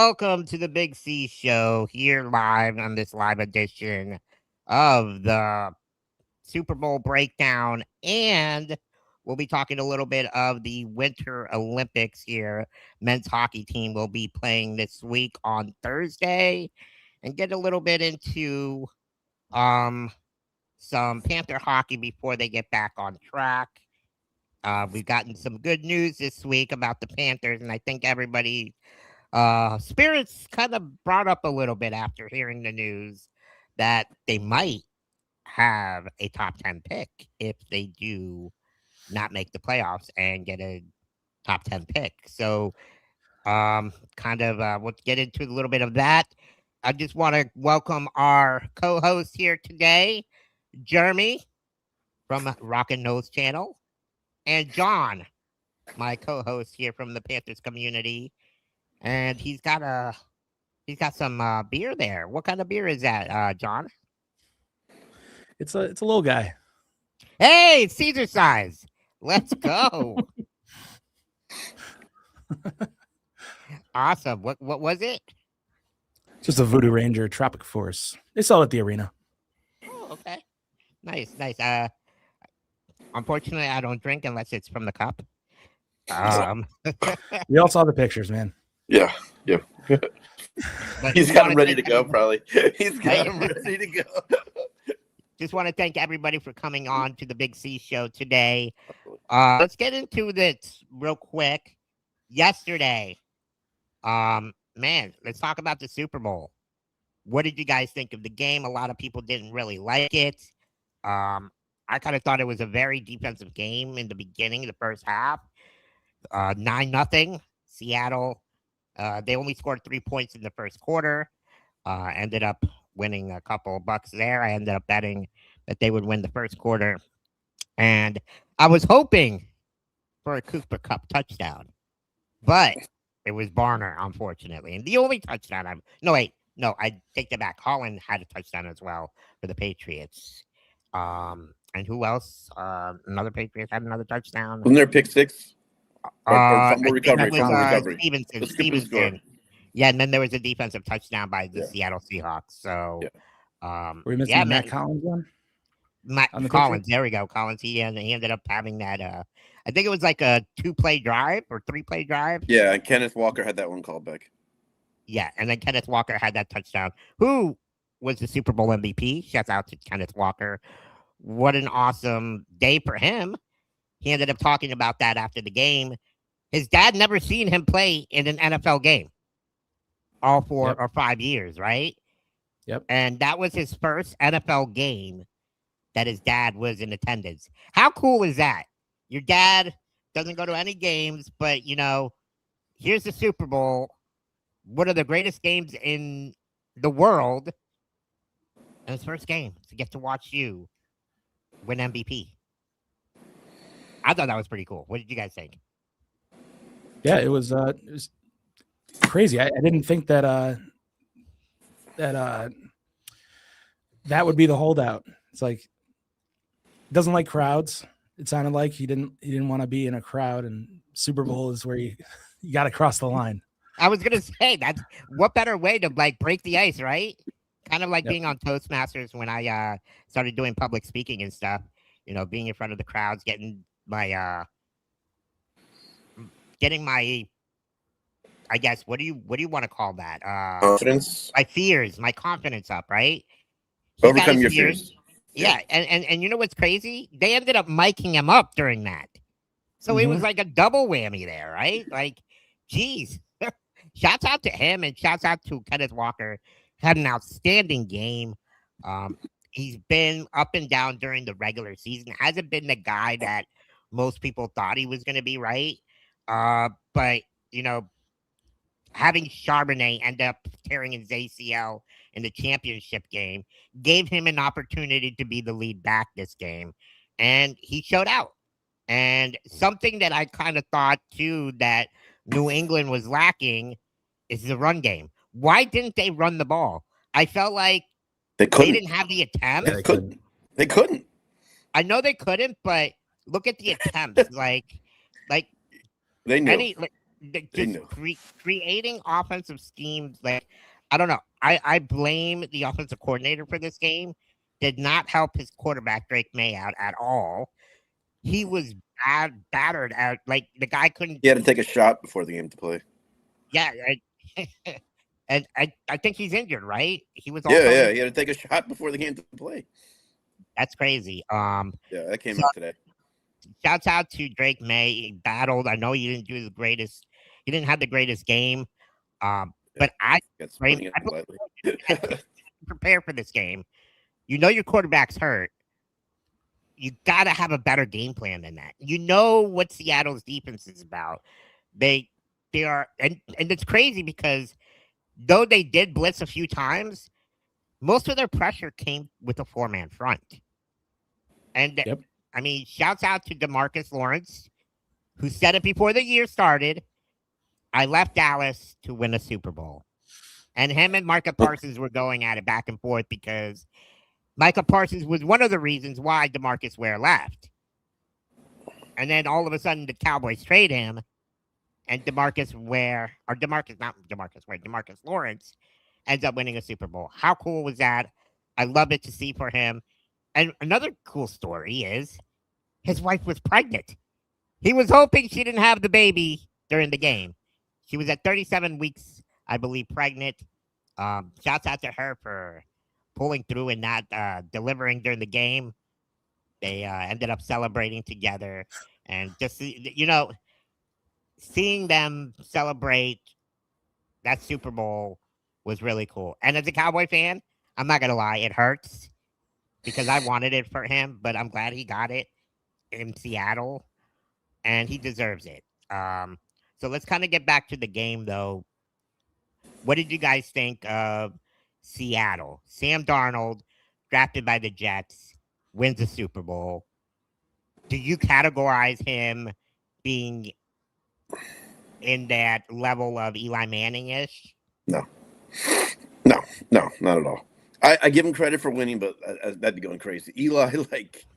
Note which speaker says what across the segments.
Speaker 1: welcome to the BigCeaz Show here live on this live edition of the Super Bowl breakdown. And we'll be talking a little bit of the Winter Olympics here. Men's hockey team will be playing this week on Thursday and get a little bit into some Panther hockey before they get back on track. We've gotten some good news this week about the Panthers, and I think everybody spirits kind of brought up a little bit after hearing the news that they might have a top 10 pick if they do not make the playoffs and get a top 10 pick. So we'll get into a little bit of that. I just want to welcome our co-host here today, Jeremy from Rockin' Nose Channel, and John, my co-host here from the Panthers community. And he's got some beer there. What kind of beer is that, John?
Speaker 2: It's a little guy.
Speaker 1: Hey, it's Caesar size. Let's go. Awesome. What was it?
Speaker 2: Just a Voodoo Ranger Tropic Force. They sell it at the arena.
Speaker 1: Oh, okay. Nice. Unfortunately, I don't drink unless it's from the cup.
Speaker 2: We all saw the pictures, man.
Speaker 3: Yeah. He's got him ready to go, probably. He's got him ready to go.
Speaker 1: Just want to thank everybody for coming on to the BigCeaz Show today. Let's get into this real quick. Yesterday, let's talk about the Super Bowl. What did you guys think of the game? A lot of people didn't really like it. I kind of thought it was a very defensive game in the beginning, the first half. 9-0, Seattle. They only scored 3 points in the first quarter. Ended up winning a couple of bucks there. I ended up betting that they would win the first quarter. And I was hoping for a Cooper Kupp touchdown. But it was Barner, unfortunately. And the only touchdown I take that back. Holland had a touchdown as well for the Patriots. And who else? Another Patriots had another touchdown.
Speaker 3: Wasn't there a pick six? Fumble recovery.
Speaker 1: Stevenson. Yeah, and then there was a defensive touchdown by the Seattle Seahawks. So,
Speaker 2: were we missing Matt Collins one?
Speaker 1: Matt Collins, there we go. Collins, he ended up having that. I think it was like a 2-play drive or 3-play drive.
Speaker 3: Yeah, and Kenneth Walker had that one called back.
Speaker 1: Yeah, and then Kenneth Walker had that touchdown. Who was the Super Bowl MVP? Shouts out to Kenneth Walker. What an awesome day for him. He ended up talking about that after the game. His dad never seen him play in an NFL game all 4 or 5 years, right?
Speaker 2: Yep.
Speaker 1: And that was his first NFL game that his dad was in attendance. How cool is that? Your dad doesn't go to any games, but, here's the Super Bowl, one of the greatest games in the world, and his first game to get to watch you win MVP. I thought that was pretty cool. What did you guys think?
Speaker 2: Yeah, it was crazy. I didn't think that that would be the holdout. It's like, doesn't like crowds. It sounded like he didn't want to be in a crowd, and Super Bowl is where you got to cross the line.
Speaker 1: I was gonna say, that's what better way to break the ice, right? Kind of like being on Toastmasters when I started doing public speaking and stuff. Being in front of the crowds, getting my I guess what do you want to call that?
Speaker 3: Confidence.
Speaker 1: My confidence up, right?
Speaker 3: Overcome your fears.
Speaker 1: Yeah, and you know what's crazy? They ended up miking him up during that. So it was like a double whammy there, right? Like, geez. Shouts out to him and shouts out to Kenneth Walker. Had an outstanding game. He's been up and down during the regular season. Hasn't been the guy that most people thought he was going to be, right? But, having Charbonnet end up tearing his ACL in the championship game gave him an opportunity to be the lead back this game. And he showed out. And something that I kind of thought, too, that New England was lacking is the run game. Why didn't they run the ball? I felt like they didn't have the attempt.
Speaker 3: Yeah, they couldn't.
Speaker 1: I know they couldn't, but look at the attempts. like
Speaker 3: they knew.
Speaker 1: just creating offensive schemes. Like, I don't know. I blame the offensive coordinator for this game. Did not help his quarterback Drake May out at all. He was battered out. Like the guy couldn't.
Speaker 3: He had to take a shot before the game to play.
Speaker 1: Yeah, and I think he's injured, right? He was.
Speaker 3: Yeah,
Speaker 1: also
Speaker 3: yeah. He had to take a shot before the game to play.
Speaker 1: That's crazy.
Speaker 3: Yeah, that came out today.
Speaker 1: Shouts out to Drake May. He battled. I know he didn't do the greatest. He didn't have the greatest game. But I prepare for this game. You know your quarterback's hurt. You got to have a better game plan than that. You know what Seattle's defense is about. They are, and it's crazy because though they did blitz a few times, most of their pressure came with a 4-man front. And I mean, shouts out to DeMarcus Lawrence, who said it before the year started. I left Dallas to win a Super Bowl. And him and Micah Parsons were going at it back and forth because Micah Parsons was one of the reasons why DeMarcus Ware left. And then all of a sudden the Cowboys trade him and DeMarcus Lawrence ends up winning a Super Bowl. How cool was that? I love it to see for him. And another cool story is his wife was pregnant. He was hoping she didn't have the baby during the game. She was at 37 weeks, I believe, pregnant. Shouts out to her for pulling through and not delivering during the game. They ended up celebrating together. And just, seeing them celebrate that Super Bowl was really cool. And as a Cowboy fan, I'm not going to lie, it hurts because I wanted it for him, but I'm glad he got it in Seattle, and he deserves it. So let's kind of get back to the game, though. What did you guys think of Seattle? Sam Darnold, drafted by the Jets, wins the Super Bowl. Do you categorize him being in that level of Eli Manning-ish?
Speaker 3: No, not at all. I give him credit for winning, but that'd be going crazy. Eli, like,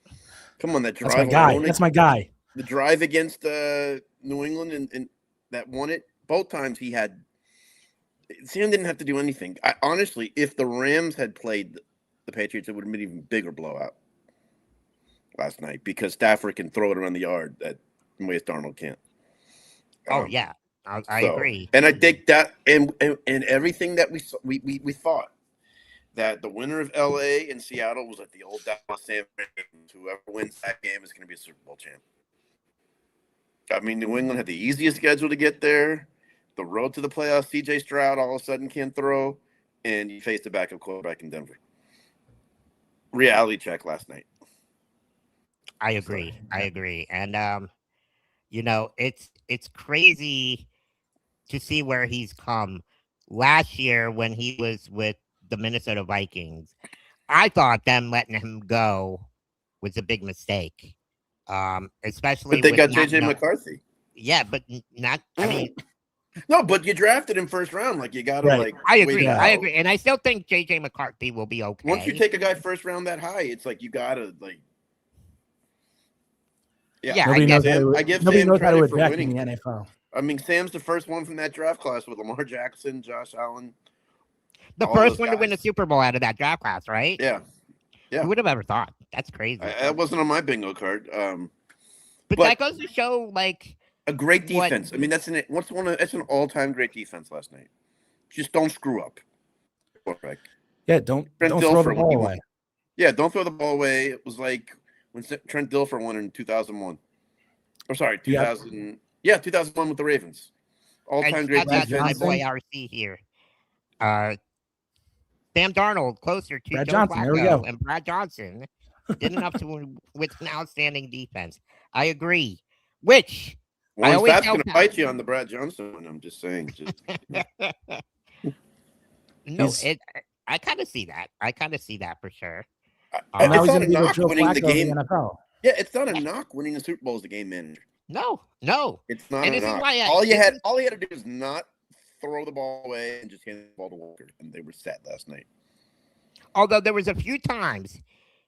Speaker 3: come on, that drive.
Speaker 2: That's my guy.
Speaker 3: The drive against New England and that won it. Both times he had. Sam didn't have to do anything. Honestly, if the Rams had played the Patriots, it would have been an even bigger blowout last night because Stafford can throw it around the yard that ways Darnold can't.
Speaker 1: Oh yeah, I agree.
Speaker 3: And I think that and everything that we thought that the winner of LA and Seattle was at the old Dallas Sam. Whoever wins that game is going to be a Super Bowl champ. I mean, New England had the easiest schedule to get there. The road to the playoffs, CJ Stroud all of a sudden can't throw, and you faced a backup quarterback in Denver. Reality check last night.
Speaker 1: I agree. And it's crazy to see where he's come. Last year when he was with the Minnesota Vikings, I thought them letting him go was a big mistake. Especially
Speaker 3: but they got JJ McCarthy.
Speaker 1: Yeah, but not. I mean,
Speaker 3: no, but you drafted him first round. Like you got to like.
Speaker 1: I agree. And I still think JJ McCarthy will be okay.
Speaker 3: Once you take a guy first round that high, it's like you got to like.
Speaker 1: Yeah,
Speaker 2: nobody knows how to
Speaker 3: for
Speaker 2: adapt
Speaker 3: winning
Speaker 2: in the NFL.
Speaker 3: I mean, Sam's the first one from that draft class with Lamar Jackson, Josh Allen.
Speaker 1: The first one to win a Super Bowl out of that draft class, right?
Speaker 3: Yeah.
Speaker 1: Who would have ever thought? That's crazy.
Speaker 3: That wasn't on my bingo card.
Speaker 1: But that goes to show, like,
Speaker 3: a great defense. I mean, that's an all-time great defense last night. Just don't screw up. Right.
Speaker 2: Yeah, don't throw the ball away.
Speaker 3: Yeah, don't throw the ball away. It was like when Trent Dilfer won in 2001. I'm sorry, 2000. Yeah, 2001 with the Ravens. All-time great defense.
Speaker 1: My boy RC here. Sam Darnold closer to
Speaker 2: Brad
Speaker 1: Joe
Speaker 2: Johnson. There we
Speaker 1: Flacco,
Speaker 2: go.
Speaker 1: and Brad Johnson did enough to win with an outstanding defense. I agree. Which I always
Speaker 3: that's going to fight you on the Brad Johnson one. I'm just saying.
Speaker 1: No, I kind of see that. I kind of see that for sure.
Speaker 3: It's not a knock
Speaker 2: Joe
Speaker 3: winning
Speaker 2: Flacco
Speaker 3: the game.
Speaker 2: in the NFL.
Speaker 3: Yeah, it's not a knock winning the Super Bowl as the game manager.
Speaker 1: No,
Speaker 3: it's not.
Speaker 1: And
Speaker 3: a
Speaker 1: this
Speaker 3: knock.
Speaker 1: is why
Speaker 3: all you had to do is not throw the ball away and just hand the ball to Walker, and they were set last night.
Speaker 1: Although there was a few times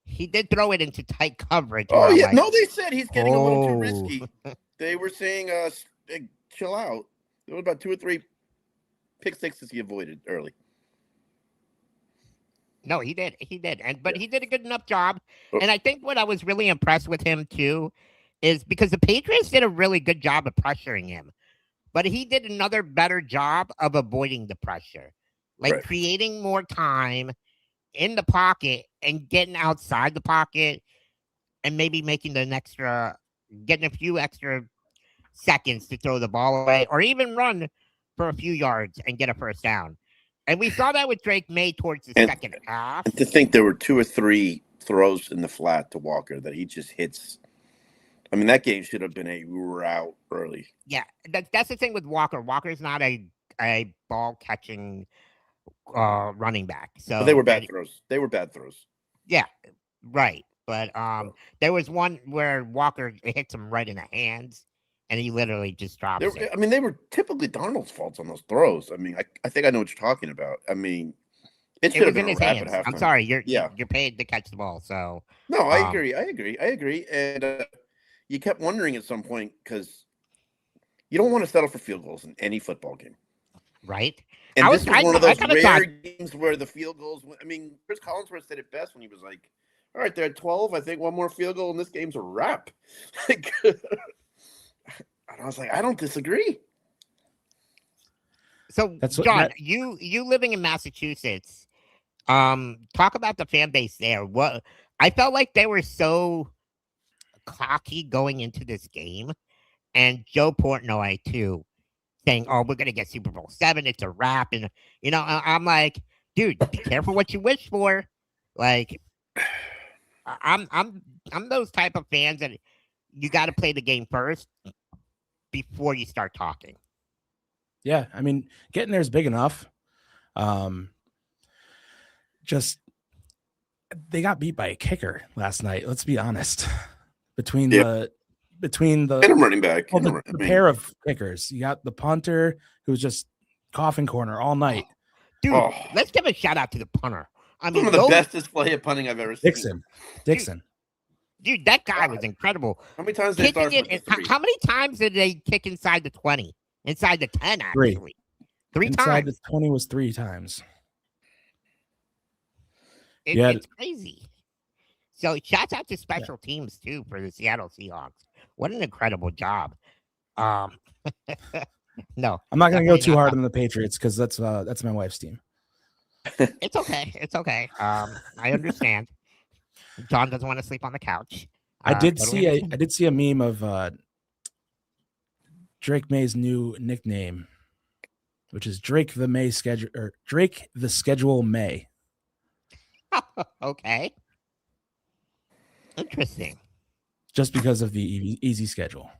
Speaker 1: he did throw it into tight coverage.
Speaker 3: Oh yeah, no, they said he's getting a little too risky. They were saying, "Chill out." There was about 2 or 3 pick sixes he avoided early.
Speaker 1: No, he did. But he did a good enough job.
Speaker 3: Oh.
Speaker 1: And I think what I was really impressed with him too is because the Patriots did a really good job of pressuring him, but he did another better job of avoiding the pressure, like creating more time in the pocket and getting outside the pocket and maybe making getting a few extra seconds to throw the ball away or even run for a few yards and get a first down. And we saw that with Drake May towards the second half.
Speaker 3: And to think there were 2 or 3 throws in the flat to Walker that he just hits. I mean, that game should have been a rout early.
Speaker 1: Yeah, that's the thing with Walker. Walker's not a ball catching running back. So
Speaker 3: they were bad throws. They were bad throws.
Speaker 1: Yeah, right. But there was one where Walker hits him right in the hands, and he literally just drops it.
Speaker 3: I mean, they were typically Darnold's faults on those throws. I mean, I think I know what you're talking about. I mean, it should have been
Speaker 1: in his hands. I'm sorry, you're paid to catch the ball. So
Speaker 3: no, I agree. And you kept wondering at some point because you don't want to settle for field goals in any football game,
Speaker 1: right?
Speaker 3: And this was one of those rare games where the field goals. I mean, Chris Collinsworth said it best when he was like, "All right, they're at 12. I think one more field goal, and this game's a wrap." And I was like, I don't disagree.
Speaker 1: So, John, you living in Massachusetts, talk about the fan base there. What I felt like they were so cocky going into this game, and Joe Portnoy too, saying, "Oh, we're gonna get Super Bowl 7. It's a wrap." And I'm like, dude, be careful what you wish for. Like, I'm those type of fans that you got to play the game first before you start talking.
Speaker 2: Yeah, I mean, getting there is big enough. Just they got beat by a kicker last night. Let's be honest. Between the
Speaker 3: and a running back,
Speaker 2: the pair of kickers, you got the punter who was just coffin corner all night.
Speaker 1: Dude, let's give a shout out to the punter. I mean,
Speaker 3: one of the best display of punting I've ever seen.
Speaker 2: Dixon.
Speaker 1: Dude, that guy was incredible.
Speaker 3: How many times did they
Speaker 1: How many times did they kick inside the 20? Inside the 10, actually. Three times.
Speaker 2: Inside the 20 was 3 times.
Speaker 1: It's crazy. So shouts out to special teams too for the Seattle Seahawks. What an incredible job. No,
Speaker 2: I'm not going to go too hard on the Patriots because that's my wife's team.
Speaker 1: It's okay. I understand. John doesn't want to sleep on the couch.
Speaker 2: I did see a meme of Drake May's new nickname, which is Drake the Schedule May.
Speaker 1: Okay. Interesting.
Speaker 2: Just because of the easy schedule.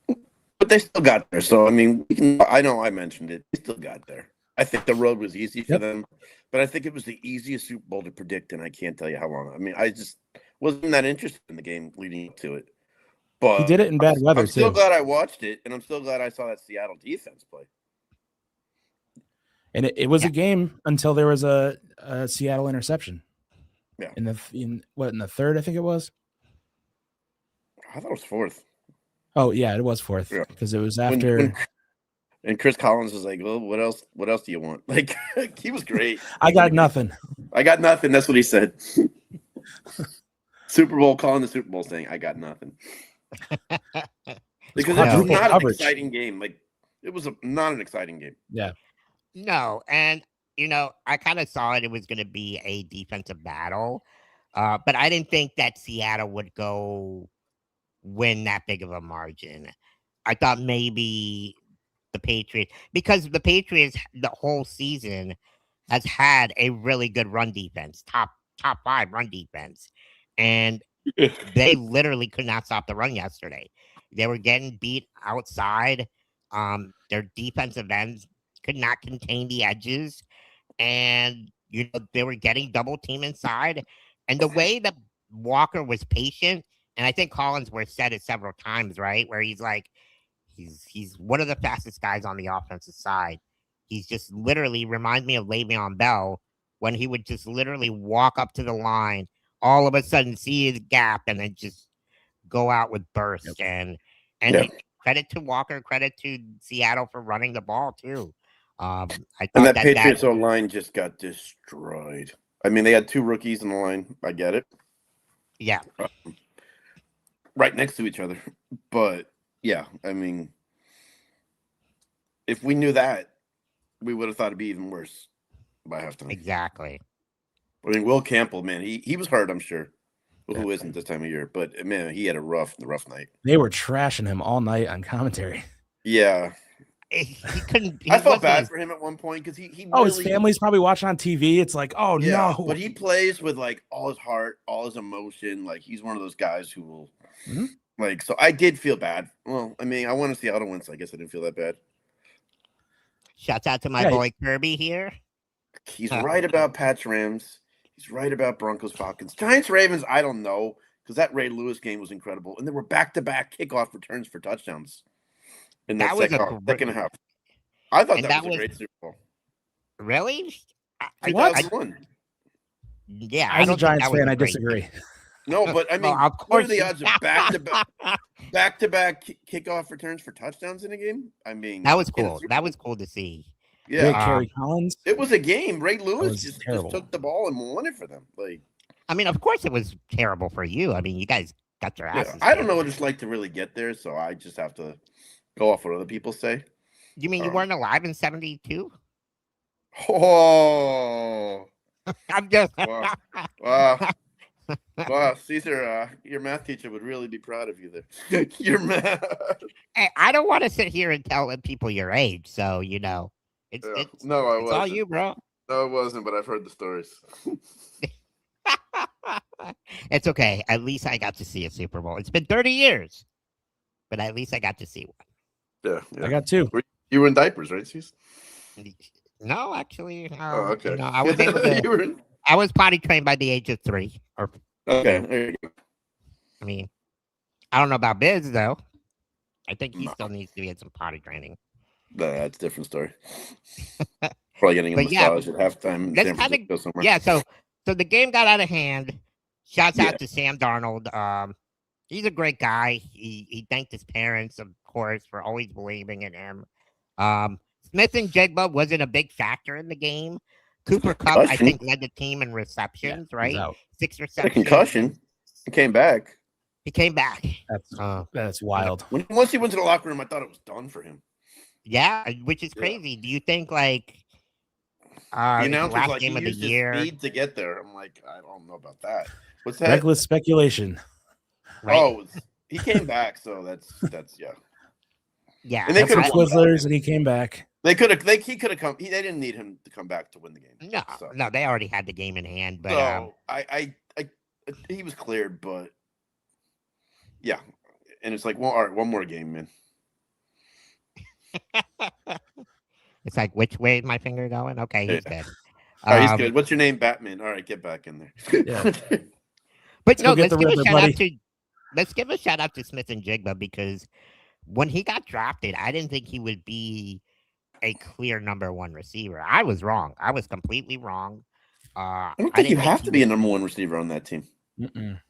Speaker 3: But they still got there. So, I mean, I know I mentioned it. They still got there. I think the road was easy for them, but I think it was the easiest Super Bowl to predict, and I can't tell you how long. I mean, I just wasn't that interested in the game leading up to it. But
Speaker 2: he did it in bad weather,
Speaker 3: I'm still glad I watched it, and I'm still glad I saw that Seattle defense play.
Speaker 2: And it was a game until there was a Seattle interception.
Speaker 3: Yeah.
Speaker 2: In the third, I think it was.
Speaker 3: I thought it was fourth.
Speaker 2: Oh yeah, it was fourth because it was after.
Speaker 3: And Chris Collins was like, "Well, what else? What else do you want?" Like he was great.
Speaker 2: I got nothing.
Speaker 3: I got nothing. That's what he said. Super Bowl, calling the Super Bowl, saying, "I got nothing." Because it was not an exciting game. Like it was not an exciting game.
Speaker 2: Yeah.
Speaker 1: No, and I kind of saw it was going to be a defensive battle, but I didn't think that Seattle would go win that big of a margin. I thought maybe the Patriots, because the Patriots the whole season has had a really good run defense, top 5 run defense, and they literally could not stop the run yesterday. They were getting beat outside. Their defensive ends could not contain the edges, and they were getting double team inside. And the way that Walker was patient, and I think Collinsworth said it several times, right, where he's like, he's one of the fastest guys on the offensive side. He's just literally reminds me of Le'Veon Bell when he would just literally walk up to the line, all of a sudden see his gap, and then just go out with burst. And credit to Walker, credit to Seattle for running the ball too. I
Speaker 3: And
Speaker 1: thought
Speaker 3: that Patriots O line just got destroyed. I mean, they had two rookies in the line. I get it.
Speaker 1: Yeah.
Speaker 3: Right next to each other. But yeah, I mean, if we knew that, we would have thought it'd be even worse by halftime.
Speaker 1: Exactly.
Speaker 3: I mean, Will Campbell, man, he was hurt, I'm sure. Who isn't this time of year? But man, he had a rough night.
Speaker 2: They were trashing him all night on commentary.
Speaker 3: Yeah.
Speaker 1: He couldn't.
Speaker 3: I felt bad for him at one point because he really,
Speaker 2: his family's probably watching on TV. It's like, oh
Speaker 3: yeah,
Speaker 2: no.
Speaker 3: But he plays with like all his heart, all his emotion. Like he's one of those guys who will like. So I did feel bad. Well, I mean, I want to see Seattle win, so I guess I didn't feel that bad.
Speaker 1: Shouts out to my boy Kirby here.
Speaker 3: He's right about Pats Rams. He's right about Broncos Falcons. Giants Ravens. I don't know because that Ray Lewis game was incredible, and there were back-to-back kickoff returns for touchdowns. In that second half. I thought that was a great Super Bowl.
Speaker 1: Really?
Speaker 3: What?
Speaker 1: Yeah,
Speaker 2: as a Giants fan, I disagree.
Speaker 3: No, but I mean,
Speaker 1: of course,
Speaker 3: what are the odds of back-to-back kickoff returns for touchdowns in a game? I mean,
Speaker 1: that was cool. That was cool to see.
Speaker 3: Yeah,
Speaker 2: Kerry Collins.
Speaker 3: It was a game. Ray Lewis just took the ball and won it for them. Like,
Speaker 1: I mean, of course, it was terrible for you. I mean, you guys got your asses.
Speaker 3: I don't know what it's like to really get there, so I just have to go off what other people say.
Speaker 1: You mean you weren't alive in 72?
Speaker 3: Oh,
Speaker 1: I'm just
Speaker 3: wow, Caesar, your math teacher would really be proud of you there. Your math.
Speaker 1: Hey, I don't want to sit here and tell people your age, so it's all you, bro.
Speaker 3: No, it wasn't, but I've heard the stories.
Speaker 1: It's okay. At least I got to see a Super Bowl. It's been 30 years, but at least I got to see one.
Speaker 3: Yeah.
Speaker 2: I got two.
Speaker 3: You were in diapers, right, Cece?
Speaker 1: No, actually.
Speaker 3: Okay.
Speaker 1: No, I was able to. I was potty trained by the age of 3.
Speaker 3: Okay. There you go.
Speaker 1: I mean, I don't know about Biz though. I think he still needs to get some potty training.
Speaker 3: That's a different story. Probably getting a massage at halftime in San Francisco somewhere.
Speaker 1: Yeah. So the game got out of hand. Shouts out to Sam Darnold. He's a great guy. He thanked his parents, of course, for always believing in him. Smith and Jigba wasn't a big factor in the game. Cooper Kupp, I think, led the team in receptions, right? 6 receptions.
Speaker 3: A concussion. He came back.
Speaker 2: That's wild.
Speaker 3: Once he went to the locker room, I thought it was done for him.
Speaker 1: Yeah, which is crazy. Do you think like
Speaker 3: the announcer's
Speaker 1: last
Speaker 3: like
Speaker 1: game
Speaker 3: he
Speaker 1: of the
Speaker 3: used
Speaker 1: year
Speaker 3: his speed to get there? I'm like, I don't know about that. What's that?
Speaker 2: Reckless speculation.
Speaker 1: Right?
Speaker 3: Oh, he came back, so that's yeah.
Speaker 1: Yeah,
Speaker 3: and they could have
Speaker 2: Twizzlers, and he came back.
Speaker 3: He could have come. They didn't need him to come back to win the game.
Speaker 1: No, they already had the game in hand. But
Speaker 3: so he was cleared, but yeah, and it's like, well, all right, one more game, man.
Speaker 1: It's like, which way is my finger going? Okay, he's dead.
Speaker 3: All right, he's good. What's your name, Batman? All right, get back in there.
Speaker 2: Yeah.
Speaker 1: But no, let's give a shout out to Smith and Jigba because when he got drafted, I didn't think he would be a clear number 1 receiver. I was wrong. I was completely wrong.
Speaker 3: I don't think you have to be a number 1 receiver on that team.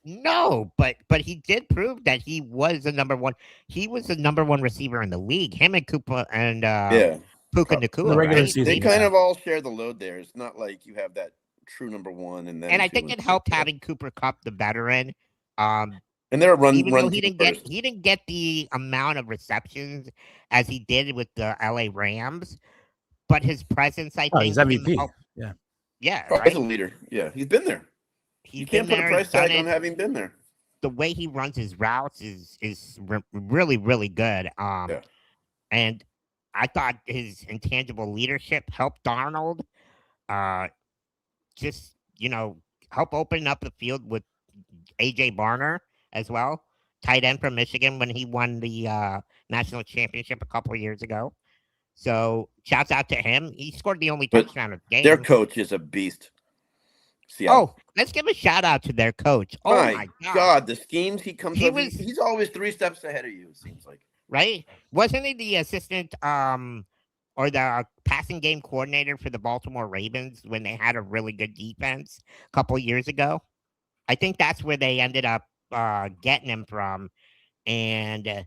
Speaker 1: No, but he did prove that he was a number 1. He was the number 1 receiver in the league. Him and Koopa and Puka Nacua.
Speaker 2: Right?
Speaker 3: They kind of all share the load there. It's not like you have that true number 1 and then.
Speaker 1: And I think it helped having Cooper Kupp, the veteran.
Speaker 3: And they're run.
Speaker 1: Even though he didn't get the amount of receptions as he did with the LA Rams, but his presence, I think,
Speaker 2: he's MVP.
Speaker 1: Yeah,
Speaker 3: right? He's a leader. Yeah, he's been there. You can't put a price tag on having been there.
Speaker 1: The way he runs his routes is really, really good. And I thought his intangible leadership helped Darnold. Just help open up the field with AJ Barner as well, tight end from Michigan when he won the national championship a couple of years ago. So shouts out to him. He scored the only touchdown of the game.
Speaker 3: Their coach is a beast.
Speaker 1: Seattle. Oh, let's give a shout out to their coach. Oh my God,
Speaker 3: the schemes he comes up with, he's always 3 steps ahead of you, it seems like.
Speaker 1: Right? Wasn't he the assistant or the passing game coordinator for the Baltimore Ravens when they had a really good defense a couple of years ago? I think that's where they ended up getting him from. And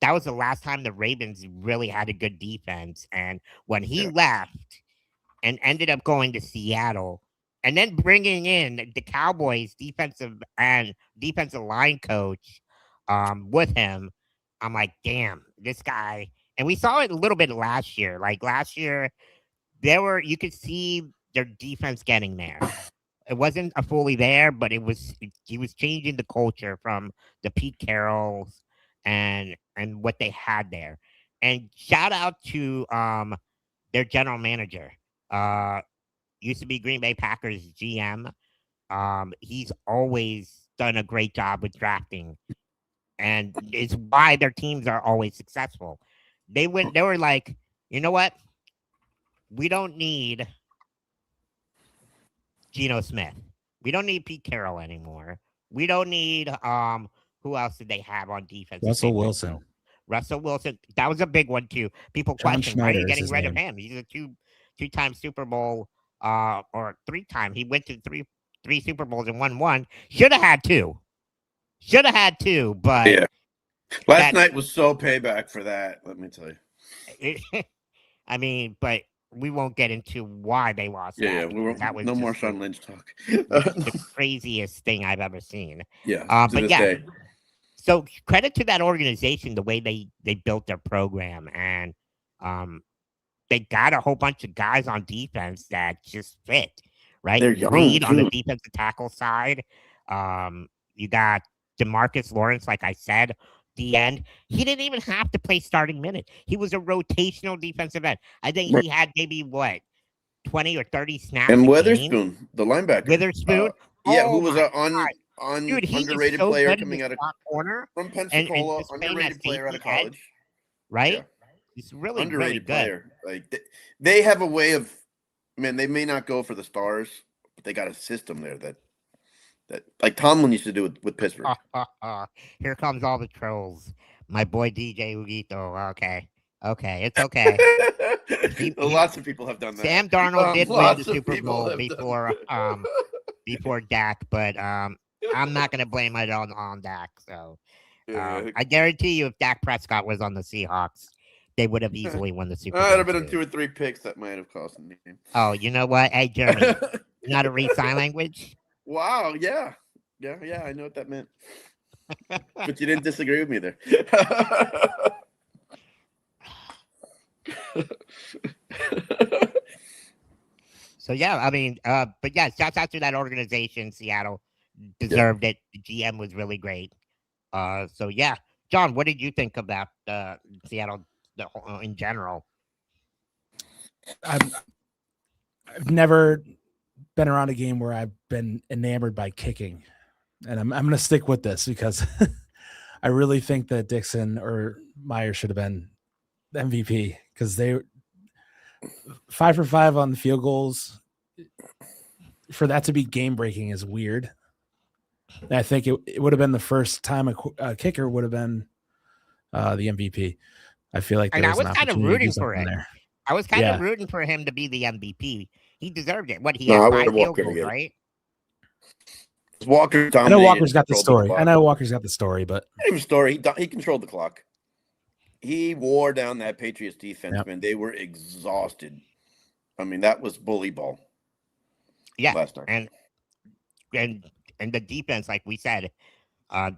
Speaker 1: that was the last time the Ravens really had a good defense. And when he left and ended up going to Seattle, and then bringing in the Cowboys defensive line coach with him, I'm like, damn, this guy. And we saw it a little bit last year. Like last year, you could see their defense getting there. It wasn't a fully there, but he was changing the culture from the Pete Carrolls and what they had there. And shout out to their general manager. Used to be Green Bay Packers GM. He's always done a great job with drafting, and it's why their teams are always successful. They were like, you know what? We don't need Geno Smith. We don't need Pete Carroll anymore. We don't need who else did they have on defense?
Speaker 2: Russell Wilson.
Speaker 1: Russell Wilson. That was a big one too. People
Speaker 2: John
Speaker 1: question, why are you
Speaker 2: Schneider is
Speaker 1: getting
Speaker 2: his
Speaker 1: rid of
Speaker 2: name.
Speaker 1: him? He's a two-time Super Bowl or three-time. He went to three Super Bowls and won one. Should have had two. But
Speaker 3: Yeah. Last night was so payback for that, let me tell you.
Speaker 1: I mean, but we won't get into why they lost.
Speaker 3: Yeah,
Speaker 1: that was
Speaker 3: no more Sean Lynch talk.
Speaker 1: the craziest thing I've ever seen.
Speaker 3: Yeah,
Speaker 1: but yeah. So credit to that organization, the way they built their program, and they got a whole bunch of guys on defense that just fit, right?
Speaker 3: They're young,
Speaker 1: Reed on the
Speaker 3: too.
Speaker 1: defensive tackle side. You got DeMarcus Lawrence, like I said, the end. He didn't even have to play starting minute. He was a rotational defensive end. I think he had maybe 20 or 30 snaps.
Speaker 3: And Witherspoon, the linebacker.
Speaker 1: Who was
Speaker 3: an
Speaker 1: Dude, he
Speaker 3: underrated
Speaker 1: so
Speaker 3: player
Speaker 1: good
Speaker 3: coming out of
Speaker 1: corner
Speaker 3: from Pensacola,
Speaker 1: just playing
Speaker 3: underrated
Speaker 1: that
Speaker 3: player out of
Speaker 1: safety edge,
Speaker 3: college.
Speaker 1: right?
Speaker 3: Yeah.
Speaker 1: He's really
Speaker 3: Underrated
Speaker 1: really good.
Speaker 3: player. Like they have a way of, man. They may not go for the stars, but they got a system there that like Tomlin used to do with Pittsburgh.
Speaker 1: Here comes all the trolls. My boy DJ Ugito. Okay, it's okay.
Speaker 3: Lots of people have done that.
Speaker 1: Sam Darnold did win the Super Bowl before Dak, but I'm not going to blame it on Dak. So I guarantee you, if Dak Prescott was on the Seahawks, they would have easily won the Super Bowl.
Speaker 3: I'd have been 2 or 3 picks that might have cost them the game.
Speaker 1: Oh, you know what? Hey, Jeremy, you know how to read sign language?
Speaker 3: Wow, yeah, I know what that meant. But you didn't disagree with me there.
Speaker 1: So yeah, I mean, but yeah, shouts out to that organization. Seattle deserved it. The GM was really great. So yeah, John, what did you think about Seattle in general?
Speaker 2: I've never been around a game where I've been enamored by kicking, and I'm going to stick with this because I really think that Dixon or Meyer should have been the MVP because they 5 for 5 on the field goals. For that to be game breaking is weird. And I think it would have been the first time a kicker would have been the MVP. I feel like
Speaker 1: I was kind of rooting for it.
Speaker 2: There.
Speaker 1: I was kind of rooting for him to be the MVP. He deserved it. He
Speaker 3: No,
Speaker 1: had 5 field goals, right?
Speaker 3: Walker.
Speaker 2: I know Walker's got the story. But
Speaker 3: he controlled the clock. He wore down that Patriots defense, man. They were exhausted. I mean, that was bully ball.
Speaker 1: Yeah,
Speaker 3: last night.
Speaker 1: And the defense, like we said,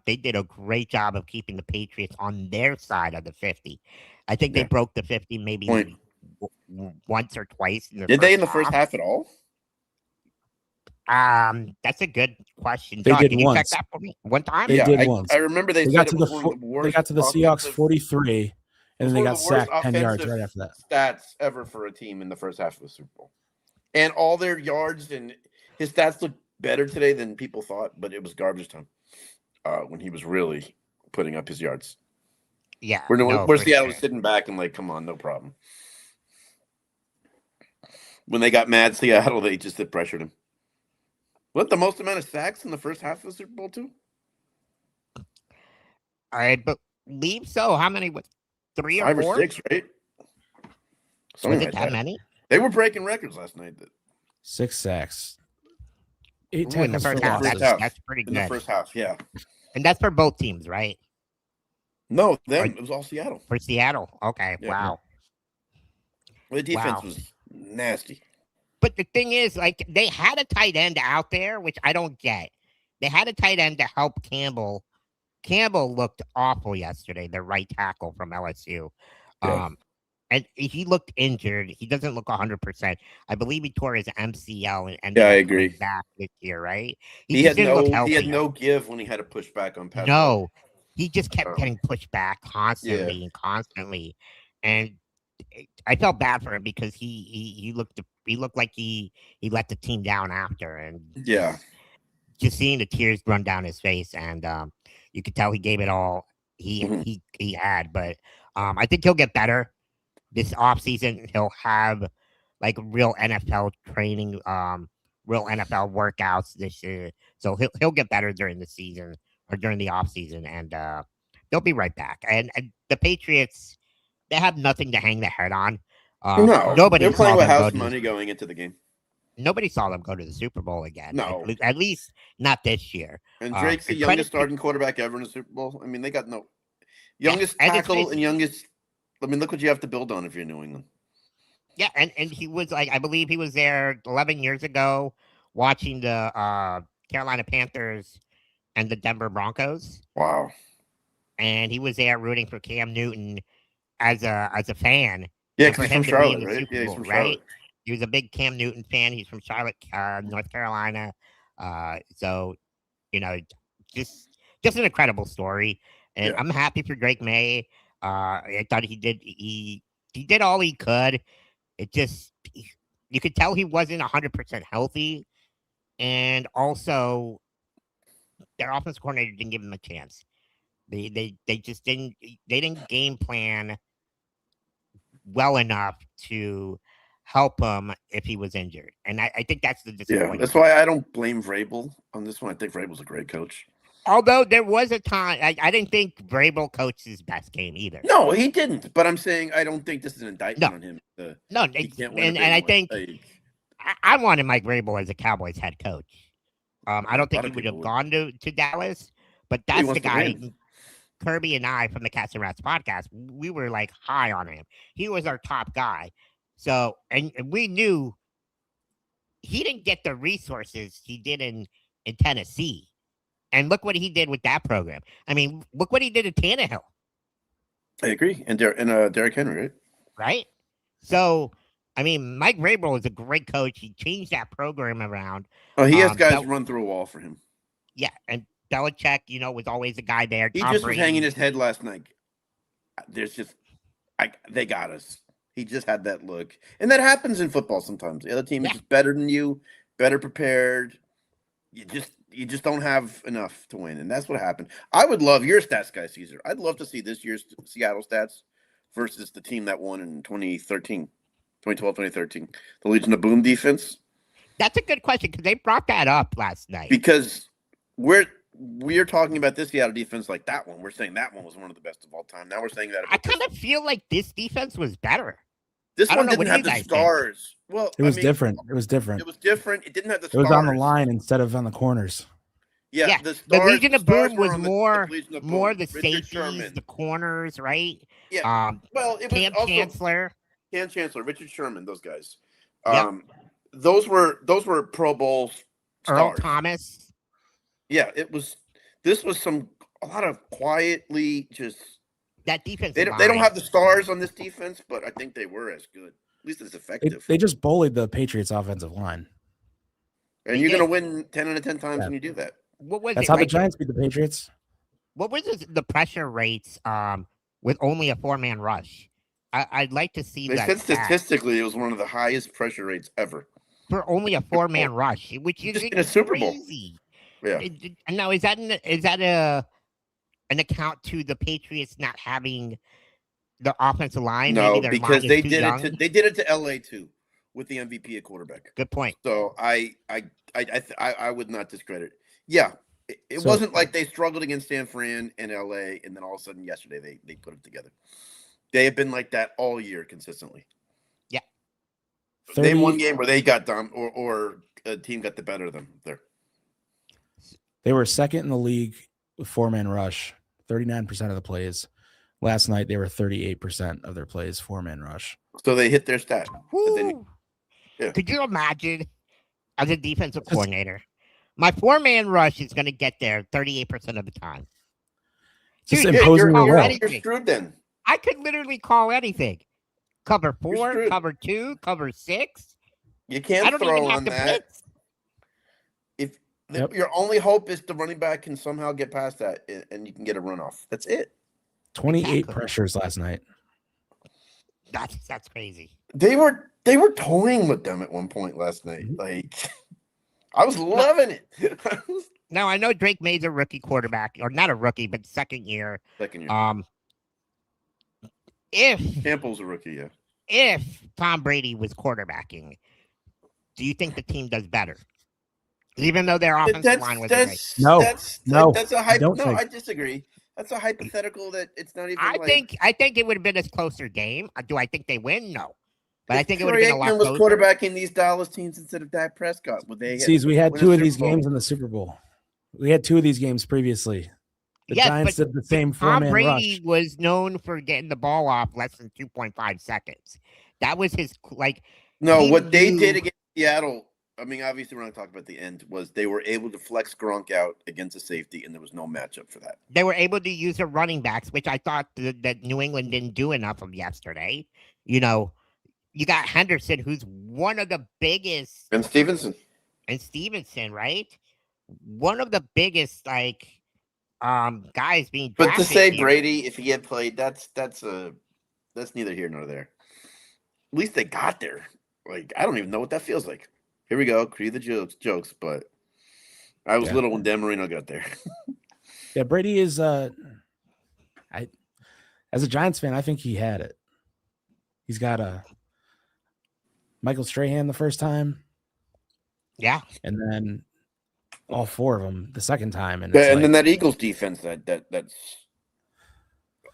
Speaker 1: they did a great job of keeping the Patriots on their side of the 50. I think they broke the 50 maybe once or twice.
Speaker 3: Did they in the first half at all?
Speaker 1: That's a good question.
Speaker 2: They
Speaker 1: John,
Speaker 2: did
Speaker 1: can you
Speaker 2: once.
Speaker 1: check that for me? One time?
Speaker 2: They did once.
Speaker 3: I remember they
Speaker 2: got
Speaker 3: said
Speaker 2: to
Speaker 3: it was one of the worst.
Speaker 2: They got to the Seahawks 43, and then they got sacked 10 yards right after that.
Speaker 3: Stats ever for a team in the first half of the Super Bowl, and all their yards and his stats look better today than people thought, but it was garbage time when he was really putting up his yards.
Speaker 1: Yeah,
Speaker 3: where Seattle was sitting back and like, come on, no problem. When they got mad, Seattle, they just pressured him. What, the most amount of sacks in the first half of the Super Bowl too?
Speaker 1: I believe so. How many? 3 or 4?
Speaker 3: 5 or 6, right?
Speaker 1: Was it that many?
Speaker 3: They were breaking records last night.
Speaker 2: 6 sacks. 8
Speaker 1: in the
Speaker 2: tackles
Speaker 1: first
Speaker 2: for
Speaker 1: half.
Speaker 2: losses.
Speaker 1: That's pretty good.
Speaker 3: In the first half, yeah.
Speaker 1: And that's for both teams, right?
Speaker 3: No, them. It was all Seattle.
Speaker 1: For Seattle. Okay.
Speaker 3: Yeah.
Speaker 1: Wow.
Speaker 3: The defense
Speaker 1: Wow.
Speaker 3: was nasty.
Speaker 1: But the thing is, like, they had a tight end out there, which I don't get. They had a tight end to help Campbell. Campbell looked awful yesterday, the right tackle from LSU.
Speaker 3: Yeah.
Speaker 1: And he looked injured. He doesn't look 100%. I believe he tore his MCL and ended
Speaker 3: Yeah, I
Speaker 1: up coming
Speaker 3: agree.
Speaker 1: back this year, right?
Speaker 3: He
Speaker 1: just
Speaker 3: had
Speaker 1: didn't look
Speaker 3: no
Speaker 1: healthy.
Speaker 3: give when he had to push back on pass.
Speaker 1: No, he just kept getting pushed back constantly
Speaker 3: Yeah.
Speaker 1: and constantly. And I felt bad for him because he looked like he let the team down after, and
Speaker 3: Yeah.
Speaker 1: just seeing the tears run down his face, and you could tell he gave it all he had. But I think he'll get better this offseason. He'll have like real NFL training, real NFL workouts this year, so he'll get better during the season or during the offseason, and they'll be right back. And the Patriots, they have nothing to hang their head on.
Speaker 3: No,
Speaker 1: nobody
Speaker 3: they're playing
Speaker 1: saw
Speaker 3: with
Speaker 1: them
Speaker 3: house
Speaker 1: go
Speaker 3: money going into the game.
Speaker 1: Nobody saw them go to the Super Bowl again.
Speaker 3: No.
Speaker 1: At least not this year.
Speaker 3: And Drake's the youngest starting quarterback ever in the Super Bowl. I mean, they got no youngest tackle and youngest. I mean, look what you have to build on if you're New England.
Speaker 1: Yeah, and he was like, I believe he was there 11 years ago watching the Carolina Panthers and the Denver Broncos.
Speaker 3: Wow.
Speaker 1: And he was there rooting for Cam Newton as a fan.
Speaker 3: Yeah, because he's from Charlotte, right? Yeah, he's from Charlotte.
Speaker 1: He was a big Cam Newton fan. He's from Charlotte, North Carolina. So, just an incredible story. And I'm happy for Drake May. I thought he did all he could. It just, you could tell he wasn't 100% healthy. And also, their offensive coordinator didn't give him a chance. They just didn't game plan well enough to help him if he was injured. And I think that's the disappointment.
Speaker 3: Yeah, that's why I don't blame Vrabel on this one. I think Vrabel's a great coach.
Speaker 1: Although there was a time, I didn't think Vrabel coached his best game either.
Speaker 3: No, he didn't. But I'm saying I don't think this is an indictment on him.
Speaker 1: And I think I wanted Mike Vrabel as a Cowboys head coach. I don't think he would have gone to Dallas, but that's the guy. Kirby and I from the Cats and Rats podcast, we were like high on him. He was our top guy. So, and we knew he didn't get the resources he did in Tennessee. And look what he did with that program. I mean, look what he did at Tannehill.
Speaker 3: I agree. And Derrick Henry, right?
Speaker 1: Right? So, I mean, Mike Vrabel is a great coach. He changed that program around.
Speaker 3: Oh, he has guys run through a wall for him.
Speaker 1: Yeah, and Belichick, was always a guy there.
Speaker 3: He just was hanging his head last night. They got us. He just had that look. And that happens in football sometimes. The other team is just better than you, better prepared. You just don't have enough to win. And that's what happened. I would love your stats guy, Caesar. I'd love to see this year's Seattle stats versus the team that won in 2013, 2012, 2013. The Legion of Boom defense.
Speaker 1: That's a good question because they brought that up last night.
Speaker 3: Because we're talking about this Seattle defense like that one. We're saying that one was one of the best of all time. Now we're saying that.
Speaker 1: I kind of feel like this defense was better.
Speaker 3: This one didn't have the stars. Well,
Speaker 2: it was different. It was different.
Speaker 3: It was different. It didn't have the stars.
Speaker 2: It was on the line instead of on the corners.
Speaker 3: Yeah.
Speaker 1: The Legion of Boom was more the safeties, the corners, right?
Speaker 3: Yeah. Well, it was
Speaker 1: Cam Chancellor,
Speaker 3: Richard Sherman, those guys. Those were Pro Bowl stars.
Speaker 1: Earl Thomas.
Speaker 3: Yeah, this was a lot of quietly just
Speaker 1: that defense.
Speaker 3: They don't have the stars on this defense, but I think they were as good, at least as effective.
Speaker 2: They just bullied the Patriots offensive line.
Speaker 3: And you're going to win 10 out of 10 times when you do that.
Speaker 2: That's how the Giants beat the Patriots.
Speaker 1: What was the pressure rates with only a 4-man rush? I'd like to see that.
Speaker 3: They said statistically it was one of the highest pressure rates ever.
Speaker 1: For only a 4-man rush, which is
Speaker 3: in a Super Bowl. Yeah.
Speaker 1: Now, is that an account to the Patriots not having the offensive line?
Speaker 3: No, because they did it to LA too, with the MVP at quarterback.
Speaker 1: Good point.
Speaker 3: So I would not discredit. Yeah, it wasn't like they struggled against San Fran and LA, and then all of a sudden yesterday they put it together. They have been like that all year consistently.
Speaker 1: Yeah.
Speaker 3: They won game where they got done, or a team got the better of them there.
Speaker 2: They were second in the league with 4-man rush, 39% of the plays. Last night, they were 38% of their plays 4-man rush.
Speaker 3: So they hit their stat.
Speaker 1: Yeah. Could you imagine, as a defensive coordinator, my 4-man rush is going to get there 38% of the time?
Speaker 2: Just
Speaker 1: Dude,
Speaker 2: imposing your will.
Speaker 3: You're screwed then.
Speaker 1: I could literally call anything. Cover 4,
Speaker 3: screwed.
Speaker 1: cover 2, cover 6.
Speaker 3: You can't
Speaker 1: I don't
Speaker 3: throw
Speaker 1: even have
Speaker 3: on
Speaker 1: to
Speaker 3: that.
Speaker 1: blitz.
Speaker 3: If your only hope is the running back can somehow get past that and you can get a runoff. That's it.
Speaker 2: 28 pressures last night.
Speaker 1: That's crazy.
Speaker 3: They were toying with them at one point last night. Like, I was loving it.
Speaker 1: Now, I know Drake May's a rookie quarterback, or not a rookie, but second year. If
Speaker 3: Campbell's a rookie, yeah.
Speaker 1: If Tom Brady was quarterbacking, do you think the team does better? Even though their offensive line was great.
Speaker 3: I disagree. That's a hypothetical that it's not even.
Speaker 1: I think it would have been a closer game. Do I think they win? No. But I think it would have been a lot closer.
Speaker 3: Was quarterbacking these Dallas teams instead of Dak Prescott. Would they?
Speaker 2: We had 2 of these games in the Super Bowl. We had 2 of these games previously. The Giants did the same 4-man rush.
Speaker 1: Tom Brady was known for getting the ball off less than 2.5 seconds. That was his
Speaker 3: what they did against Seattle. I mean, obviously, we're not talking about the end. Was they were able to flex Gronk out against a safety, and there was no matchup for that.
Speaker 1: They were able to use their running backs, which I thought that New England didn't do enough of yesterday. You got Henderson, who's one of the biggest,
Speaker 3: and Stevenson,
Speaker 1: right? One of the biggest guys being drafted.
Speaker 3: But to say Brady, if he had played, that's neither here nor there. At least they got there. Like, I don't even know what that feels like. Here we go, create the jokes, but I was little when Dan Marino got there.
Speaker 2: Yeah, Brady is as a Giants fan, I think he had it. He's got a Michael Strahan the first time.
Speaker 1: Yeah.
Speaker 2: And then all 4 of them the second time. And
Speaker 3: then that Eagles defense that's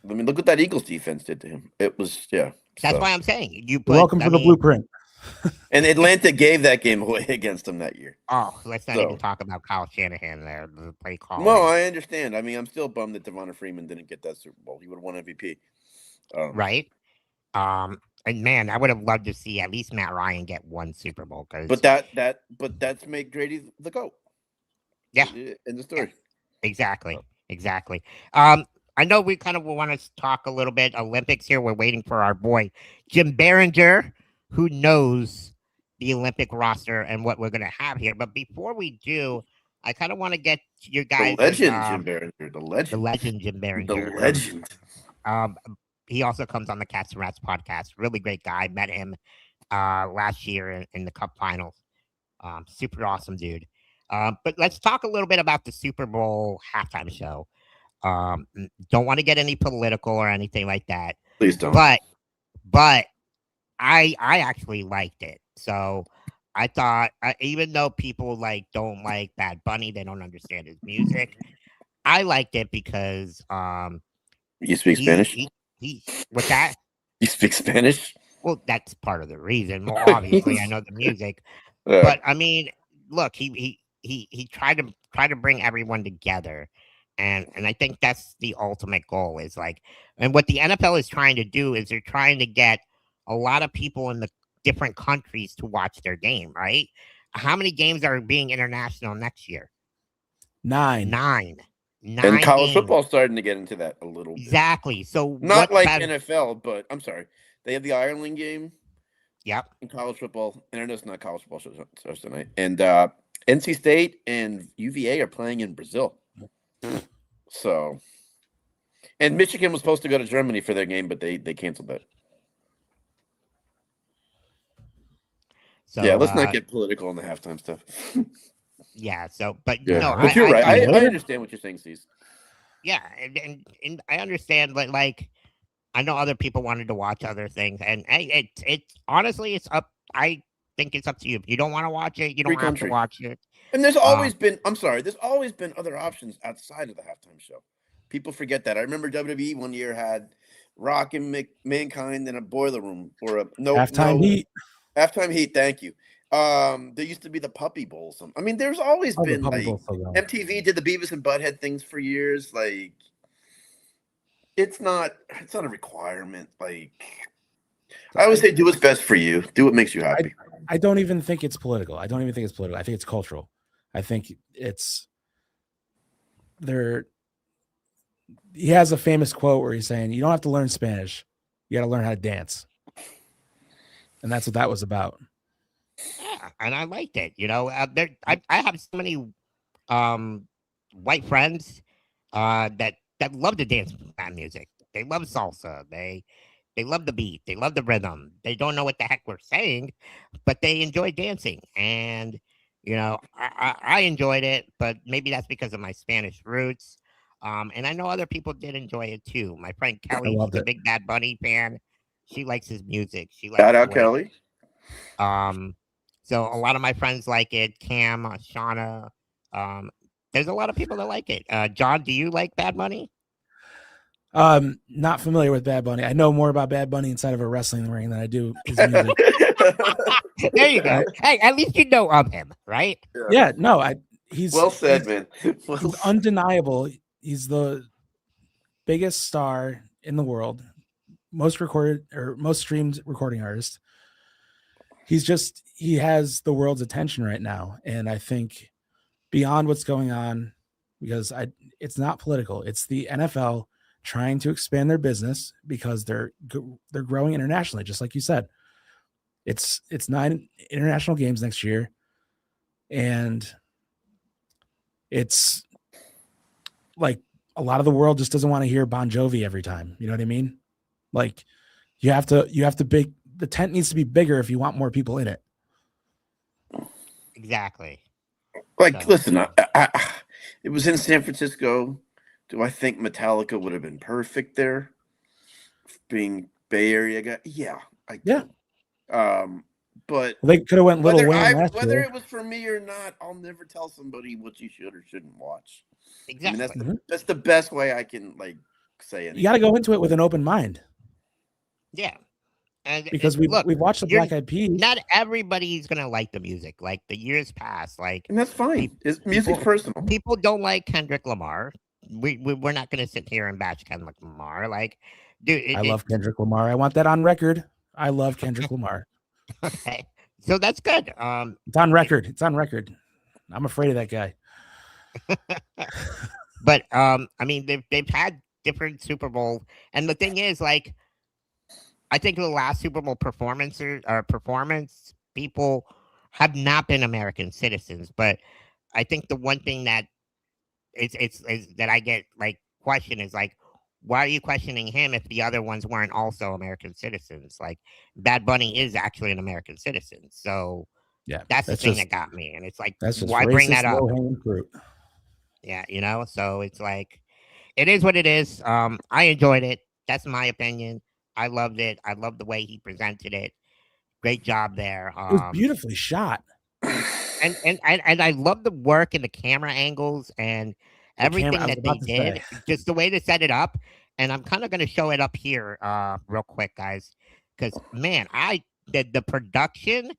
Speaker 3: I mean, look what that Eagles defense did to him. It was
Speaker 1: That's why I'm saying
Speaker 2: welcome to the blueprint.
Speaker 3: And Atlanta gave that game away against them that year.
Speaker 1: Oh, let's not even talk about Kyle Shanahan there, the play call.
Speaker 3: No, I understand. I mean, I'm still bummed that Devonta Freeman didn't get that Super Bowl. He would have won MVP.
Speaker 1: Right. And man, I would have loved to see at least Matt Ryan get 1 Super Bowl.
Speaker 3: But that's make Grady the GOAT.
Speaker 1: Yeah.
Speaker 3: In the story.
Speaker 1: Exactly. I know we kind of want to talk a little bit Olympics here. We're waiting for our boy Jim Biringer, who knows the Olympic roster and what we're going to have here. But before we do, I kind of want to get your guys.
Speaker 3: The legend, Jim Biringer. The legend,
Speaker 1: Jim Biringer.
Speaker 3: The legend.
Speaker 1: He also comes on the Cats and Rats podcast. Really great guy. Met him last year in the Cup Finals. Super awesome dude. But let's talk a little bit about the Super Bowl halftime show. Don't want to get any political or anything like that.
Speaker 3: Please don't.
Speaker 1: But I actually liked it. So I thought, even though people don't like Bad Bunny, they don't understand his music. I liked it because
Speaker 3: you speak Spanish.
Speaker 1: What's that?
Speaker 3: You speak Spanish?
Speaker 1: Well, that's part of the reason. Well, obviously, I know the music, but I mean, look, he tried to bring everyone together. And I think that's the ultimate goal is and what the NFL is trying to do is they're trying to get a lot of people in the different countries to watch their game, right? How many games are being international next year?
Speaker 2: 9.
Speaker 3: And college football starting to get into that a little bit.
Speaker 1: Exactly. So
Speaker 3: not like NFL, but I'm sorry. They have the Ireland game.
Speaker 1: Yep.
Speaker 3: In college football. And I know it's not college football shows tonight. And NC State and UVA are playing in Brazil. So, and Michigan was supposed to go to Germany for their game, but they canceled that. So, yeah, let's not get political on the halftime stuff.
Speaker 1: Yeah. So, but
Speaker 3: you're
Speaker 1: right.
Speaker 3: I understand what you're saying, Steve.
Speaker 1: Yeah, and I understand, but I know other people wanted to watch other things, and it's honestly, it's up. I think it's up to you. If you don't want to watch it, you don't have to watch it.
Speaker 3: And there's always been, there's always been other options outside of the halftime show. People forget that. I remember WWE one year had Rock and Mankind in a boiler room or a
Speaker 2: halftime heat.
Speaker 3: Halftime heat, thank you. There used to be the Puppy Bowl. I mean, there's always been MTV did the Beavis and Butthead things for years. It's not a requirement. Like I always say, do what's best for you. Do what makes you happy.
Speaker 2: I don't even think it's political. I think it's cultural. I think it's there. He has a famous quote where he's saying, "You don't have to learn Spanish. You got to learn how to dance." And that's what that was about.
Speaker 1: Yeah, and I liked it. You know, I have so many white friends that love to dance band music. They love salsa. They love the beat. They love the rhythm. They don't know what the heck we're saying, but they enjoy dancing. And you know, I enjoyed it, but maybe that's because of my Spanish roots. And I know other people did enjoy it too. My friend Kelly, she's a big Bad Bunny fan. She likes his music. She likes
Speaker 3: Shout out Kelly.
Speaker 1: So a lot of my friends like it. Cam, Shauna. There's a lot of people that like it. John, do you like Bad Bunny?
Speaker 2: Not familiar with Bad Bunny. I know more about Bad Bunny inside of a wrestling ring than I do his music.
Speaker 1: There you go. Hey, at least you know of him, right?
Speaker 2: Yeah, no, he's
Speaker 3: well said, man.
Speaker 2: He's undeniable. He's the biggest star in the world, most streamed recording artist. He has the world's attention right now. And I think beyond what's going on, because it's not political, it's the NFL trying to expand their business because they're growing internationally, just like you said. It's 9 international games next year, and it's like a lot of the world just doesn't want to hear Bon Jovi every time. You know what I mean? Like you have to the tent needs to be bigger if you want more people in it.
Speaker 1: Exactly.
Speaker 3: Like, listen, it was in San Francisco. Do I think Metallica would have been perfect there? Being Bay Area guy, yeah, I do. But
Speaker 2: they could have went Little Wayne last
Speaker 3: whether
Speaker 2: year.
Speaker 3: it was for me or not, I'll never tell somebody what you should or shouldn't watch.
Speaker 1: Exactly.
Speaker 3: I mean, that's the best way I can say it.
Speaker 2: You got to go into it with an open mind.
Speaker 1: Yeah. And
Speaker 2: because we've watched the Black Eyed Peas.
Speaker 1: Not everybody's gonna like the music. Like the years pass,
Speaker 3: and that's fine. Music's personal.
Speaker 1: People don't like Kendrick Lamar. We're not gonna sit here and bash Kendrick Lamar. Like, dude,
Speaker 2: I love Kendrick Lamar. I want that on record. I love Kendrick Lamar.
Speaker 1: Okay, so that's good.
Speaker 2: It's on record. It's on record. I'm afraid of that guy.
Speaker 1: But I mean, they've had different Super Bowl, and the thing is, like, I think the last Super Bowl performance people have not been American citizens. But I think the one thing that is that I get like question is like, why are you questioning him if the other ones weren't also American citizens? Like Bad Bunny is actually an American citizen. So
Speaker 2: yeah,
Speaker 1: that's the thing that got me. And it's like,
Speaker 2: why
Speaker 1: bring that up?
Speaker 2: Fruit.
Speaker 1: Yeah, you know, so it's like, it is what it is. I enjoyed it. That's my opinion. I loved it. I loved the way he presented it. Great job there.
Speaker 2: It was beautifully shot.
Speaker 1: And I love the work and the camera angles and everything that they did. Just the way they set it up. And I'm kind of going to show it up here real quick, guys. Because, man, I did the production.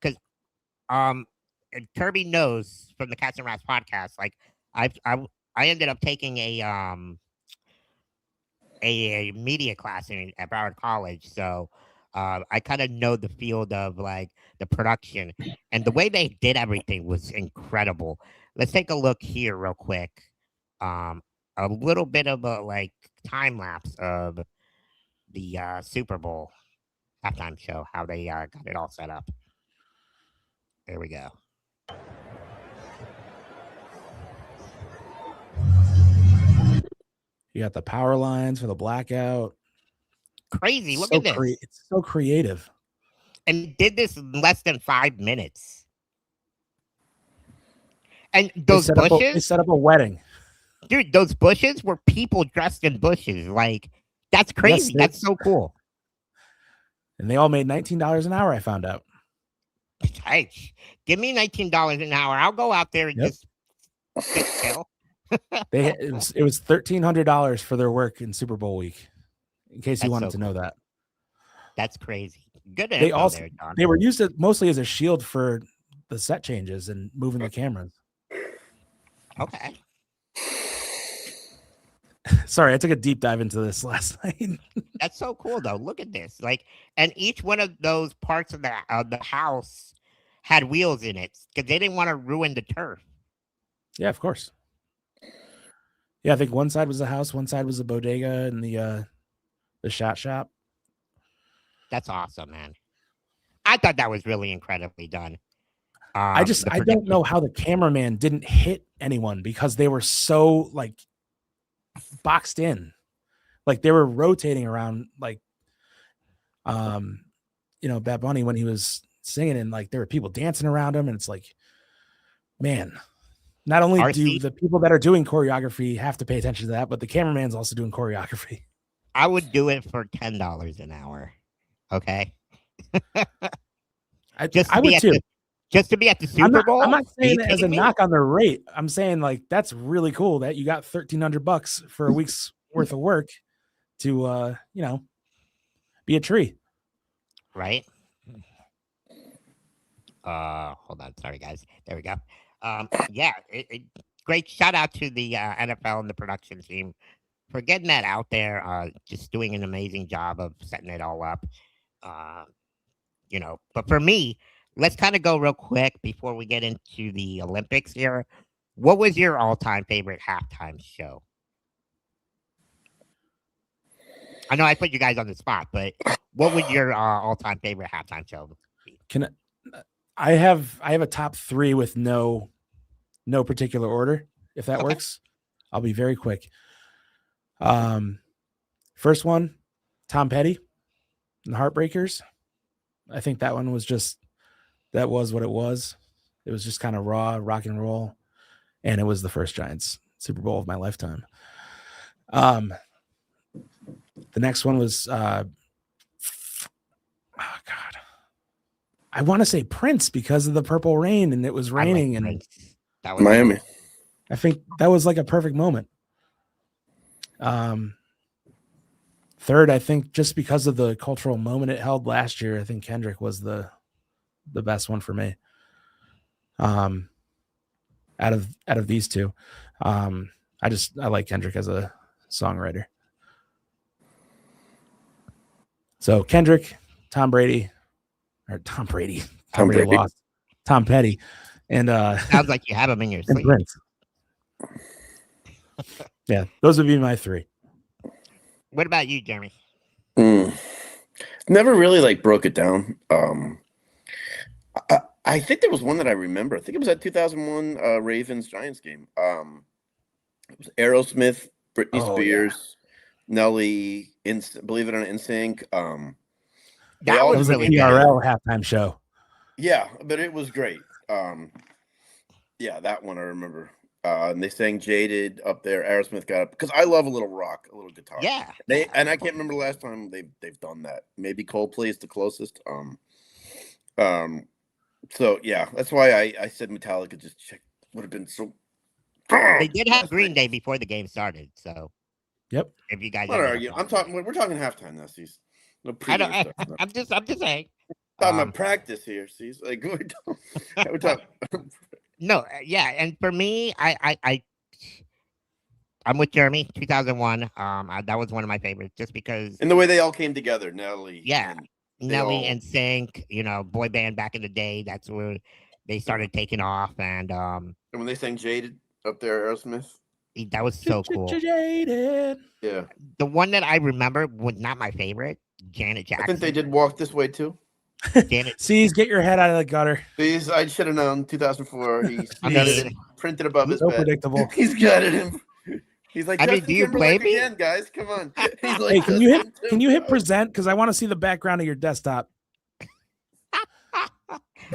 Speaker 1: Because Kirby knows from the Cats and Rats podcast, like, I ended up taking a media class at Broward College, so I kind of know the field of like the production, and the way they did everything was incredible. Let's take a look here real quick. A little bit of a like time lapse of the Super Bowl halftime show, how they got it all set up. There we go.
Speaker 2: You got the power lines for the blackout.
Speaker 1: Crazy. Look at this.
Speaker 2: It's so creative.
Speaker 1: And did this in less than 5 minutes. And those bushes.
Speaker 2: They set up a wedding.
Speaker 1: Dude, those bushes were people dressed in bushes. Like, that's crazy. That's so cool.
Speaker 2: And they all made $19 an hour, I found out.
Speaker 1: Hey, give me $19 an hour. I'll go out there and just sit still.
Speaker 2: It was $1,300 for their work in Super Bowl week. In case you wanted to know that.
Speaker 1: That's crazy. Good.
Speaker 2: They were used mostly as a shield for the set changes and moving the cameras.
Speaker 1: Okay.
Speaker 2: Sorry, I took a deep dive into this last night.
Speaker 1: That's so cool, though. Look at this. Like, and each one of those parts of the house had wheels in it because they didn't want to ruin the turf.
Speaker 2: Yeah, of course. Yeah, I think one side was a house, one side was a bodega, and the shot shop.
Speaker 1: That's awesome, man. I thought that was really incredibly done.
Speaker 2: I don't know how the cameraman didn't hit anyone because they were so like boxed in, like they were rotating around, like, Bad Bunny when he was singing, and like there were people dancing around him, and it's like, man, not only do the people that are doing choreography have to pay attention to that, but the cameraman's also doing choreography.
Speaker 1: I would do it for $10 an hour. Okay.
Speaker 2: I would too.
Speaker 1: Just to be at the Super Bowl.
Speaker 2: I'm not saying it as a knock on their rate. I'm saying like that's really cool that you got $1,300 for a week's worth of work to be a tree.
Speaker 1: Right. Hold on. Sorry, guys. There we go. Yeah. Great shout out to the NFL and the production team for getting that out there. Just doing an amazing job of setting it all up. But for me, let's kind of go real quick before we get into the Olympics here. What was your all-time favorite halftime show? I know I put you guys on the spot, but what would your all-time favorite halftime show be?
Speaker 2: I have a top 3 with no particular order, if that works. I'll be very quick. First one, Tom Petty and the Heartbreakers. I think that one was that was what it was. It was just kind of raw rock and roll, and it was the first Giants Super Bowl of my lifetime. The next one was I want to say Prince because of the Purple Rain, and it was raining, and
Speaker 3: that was Miami.
Speaker 2: I think that was like a perfect moment. Third, I think just because of the cultural moment it held last year, I think Kendrick was the best one for me. Out of these two, I like Kendrick as a songwriter. So Kendrick, Tom Petty, lost. Tom Petty, and
Speaker 1: sounds like you have him in your sleep.
Speaker 2: Prince. Yeah, those would be my 3.
Speaker 1: What about you, Jeremy?
Speaker 3: Never really broke it down. I think there was one that I remember. I think it was that 2001 Ravens Giants game. It was Aerosmith, Britney Spears, Nelly, Believe It or Not, NSYNC.
Speaker 2: That was a PRL halftime show.
Speaker 3: Yeah, but it was great. Yeah, that one I remember. And they sang "Jaded" up there. Aerosmith got up because I love a little rock, a little guitar.
Speaker 1: Yeah,
Speaker 3: and I can't remember the last time they've done that. Maybe Coldplay is the closest. So yeah, that's why I said Metallica just would have been so.
Speaker 1: They did have Green Day before the game started, so.
Speaker 2: Yep.
Speaker 1: If you guys,
Speaker 3: we're talking halftime now. See, no stuff.
Speaker 1: I'm just saying.
Speaker 3: Talking about practice here. See, like we're talking.
Speaker 1: No, yeah, and for me, I'm with Jeremy. 2001. That was one of my favorites, just because.
Speaker 3: And the way they all came together, Nelly.
Speaker 1: Yeah, Nelly and Sync. Boy band back in the day. That's where they started taking off, and
Speaker 3: when they sang "Jaded" up there, Aerosmith.
Speaker 1: That was so cool.
Speaker 2: Jaded.
Speaker 3: Yeah.
Speaker 1: The one that I remember was not my favorite. Janet Jackson.
Speaker 3: I think they did "Walk This Way" too.
Speaker 2: Cease, get your head out of the gutter.
Speaker 3: Please, I should have known. 2004. He's got it printed above his
Speaker 2: so
Speaker 3: bed.
Speaker 2: Predictable.
Speaker 3: He's got it in. He's like,
Speaker 1: do you play me
Speaker 3: again, guys? Come on. He's
Speaker 2: Hey,
Speaker 3: like,
Speaker 2: can you hit present? Because I want to see the background of your desktop.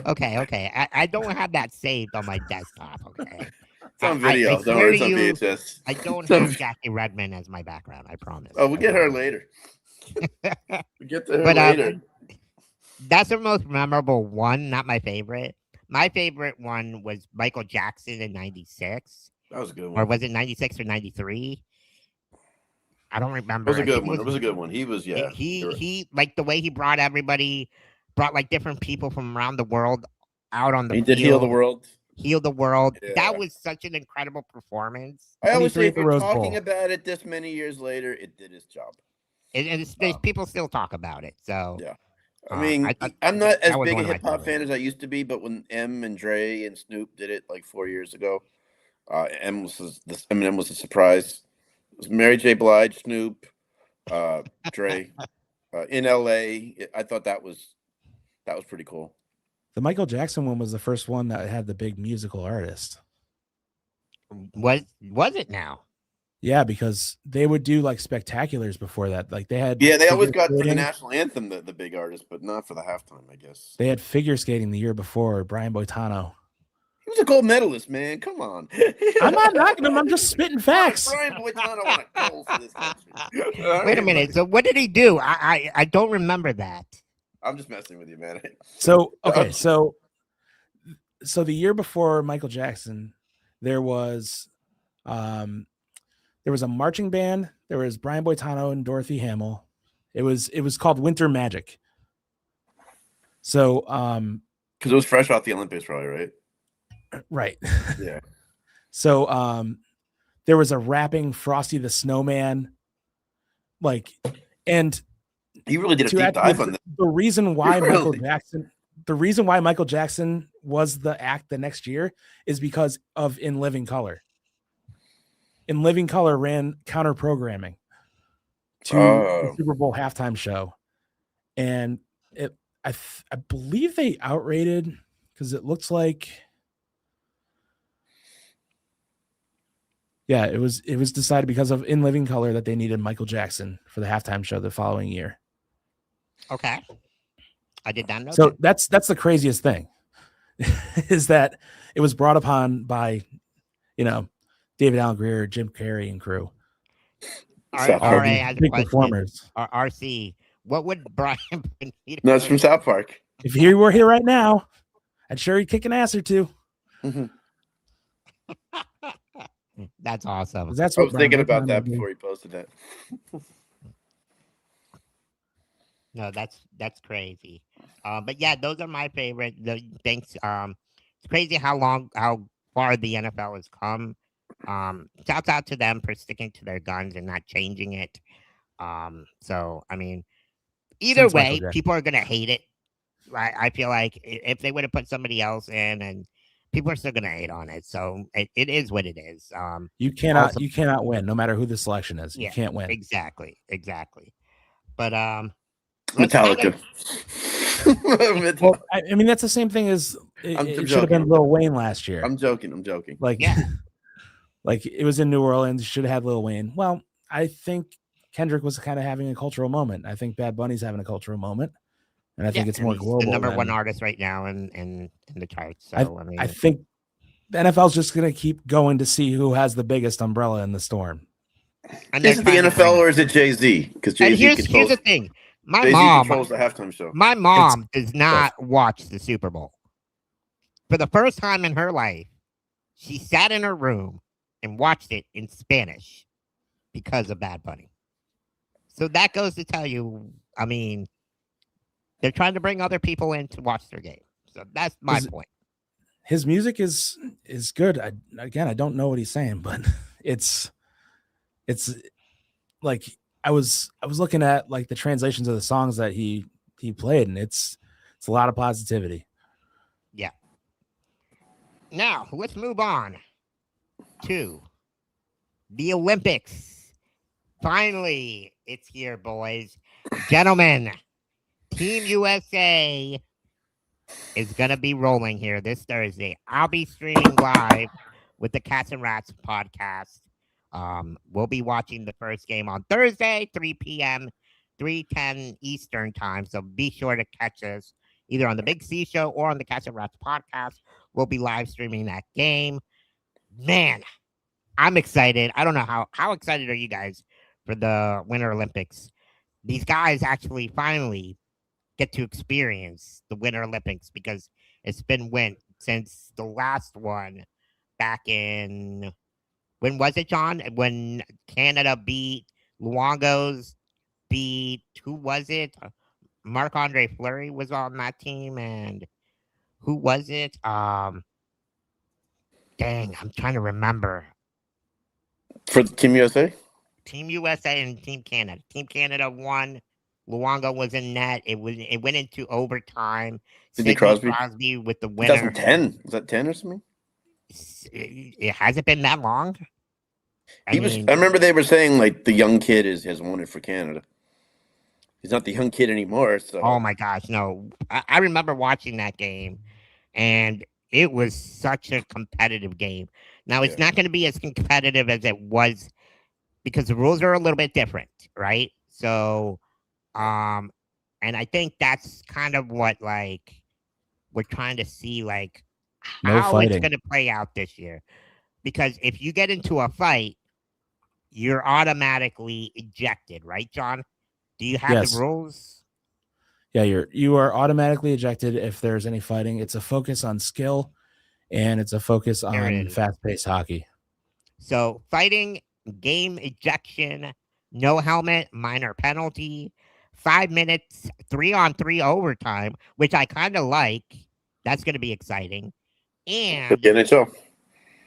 Speaker 1: Okay. I don't have that saved on my desktop. Okay.
Speaker 3: It's on video. Don't worry, it's on VHS.
Speaker 1: I don't have Jackie Redmond as my background. I promise.
Speaker 3: Oh, we'll get her later. We get to her later.
Speaker 1: That's the most memorable one, not my favorite. My favorite one was Michael Jackson in 96.
Speaker 3: That was a good one.
Speaker 1: Or was it 96 or 93? I don't remember.
Speaker 3: It was a good one. It was a good one. He was, yeah.
Speaker 1: He like the way he brought like different people from around the world out on the field.
Speaker 3: He did heal the world.
Speaker 1: Heal the World.
Speaker 3: Yeah.
Speaker 1: That was such an incredible performance.
Speaker 3: I always
Speaker 2: 23
Speaker 3: say
Speaker 2: at
Speaker 3: if
Speaker 2: the
Speaker 3: you're
Speaker 2: Rose
Speaker 3: talking
Speaker 2: Bowl.
Speaker 3: about it this many years later, it did its job.
Speaker 1: There's people still talk about it. So
Speaker 3: Yeah. I mean,
Speaker 1: I thought
Speaker 3: I'm not as
Speaker 1: that was
Speaker 3: big a
Speaker 1: one of my
Speaker 3: hip hop fan
Speaker 1: favorites.
Speaker 3: as I used to be, but when M and Dre and Snoop did it like 4 years ago, Eminem was a surprise. It was Mary J. Blige, Snoop, Dre, in L.A. I thought that was pretty cool.
Speaker 2: The Michael Jackson one was the first one that had the big musical artist.
Speaker 1: Was it now?
Speaker 2: Yeah, because they would do like spectaculars before that. Like they had
Speaker 3: Yeah, they always got for the
Speaker 2: skating.
Speaker 3: national anthem the big artist, but not for the halftime, I guess.
Speaker 2: They had figure skating the year before, Brian Boitano.
Speaker 3: He was a gold medalist, man. Come on.
Speaker 2: I'm not knocking him. I'm just spitting facts.
Speaker 3: Brian Boitano won a gold for this country.
Speaker 1: Wait a minute. So what did he do? I don't remember that.
Speaker 3: I'm just messing with you, man.
Speaker 2: So okay, so the year before Michael Jackson, there was a marching band. There was Brian Boitano and Dorothy Hamill. It was called Winter Magic. So
Speaker 3: because it was fresh off the Olympics, probably, right?
Speaker 2: Right.
Speaker 3: Yeah.
Speaker 2: So there was a rapping Frosty the Snowman, and
Speaker 3: he really did a deep dive on that.
Speaker 2: The reason why Michael Jackson was the act the next year is because of In Living Color. In Living Color ran counter programming to the Super Bowl halftime show, and I believe they outrated because it looks like. Yeah, it was decided because of In Living Color that they needed Michael Jackson for the halftime show the following year.
Speaker 1: Okay. I did not know.
Speaker 2: So that's the craziest thing is that it was brought upon by, David Allen Greer, Jim Carrey and crew.
Speaker 1: RA has
Speaker 2: big performers.
Speaker 1: RC, what would Brian Benito?
Speaker 3: No, it's from South Park.
Speaker 2: If he were here right now, I'd sure he'd kick an ass or two.
Speaker 3: Mm-hmm.
Speaker 1: That's awesome.
Speaker 2: That's
Speaker 3: I was thinking about that before he posted that.
Speaker 1: No, that's crazy. But yeah, those are my favorite. Thanks. It's crazy how far the NFL has come. Shouts out to them for sticking to their guns and not changing it. So I mean, either way, people are gonna hate it. I feel like if they would have put somebody else in, and people are still gonna hate on it. So it is what it is.
Speaker 2: You cannot win, no matter who the selection is. You can't win.
Speaker 1: Exactly. But
Speaker 3: Metallica.
Speaker 2: Well, I mean, that's the same thing as it should have been Lil Wayne last year.
Speaker 3: I'm joking.
Speaker 2: Like, like it was in New Orleans. Should have had Lil Wayne. Well, I think Kendrick was kind of having a cultural moment. I think Bad Bunny's having a cultural moment, and I think it's more global.
Speaker 1: The number one artist right now in the charts. So
Speaker 2: I think the NFL's just going to keep going to see who has the biggest umbrella in the storm.
Speaker 3: Is it the NFL or is it Jay-Z? Because Jay-Z
Speaker 1: here's the thing.
Speaker 3: Jay-Z controls the halftime show.
Speaker 1: My mom does not watch the Super Bowl. For the first time in her life, she sat in her room and watched it in Spanish because of Bad Bunny. So that goes to tell you, I mean, they're trying to bring other people in to watch their game. So that's my point.
Speaker 2: His music is good. I don't know what he's saying, but it's like I was looking at like the translations of the songs that he played, and it's a lot of positivity.
Speaker 1: Yeah. Now let's move on to the Olympics. Finally, it's here, boys, gentlemen. Team USA is going to be rolling here this Thursday. I'll be streaming live with the Cats and Rats podcast. We'll be watching the first game on Thursday, 3 p.m., 3:10 Eastern time. So be sure to catch us either on the BigCeaz Show or on the Cats and Rats podcast. We'll be live streaming that game. Man, I'm excited. I don't know how excited are you guys for the Winter Olympics? These guys actually finally get to experience the Winter Olympics because it's been since the last one back in, when was it, John? When Canada beat Luongos, who was it? Marc-Andre Fleury was on that team, and who was it? Dang, I'm trying to remember.
Speaker 3: For Team USA?
Speaker 1: Team USA and Team Canada. Team Canada won. Luongo was in net. It went into overtime.
Speaker 3: Sidney
Speaker 1: Sidney
Speaker 3: Crosby?
Speaker 1: Crosby with the winner.
Speaker 3: 2010. Was that 10 or something?
Speaker 1: It hasn't been that long.
Speaker 3: I remember they were saying like the young kid has won it for Canada. He's not the young kid anymore. So.
Speaker 1: Oh my gosh, no! I remember watching that game, and it was such a competitive game. Now it's not going to be as competitive as it was because the rules are a little bit different, right? So, and I think that's kind of what like we're trying to see, like how it's going to play out this year. Because if you get into a fight, you're automatically ejected, right, John? Do you have the rules?
Speaker 2: Yeah, you are automatically ejected if there's any fighting. It's a focus on skill, and it's a focus on fast-paced hockey.
Speaker 1: So fighting, game ejection, no helmet, minor penalty, 5 minutes, 3-on-3 overtime, which I kind of like. That's going to be exciting. And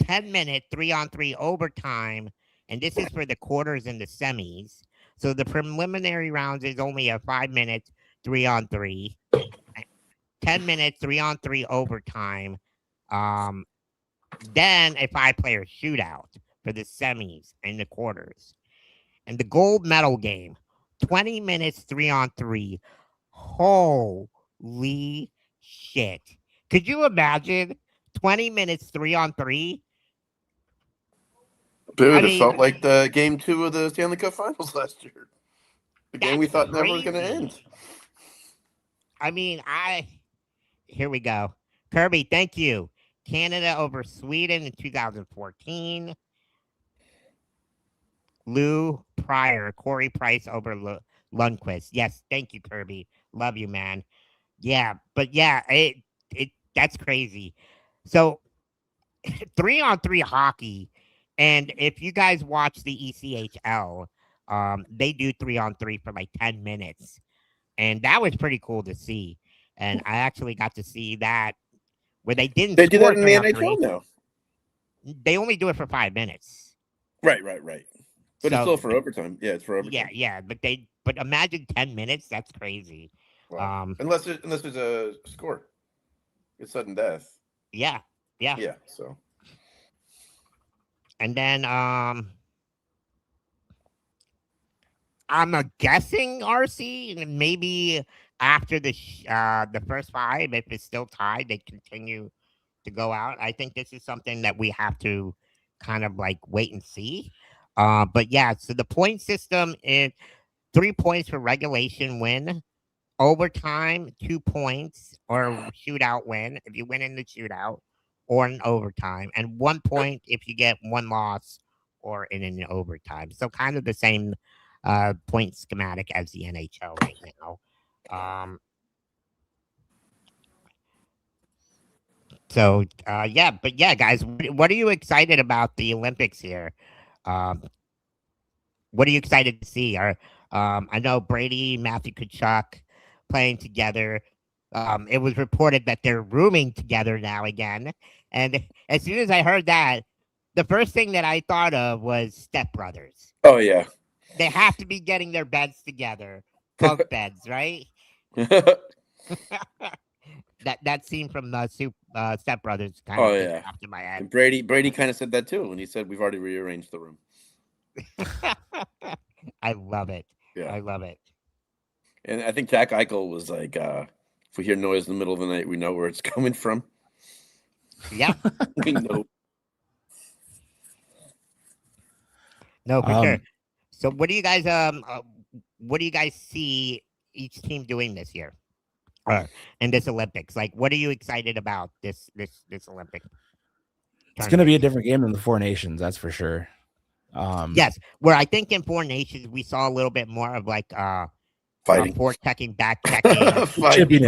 Speaker 1: 10-minute 3-on-3 overtime, and this is for the quarters and the semis. So the preliminary rounds is only a 5 minutes 3-on-3, 10 minutes 3-on-3 overtime. Then a 5-player shootout for the semis and the quarters. And the gold medal game, 20 minutes 3-on-3. Holy shit. Could you imagine 20 minutes 3-on-3?
Speaker 3: Dude, it felt like the game 2 of the Stanley Cup Finals last year. The game we thought never was going to end.
Speaker 1: I mean, here we go. Kirby, thank you. Canada over Sweden in 2014. Lou Pryor, Corey Price over Lundqvist. Yes, thank you, Kirby. Love you, man. Yeah, but yeah, that's crazy. So 3-on-3 hockey, and if you guys watch the ECHL, they do 3-on-3 for like 10 minutes. And that was pretty cool to see. And I actually got to see that where they didn't.
Speaker 3: They do that in the NHL now.
Speaker 1: They only do it for 5 minutes.
Speaker 3: Right. But it's still for overtime. Yeah, it's for overtime.
Speaker 1: Yeah. But imagine 10 minutes. That's crazy.
Speaker 3: Wow. Unless there's a score, it's sudden death.
Speaker 1: Yeah.
Speaker 3: So.
Speaker 1: And then I'm guessing RC, maybe after the first 5, if it's still tied, they continue to go out. I think this is something that we have to kind of like wait and see. But yeah, so the point system is 3 points for regulation win, overtime 2 points, or shootout win if you win in the shootout or in overtime, and 1 point if you get 1 loss or in an overtime. So kind of the same point schematic as the NHL right now. So yeah, guys, what are you excited about the Olympics here? What are you excited to see? I know Brady, Matthew Tkachuk playing together. It was reported that they're rooming together now again. And as soon as I heard that, the first thing that I thought of was Step Brothers.
Speaker 3: Oh, yeah.
Speaker 1: They have to be getting their beds together. Bunk beds, right? That scene from the Step Brothers kind of came up to my head.
Speaker 3: And Brady kind of said that too when he said we've already rearranged the room.
Speaker 1: I love it.
Speaker 3: Yeah.
Speaker 1: I love it.
Speaker 3: And I think Jack Eichel was like, if we hear noise in the middle of the night, we know where it's coming from.
Speaker 1: Yeah.
Speaker 3: We know.
Speaker 1: No, for sure. So what do you guys see each team doing this year? In this Olympics? Like, what are you excited about this Olympic?
Speaker 2: It's going to be a different game than the Four Nations, that's for sure.
Speaker 1: Yes, where I think in Four Nations we saw a little bit more of like
Speaker 3: fighting,
Speaker 1: fork checking, back checking,
Speaker 2: fighting.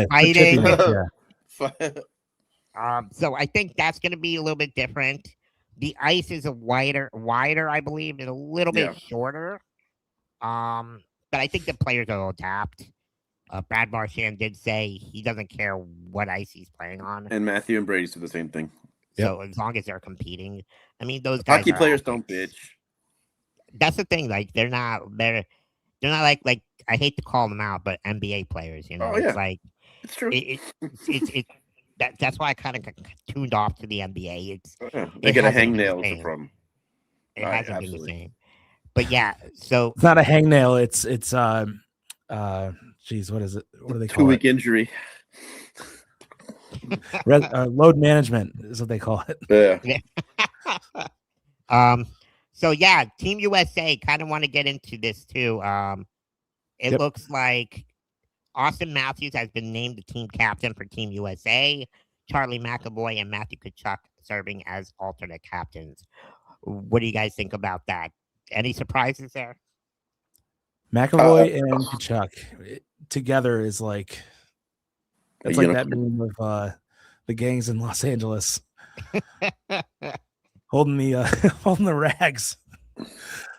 Speaker 1: So I think that's going to be a little bit different. The ice is a wider, I believe, and a little bit shorter. But I think the players will adapt. Brad Marchand did say he doesn't care what ice he's playing on.
Speaker 3: And Matthew and Brady said the same thing.
Speaker 1: So as long as they're competing, I mean, those guys
Speaker 3: Hockey
Speaker 1: are
Speaker 3: players don't
Speaker 1: athletes.
Speaker 3: bitch.
Speaker 1: That's the thing. Like they're not like I hate to call them out, but NBA players. You know,
Speaker 3: Oh
Speaker 1: it's
Speaker 3: yeah,
Speaker 1: like
Speaker 3: it's true.
Speaker 1: it's that's why I kind of got tuned off to the NBA.
Speaker 3: They
Speaker 1: It
Speaker 3: get a
Speaker 1: hasn't been the
Speaker 3: hangnail. It's a
Speaker 1: same.
Speaker 3: problem.
Speaker 1: It
Speaker 3: Right,
Speaker 1: hasn't been the
Speaker 3: absolutely.
Speaker 1: same. But yeah, so
Speaker 2: It's not a hangnail. It's geez, what is it? What do they call
Speaker 3: 2-week injury.
Speaker 2: Load management is what they call it.
Speaker 3: Yeah.
Speaker 1: So yeah, Team USA kind of want to get into this too. It looks like Austin Matthews has been named the team captain for Team USA. Charlie McAvoy and Matthew Tkachuk serving as alternate captains. What do you guys think about that? Any surprises there?
Speaker 2: McAvoy and Tkachuk together is like it's like that meme of the gangs in Los Angeles holding the rags.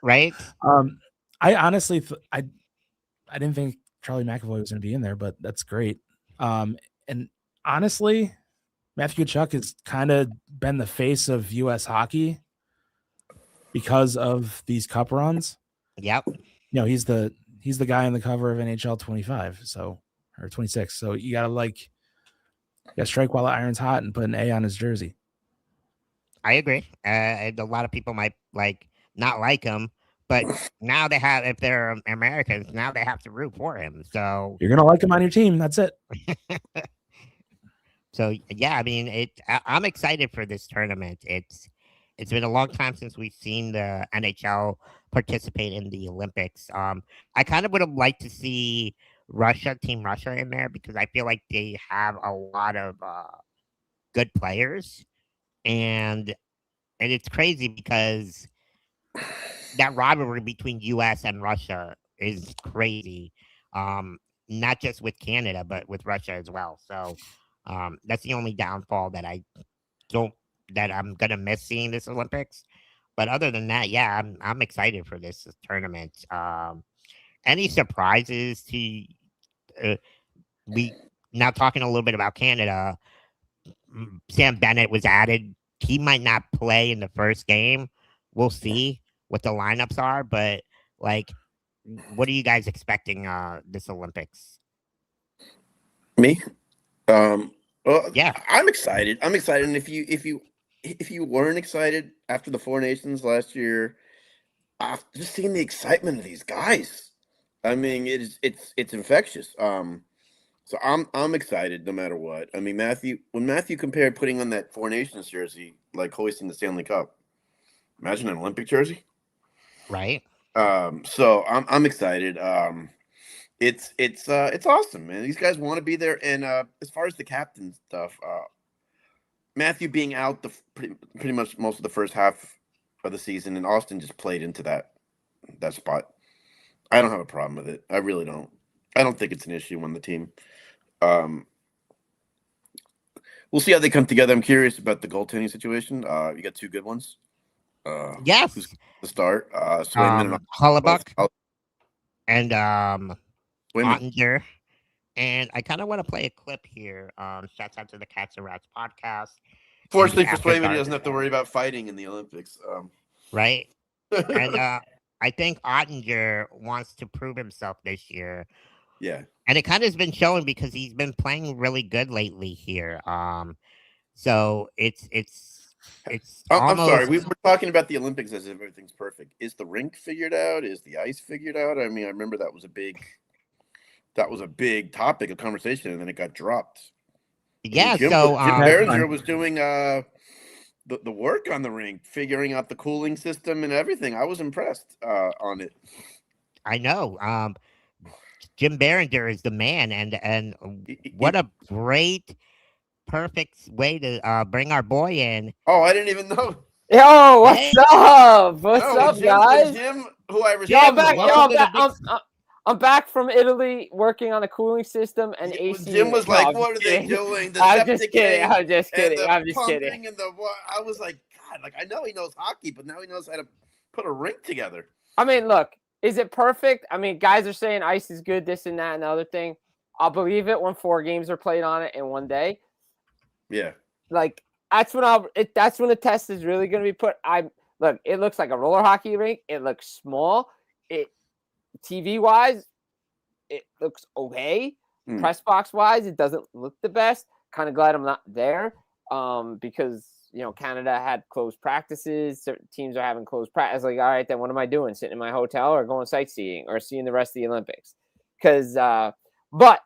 Speaker 1: Right.
Speaker 2: I honestly I didn't think Charlie McAvoy was going to be in there, but that's great. And honestly, Matthew Tkachuk has kind of been the face of U.S. hockey because of these cup runs.
Speaker 1: Yep.
Speaker 2: He's the guy on the cover of NHL 25, or 26. So you gotta strike while the iron's hot and put an A on his jersey.
Speaker 1: I agree. A lot of people might not like him, but now they have, if they're Americans, now they have to root for him. So
Speaker 2: you're gonna like him on your team. That's it.
Speaker 1: So yeah, I mean, I'm excited for this tournament. It's been a long time since we've seen the NHL participate in the Olympics. I kind of would have liked to see Team Russia in there because I feel like they have a lot of good players, and it's crazy because that rivalry between U.S. and Russia is crazy. Not just with Canada, but with Russia as well. So that's the only downfall that I'm gonna miss seeing this Olympics. But other than that, yeah, I'm excited for this tournament. Any surprises to we now talking a little bit about Canada? Sam Bennett was added. He might not play in the first game. We'll see what the lineups are, but what are you guys expecting this Olympics?
Speaker 3: Me? Well,
Speaker 1: yeah,
Speaker 3: I'm excited. And if you weren't excited after the Four Nations last year, just seeing the excitement of these guys, I mean, it's infectious. So I'm excited no matter what. I mean, when Matthew compared putting on that Four Nations jersey, like hoisting the Stanley Cup, imagine an Olympic jersey,
Speaker 1: right?
Speaker 3: So I'm excited. It's awesome, man. These guys want to be there. And as far as the captain stuff, Matthew being out pretty much most of the first half of the season, and Austin just played into that spot. I don't have a problem with it. I really don't. I don't think it's an issue on the team. We'll see how they come together. I'm curious about the goaltending situation. You got two good ones.
Speaker 1: Yes.
Speaker 3: Who's the start? Swayman and
Speaker 1: Hellebuyck and
Speaker 3: Swayman.
Speaker 1: Ottinger. And I kind of want to play a clip here. Shouts out to the Cats and Rats podcast.
Speaker 3: Fortunately for Swayman, he doesn't have to worry about fighting in the Olympics.
Speaker 1: Right. And I think Ottinger wants to prove himself this year.
Speaker 3: Yeah.
Speaker 1: And it kind of has been showing because he's been playing really good lately here. So it's
Speaker 3: I'm sorry. We're talking about the Olympics as if everything's perfect. Is the rink figured out? Is the ice figured out? I mean, I remember that was a big topic of conversation, and then it got dropped.
Speaker 1: Yeah.
Speaker 3: Jim Biringer was doing the work on the rink, figuring out the cooling system and everything. I was impressed on it.
Speaker 1: I know. Jim Biringer is the man, and what a great, perfect way to bring our boy in.
Speaker 3: Oh, I didn't even know.
Speaker 4: Yo, what's up? What's up, guys?
Speaker 3: Jim, who I respect.
Speaker 4: I'm back from Italy working on a cooling system and AC.
Speaker 3: Jim was like, "What are they doing?"
Speaker 4: I'm just kidding. I'm just kidding.
Speaker 3: And I was like, God, I know he knows hockey, but now he knows how to put a rink together.
Speaker 4: I mean, look, is it perfect? I mean, guys are saying ice is good, this and that and the other thing. I'll believe it when 4 games are played on it in one day.
Speaker 3: Yeah.
Speaker 4: that's when that's when the test is really going to be put. Look, it looks like a roller hockey rink. It looks small. It TV wise, it looks okay. Press box wise, it doesn't look the best. Kind of glad I'm not there, because Canada had closed practices. Certain teams are having closed practice. Like, all right, then what am I doing? Sitting in my hotel or going sightseeing or seeing the rest of the Olympics? Because, but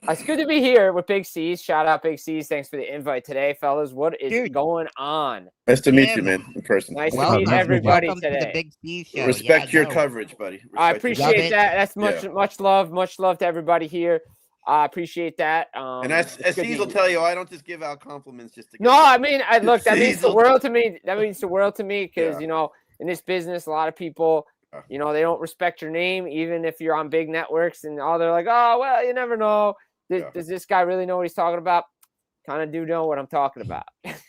Speaker 4: it's good to be here with BigCeaz. Shout out BigCeaz. Thanks for the invite today, fellas. What is going on?
Speaker 3: Nice to meet you, man, in person.
Speaker 4: Nice to meet everybody
Speaker 1: welcome
Speaker 4: today.
Speaker 1: To the BigCeaz Show.
Speaker 3: Respect your coverage, buddy.
Speaker 4: I appreciate that. That's much love. Much love to everybody here. I appreciate that.
Speaker 3: And as Ceaz will tell you, I don't just give out compliments just to.
Speaker 4: I mean, look, that means the world to me. That means the world to me because in this business, a lot of people, they don't respect your name, even if you're on big networks, and they're like, oh well, you never know. Does this guy really know what he's talking about? Kind of do know what I'm talking about.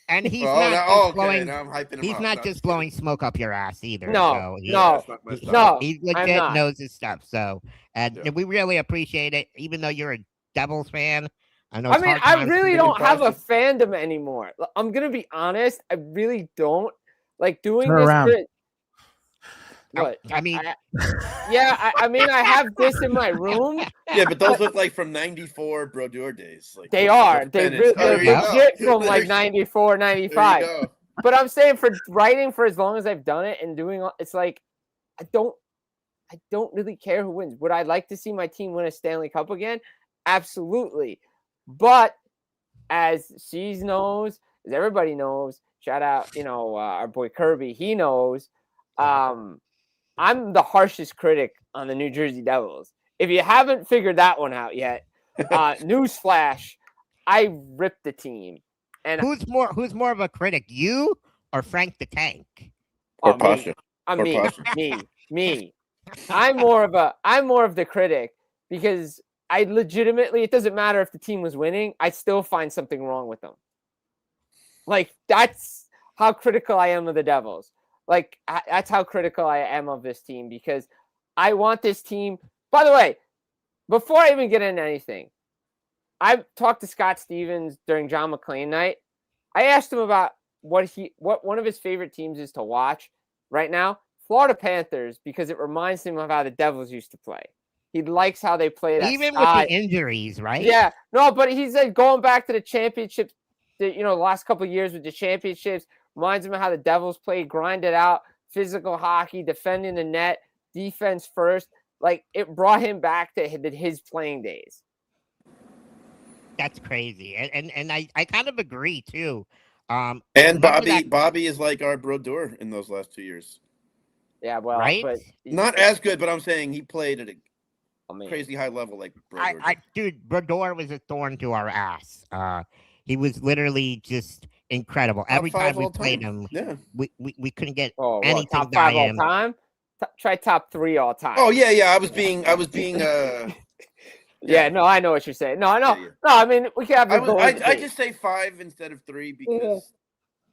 Speaker 1: And he's not just blowing smoke up your ass either.
Speaker 4: No.
Speaker 1: He legit knows his stuff. So, and we really appreciate it, even though you're a Devils fan.
Speaker 4: I really don't have a fandom anymore. I'm gonna be honest. I really don't like doing this. What? I have this in my room.
Speaker 3: Yeah, but those look like from 94 Brodeur days. Like,
Speaker 4: they're legit from like 94, 95. But I'm saying for writing for as long as I've done it and doing, it's like, I don't really care who wins. Would I like to see my team win a Stanley Cup again? Absolutely. But as Ceaz knows, as everybody knows, shout out, our boy Kirby, he knows, I'm the harshest critic on the New Jersey Devils. If you haven't figured that one out yet, newsflash, I ripped the team. And
Speaker 1: who's more of a critic, you or Frank the Tank?
Speaker 3: Or Pasha?
Speaker 4: Me. I'm more of the critic because I legitimately, it doesn't matter if the team was winning, I still find something wrong with them. Like, that's how critical I am of the Devils. Like, that's how critical I am of this team because I want this team. By the way, before I even get into anything, I talked to Scott Stevens during John McClain night. I asked him about what one of his favorite teams is to watch right now. Florida Panthers, because it reminds him of how the Devils used to play. He likes how they play that
Speaker 1: even with the injuries, right?
Speaker 4: Yeah, no, but he's like going back to the championships. The last couple of years with the championships. Reminds him of how the Devils played, grinded out, physical hockey, defending the net, defense first. Like, it brought him back to his playing days.
Speaker 1: That's crazy. And I kind of agree, too.
Speaker 3: And Bobby is like our Brodeur in those last 2 years.
Speaker 4: Yeah, well,
Speaker 1: right?
Speaker 4: But
Speaker 3: not as good, but I'm saying he played at a crazy high level like Brodeur.
Speaker 1: Dude, Brodeur was a thorn to our ass. He was literally just incredible. Every time we played him, we couldn't get anything
Speaker 4: top
Speaker 1: by
Speaker 4: 5 all
Speaker 1: him.
Speaker 4: time. Try top 3 all time.
Speaker 3: Oh yeah. I was being.
Speaker 4: Yeah, no, I know what you're saying. No, I know. Yeah. No, I mean we can have.
Speaker 3: I just say 5 instead of 3 because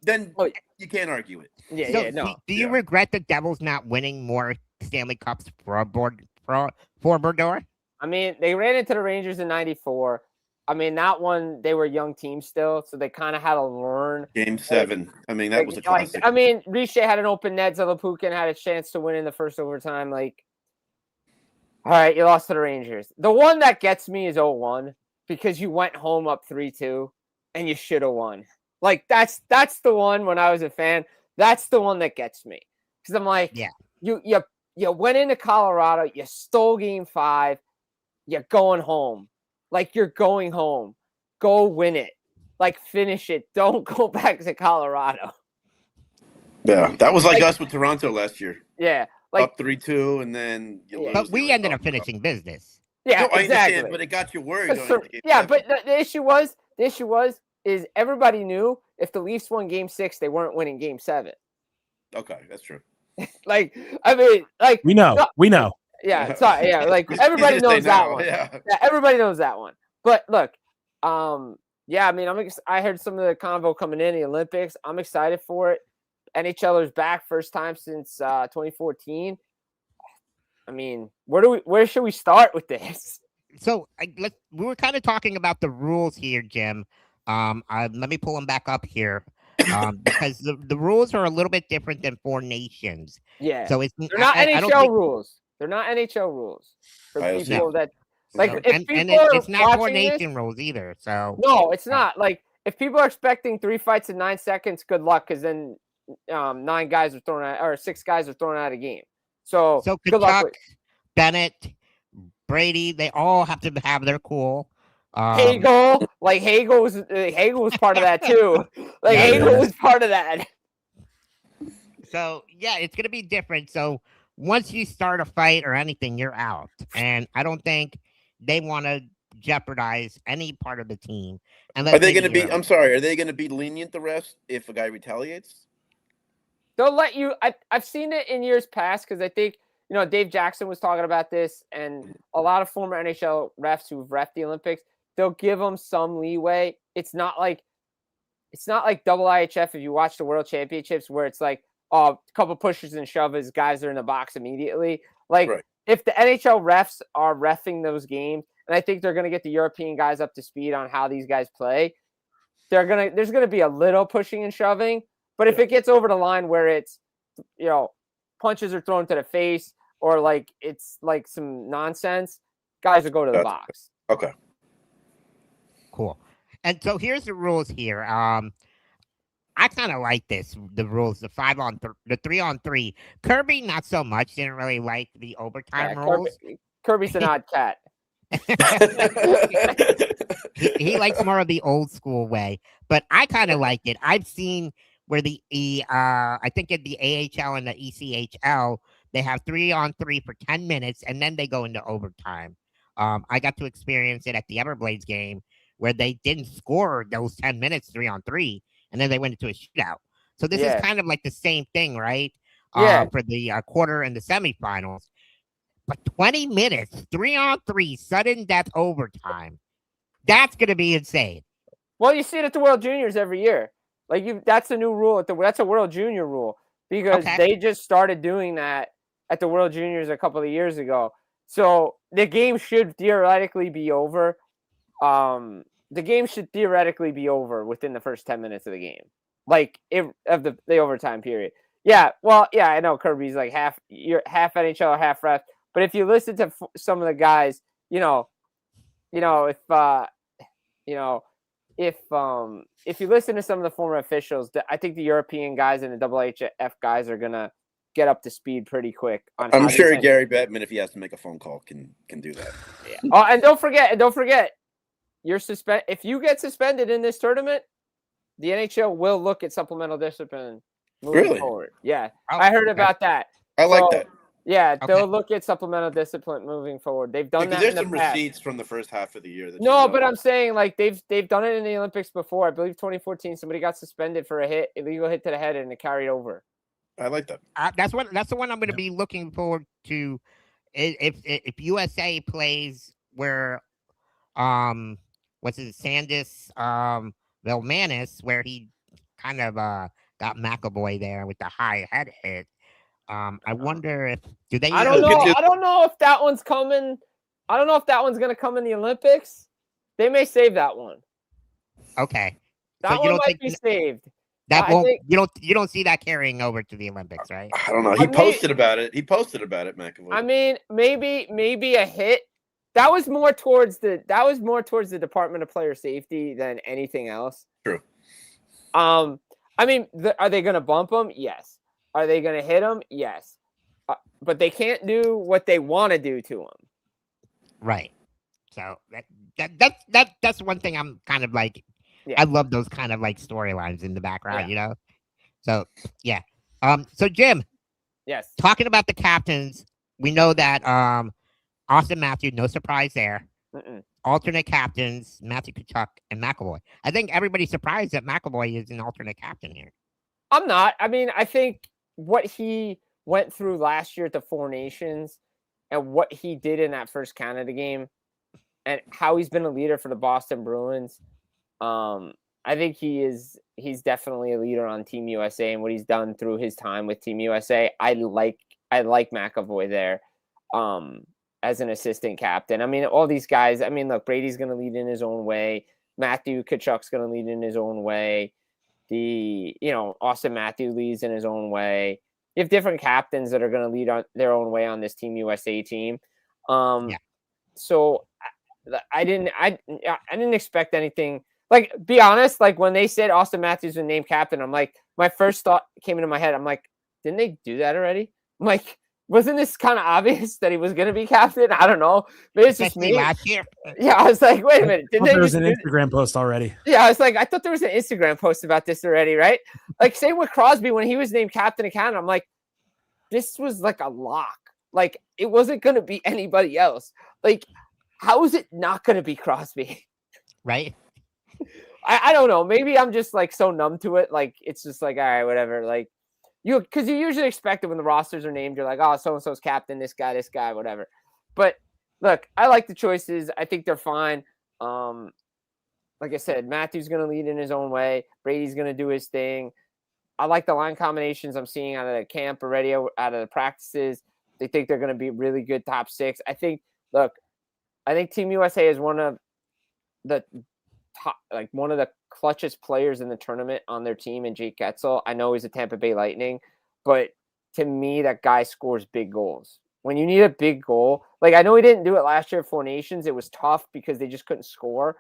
Speaker 3: then you can't argue it.
Speaker 4: No.
Speaker 1: Do you regret the Devils not winning more Stanley Cups for Brodeur?
Speaker 4: I mean, they ran into the Rangers in '94. I mean, that one, they were a young team still, so they kind of had to learn.
Speaker 3: Game 7. I mean, that was a classic.
Speaker 4: I mean, Riche had an open net. Zalapukin had a chance to win in the first overtime. Like, all right, you lost to the Rangers. The one that gets me is 0-1 because you went home up 3-2 and you should have won. Like, that's the one when I was a fan. That's the one that gets me because I'm like, you went into Colorado, you stole Game 5, you're going home. Like, you're going home. Go win it. Like, finish it. Don't go back to Colorado.
Speaker 3: Yeah, that was like us with Toronto last year.
Speaker 4: Yeah.
Speaker 3: Like, up 3-2 and then you lose.
Speaker 1: But we ended up finishing business.
Speaker 4: Yeah,
Speaker 3: no,
Speaker 4: exactly.
Speaker 3: I understand, but it got you worried.
Speaker 4: But the issue was everybody knew if the Leafs won Game 6, they weren't winning Game 7.
Speaker 3: Okay, that's true.
Speaker 4: Like, I mean, like
Speaker 2: we know.
Speaker 4: Yeah, sorry. Yeah, like everybody knows that one. Yeah, everybody knows that one. But look, yeah, I mean, I heard some of the convo coming in the Olympics. I'm excited for it. NHLers back, first time since 2014. I mean, where should we start with this?
Speaker 1: So we were kind of talking about the rules here, Jim. Let me pull them back up here. because the rules are a little bit different than Four Nations.
Speaker 4: Yeah.
Speaker 1: So it's
Speaker 4: They're not
Speaker 1: I don't
Speaker 4: NHL
Speaker 1: think,
Speaker 4: rules. They're not NHL rules for
Speaker 3: I
Speaker 4: people
Speaker 3: see.
Speaker 4: that like
Speaker 3: No.
Speaker 4: if
Speaker 1: and
Speaker 4: people are
Speaker 1: it's not Four
Speaker 4: watching this.
Speaker 1: Nation rules either. So
Speaker 4: No, it's not. Like if people are expecting 3 fights in 9 seconds, good luck, because then 9 guys are thrown out or 6 guys are thrown out of the game. So good luck
Speaker 1: Kachuk,
Speaker 4: with
Speaker 1: Bennett, Brady, they all have to have their cool.
Speaker 4: Hagel. Like Hagel was part of that too. Like
Speaker 1: Yeah,
Speaker 4: Hagel
Speaker 2: yeah.
Speaker 4: was part of that.
Speaker 1: So yeah, it's gonna be different. So once you start a fight or anything, you're out. And I don't think they want to jeopardize any part of the team.
Speaker 3: Are they going to
Speaker 1: maybe
Speaker 3: be?
Speaker 1: you're-
Speaker 3: I'm sorry. Are they going to be lenient the refs if a guy retaliates?
Speaker 4: They'll let you. I've seen it in years past because I think Dave Jackson was talking about this, and a lot of former NHL refs who've reffed the Olympics, they'll give them some leeway. It's not like double IHF if you watch the World Championships where it's like a couple pushes and shoves, guys are in the box immediately. Like
Speaker 3: Right.
Speaker 4: if the NHL refs are reffing those games, and I think they're going to get the European guys up to speed on how these guys play, there's going to be a little pushing and shoving. But if it gets over the line where it's, punches are thrown to the face or like it's like some nonsense, guys will go to the box.
Speaker 3: Okay.
Speaker 1: Cool. And so here's the rules here. I kind of like the rules, the 3-on-3. Kirby, not so much. Didn't really like the overtime rules.
Speaker 4: Kirby's an odd cat.
Speaker 1: He likes more of the old school way, but I kind of like it. I've seen where I think in the AHL and the ECHL, they have 3-on-3 for 10 minutes, and then they go into overtime. I got to experience it at the Everblades game where they didn't score those 10 minutes 3-on-3, and then they went into a shootout. So this is kind of like the same thing, right? For the quarter and the semifinals. But 20 minutes, 3-on-3, sudden death overtime. That's going to be insane.
Speaker 4: Well, you see it at the World Juniors every year. Like that's a new rule that's a World Junior rule because they just started doing that at the World Juniors a couple of years ago. So the game should theoretically be over. The game should theoretically be over within the first 10 minutes of the game, of the overtime period. Yeah, well, yeah, I know Kirby's like half NHL, half ref, but if you listen to some of the guys, if you listen to some of the former officials, I think the European guys and the IHF guys are gonna get up to speed pretty quick.
Speaker 3: I'm sure Gary Bettman, if he has to make a phone call, can do that.
Speaker 4: Yeah. Oh, and don't forget, you're suspended. If you get suspended in this tournament, the NHL will look at supplemental discipline moving forward. Yeah, I heard about that.
Speaker 3: I like that.
Speaker 4: Yeah, they'll look at supplemental discipline moving forward. They've done that.
Speaker 3: There's
Speaker 4: in the
Speaker 3: some
Speaker 4: past.
Speaker 3: receipts from the first half of the year.
Speaker 4: But I'm saying like they've done it in the Olympics before. I believe 2014, somebody got suspended for illegal hit to the head, and it carried over.
Speaker 3: I like that.
Speaker 1: That's the one I'm going to be looking forward to. If USA plays where, what's his Sandis Velmanis, where he kind of got McAvoy there with the high head hit. I wonder if they.
Speaker 4: I don't know. I don't know if that one's coming. I don't know if that one's going to come in the Olympics. They may save that one.
Speaker 1: Okay.
Speaker 4: That one might be saved.
Speaker 1: That won't. You don't see that carrying over to the Olympics, right?
Speaker 3: I don't know. He posted about it. McAvoy.
Speaker 4: I mean, maybe a hit. That was more towards the Department of Player Safety than anything else.
Speaker 3: True.
Speaker 4: I mean, are they going to bump him? Yes. Are they going to hit him? Yes. But they can't do what they want to do to him.
Speaker 1: Right. So that's one thing I'm kind of like. Yeah. I love those kind of like storylines in the background, So yeah. So Jim.
Speaker 4: Yes.
Speaker 1: Talking about the captains, we know that Austin Matthews, no surprise there. Alternate captains, Matthew Tkachuk and McAvoy. I think everybody's surprised that McAvoy is an alternate captain here.
Speaker 4: I'm not. I mean, I think what he went through last year at the Four Nations and what he did in that first Canada game and how he's been a leader for the Boston Bruins. I think he's definitely a leader on Team USA and what he's done through his time with Team USA. I like McAvoy there as an assistant captain. I mean, all these guys, I mean, look, Brady's going to lead in his own way. Matthew Tkachuk's going to lead in his own way. Austin Matthews leads in his own way. You have different captains that are going to lead on their own way on this Team USA team. So I didn't expect anything. Like, be honest, like when they said Austin Matthews was named captain, I'm like, my first thought came into my head. I'm like, didn't they do that already? I'm like, wasn't this kind of obvious that he was going to be captain? I don't know. Maybe it's just me.
Speaker 1: Last year.
Speaker 4: Yeah, I was like, wait a minute.
Speaker 2: There was an Instagram post already.
Speaker 4: Yeah, I was like, I thought there was an Instagram post about this already, right? Like, same with Crosby when he was named captain of Canada. I'm like, this was like a lock. Like, it wasn't going to be anybody else. Like, how is it not going to be Crosby?
Speaker 1: Right?
Speaker 4: I don't know. Maybe I'm just like so numb to it. Like, it's just like, all right, whatever. Like, because you usually expect it when the rosters are named. You're like, oh, so and so's captain, this guy, whatever. But look, I like the choices. I think they're fine. Like I said, Matthew's going to lead in his own way. Brady's going to do his thing. I like the line combinations I'm seeing out of the camp already, out of the practices. They think they're going to be really good top six. I think Team USA is one of the top, like one of the clutchest players in the tournament on their team in Jake Getzel. I know he's a Tampa Bay Lightning, but to me, that guy scores big goals. When you need a big goal, like I know he didn't do it last year at Four Nations. It was tough because they just couldn't score.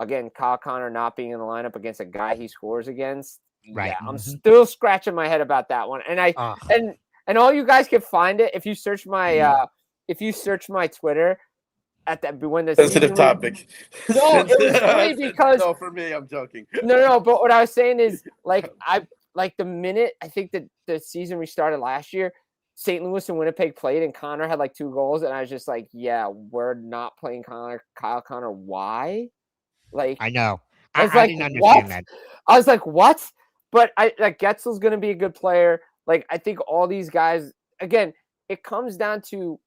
Speaker 4: Again, Kyle Connor not being in the lineup against a guy he scores against.
Speaker 1: Right.
Speaker 4: Yeah, I'm still scratching my head about that one. And and all you guys can find it if you search my Twitter at that when the
Speaker 3: sensitive topic.
Speaker 4: No, it was funny because
Speaker 3: no, for me, I'm joking.
Speaker 4: No. But what I was saying is, like, the minute I think that the season restarted last year, St. Louis and Winnipeg played, and Connor had like 2 goals, and I was just like, yeah, we're not playing Kyle Connor. Why? Like,
Speaker 1: I know.
Speaker 4: I was
Speaker 1: I
Speaker 4: like,
Speaker 1: didn't understand
Speaker 4: what?
Speaker 1: that.
Speaker 4: I was like, what? But Getzel's going to be a good player. Like, I think all these guys, again, it comes down to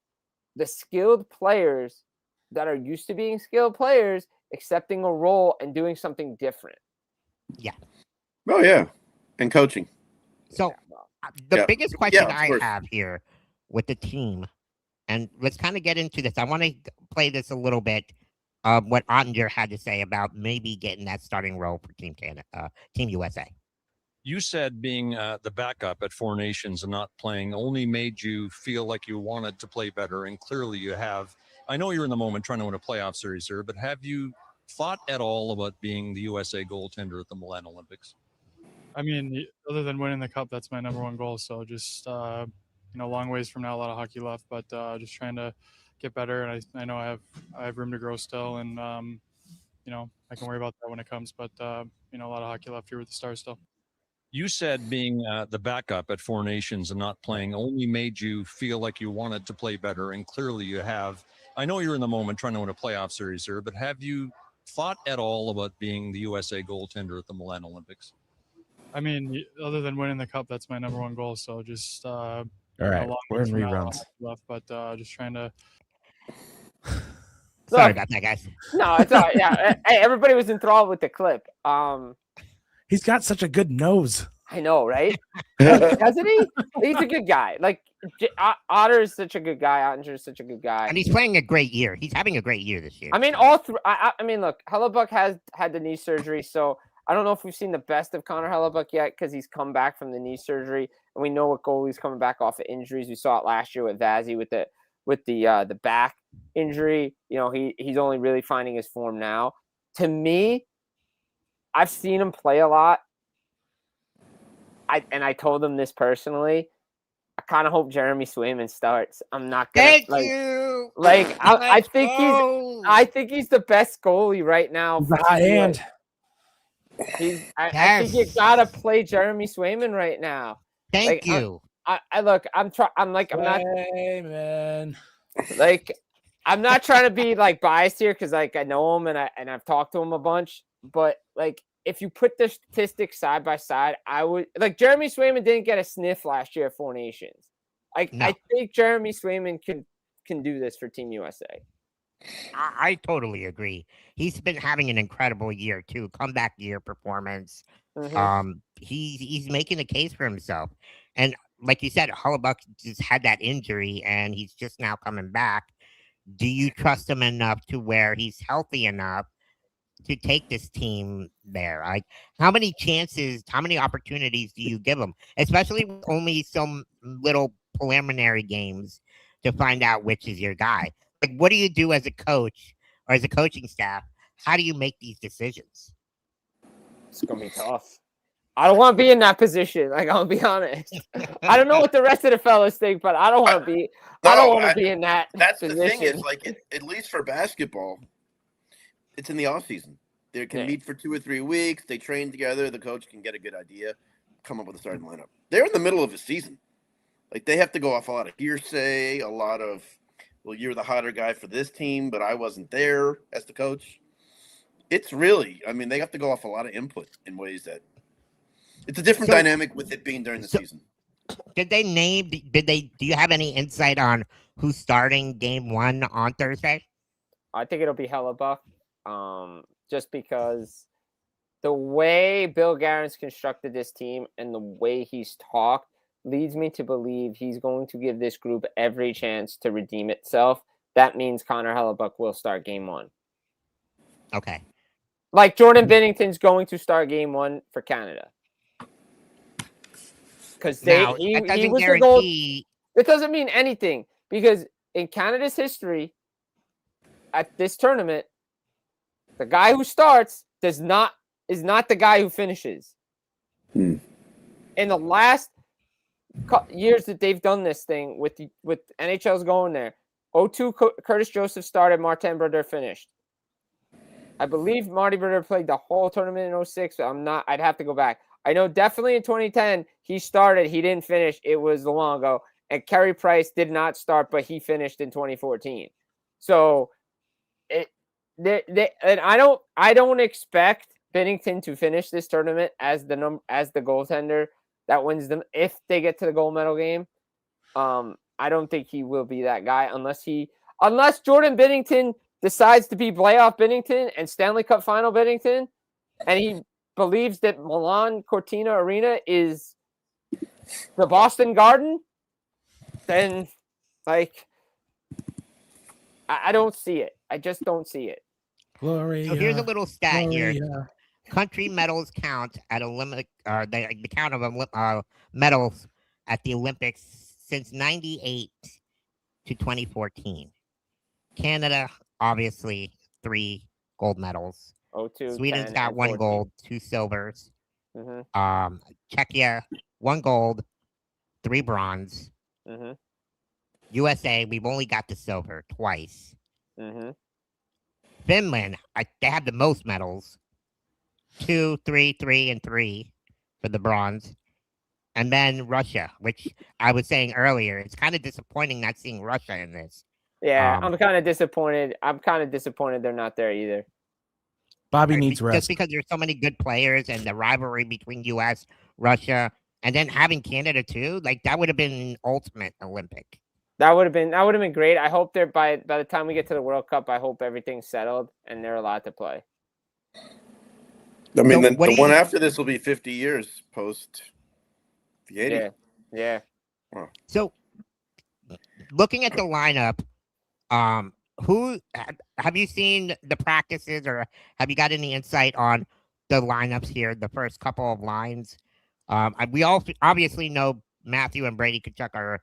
Speaker 4: the skilled players that are used to being skilled players accepting a role and doing something different.
Speaker 1: Yeah.
Speaker 3: Oh, yeah. And coaching.
Speaker 1: So the biggest question I have here with the team, and let's kind of get into this. I want to play this a little bit of what Ottinger had to say about maybe getting that starting role for Team USA.
Speaker 5: You said being the backup at Four Nations and not playing only made you feel like you wanted to play better, and clearly you have. I know you're in the moment trying to win a playoff series here, but have you thought at all about being the USA goaltender at the Milan Olympics?
Speaker 6: I mean, other than winning the cup, that's my number one goal. So just, long ways from now, a lot of hockey left, but just trying to get better. And I know I have room to grow still, and I can worry about that when it comes. But a lot of hockey left here with the Stars still.
Speaker 5: You said being the backup at Four Nations and not playing only made you feel like you wanted to play better, and clearly you have. I know you're in the moment trying to win a playoff series here, but have you thought at all about being the USA goaltender at the Milan Olympics?
Speaker 6: I mean, other than winning the cup, that's my number one goal. So just
Speaker 2: all right, we're in reruns.
Speaker 6: Left, but just trying to.
Speaker 1: Sorry about that, guys.
Speaker 4: No, it's all right. Yeah, hey, everybody was enthralled with the clip.
Speaker 2: He's got such a good nose.
Speaker 4: I know, right? Doesn't he? He's a good guy. Like, Otter is such a good guy. Ottinger is such a good guy.
Speaker 1: And he's playing a great year. He's having a great year this year.
Speaker 4: I mean, all three. I mean, look, Hellebuck has had the knee surgery, so I don't know if we've seen the best of Connor Hellebuck yet because he's come back from the knee surgery, and we know what goalie's coming back off of injuries. We saw it last year with Vazzy with the back injury. He's only really finding his form now. To me, I've seen him play a lot. I told him this personally. I kind of hope Jeremy Swayman starts. I'm not gonna
Speaker 1: Thank you.
Speaker 4: I think he's the best goalie right now.
Speaker 2: The high end.
Speaker 4: I think you gotta play Jeremy Swayman right now.
Speaker 1: Thank you.
Speaker 4: I'm not.
Speaker 2: Hey, man.
Speaker 4: Like, I'm not trying to be like biased here because like I know him and I've talked to him a bunch, but like if you put the statistics side by side, I would like Jeremy Swayman didn't get a sniff last year at Four Nations. I think Jeremy Swayman can do this for Team USA.
Speaker 1: I totally agree. He's been having an incredible year too, comeback year performance. Mm-hmm. He's making a case for himself, and like you said, Hellebuck just had that injury, and he's just now coming back. Do you trust him enough to where he's healthy enough to take this team there? Like, how many chances, how many opportunities do you give them, especially with only some little preliminary games to find out which is your guy? Like, what do you do as a coach or as a coaching staff? How do you make these decisions?
Speaker 4: It's gonna be tough. I don't want to be in that position. Like, I'll be honest. I don't know what the rest of the fellas think, but I don't want to be. I don't want to be in that.
Speaker 3: That's
Speaker 4: position.
Speaker 3: the thing is, like, at least for basketball, it's in the off season. They can meet for 2 or 3 weeks. They train together. The coach can get a good idea, come up with a starting lineup. They're in the middle of a season. Like, they have to go off a lot of hearsay, a lot of, well, you're the hotter guy for this team, but I wasn't there as the coach. It's really, I mean, they have to go off a lot of input in ways that it's a different dynamic with it being during the season.
Speaker 1: Do you have any insight on who's starting game 1 on Thursday?
Speaker 4: I think it'll be Hellebuck. Just because the way Bill Guerin's constructed this team and the way he's talked leads me to believe he's going to give this group every chance to redeem itself. That means Connor Hellebuck will start game 1.
Speaker 1: Okay.
Speaker 4: Like, Jordan Binnington's going to start game 1 for Canada. Because he was the goal. It doesn't mean anything, because in Canada's history at this tournament, the guy who starts is not the guy who finishes. In the last years that they've done this thing with NHL's going there, 2002 Curtis Joseph started, Martin Brodeur finished. I believe Marty Brodeur played the whole tournament in 2006. But I'd have to go back. I know definitely in 2010 he started. He didn't finish. It was Luongo. And Carey Price did not start, but he finished in 2014. So and I don't expect Binnington to finish this tournament as the goaltender that wins them if they get to the gold medal game. I don't think he will be that guy unless Jordan Binnington decides to be playoff Binnington and Stanley Cup final Binnington, and he believes that Milano-Cortina Arena is the Boston Garden, then, like, I don't see it. I just don't see it.
Speaker 2: Gloria,
Speaker 1: so here's a little stat
Speaker 2: Gloria.
Speaker 1: here. Country medals count at Olympic, the count of medals at the Olympics since 98 to 2014. Canada, obviously, 3 gold medals.
Speaker 4: 02,
Speaker 1: Sweden's
Speaker 4: 10,
Speaker 1: got 1
Speaker 4: 14.
Speaker 1: gold, 2 silvers.
Speaker 4: Mm-hmm.
Speaker 1: Czechia, 1 gold, 3 bronze.
Speaker 4: Mm-hmm.
Speaker 1: USA, we've only got the silver twice.
Speaker 4: Mm-hmm.
Speaker 1: Finland, they have the most medals. 2, 3, 3, and 3 for the bronze. And then Russia, which I was saying earlier, it's kind of disappointing not seeing Russia in this.
Speaker 4: Yeah, I'm kind of disappointed. I'm kind of disappointed they're not there either.
Speaker 2: Bobby needs rest.
Speaker 1: Just because there's so many good players and the rivalry between U.S., Russia, and then having Canada too, like that would have been an ultimate Olympic.
Speaker 4: That would have been great. I hope they're by the time we get to the World Cup, I hope everything's settled and they're allowed to play.
Speaker 3: I mean,
Speaker 1: So
Speaker 3: the one after this will be 50 years post the 80s.
Speaker 4: Yeah.
Speaker 3: Huh.
Speaker 1: So, looking at the lineup, who have you seen the practices, or have you got any insight on the lineups here? The first couple of lines. We all obviously know Matthew and Brady Tkachuk are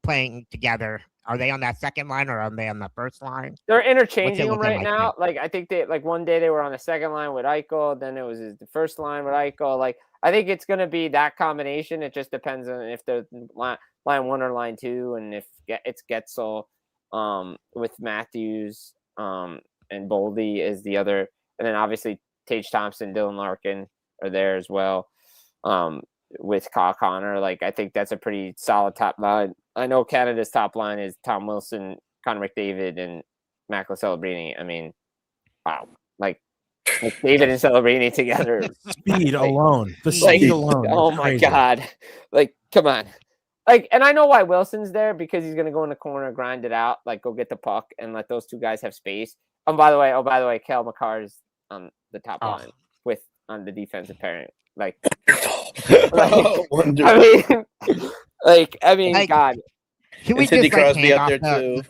Speaker 1: playing together. Are they on that second line or are they on the first line?
Speaker 4: They're interchanging them
Speaker 1: looking
Speaker 4: right
Speaker 1: like
Speaker 4: now. Like, I think one day they were on the second line with Eichel, then it was the first line with Eichel. Like, I think it's going to be that combination. It just depends on if they're line 1 or line 2, and if it's Getzel with Matthews and Boldy is the other. And then obviously Tage Thompson, Dylan Larkin are there as well with Kyle Connor. Like, I think that's a pretty solid top line. I know Canada's top line is Tom Wilson, Connor McDavid, and Macklin Celebrini. I mean, wow. Like, McDavid and Celebrini together.
Speaker 2: Speed alone. The
Speaker 4: Like,
Speaker 2: speed alone.
Speaker 4: oh
Speaker 2: is
Speaker 4: my
Speaker 2: crazy.
Speaker 4: God. Like, come on. Like, and I know why Wilson's there, because he's going to go in the corner, grind it out, like go get the puck and let those 2 guys have space. By the way, Kel McCarr is on the top line on the defensive pairing. Like, I mean, God.
Speaker 1: Can we
Speaker 3: Sidney
Speaker 1: just like
Speaker 3: Crosby
Speaker 1: hand
Speaker 3: out
Speaker 1: off
Speaker 3: there too.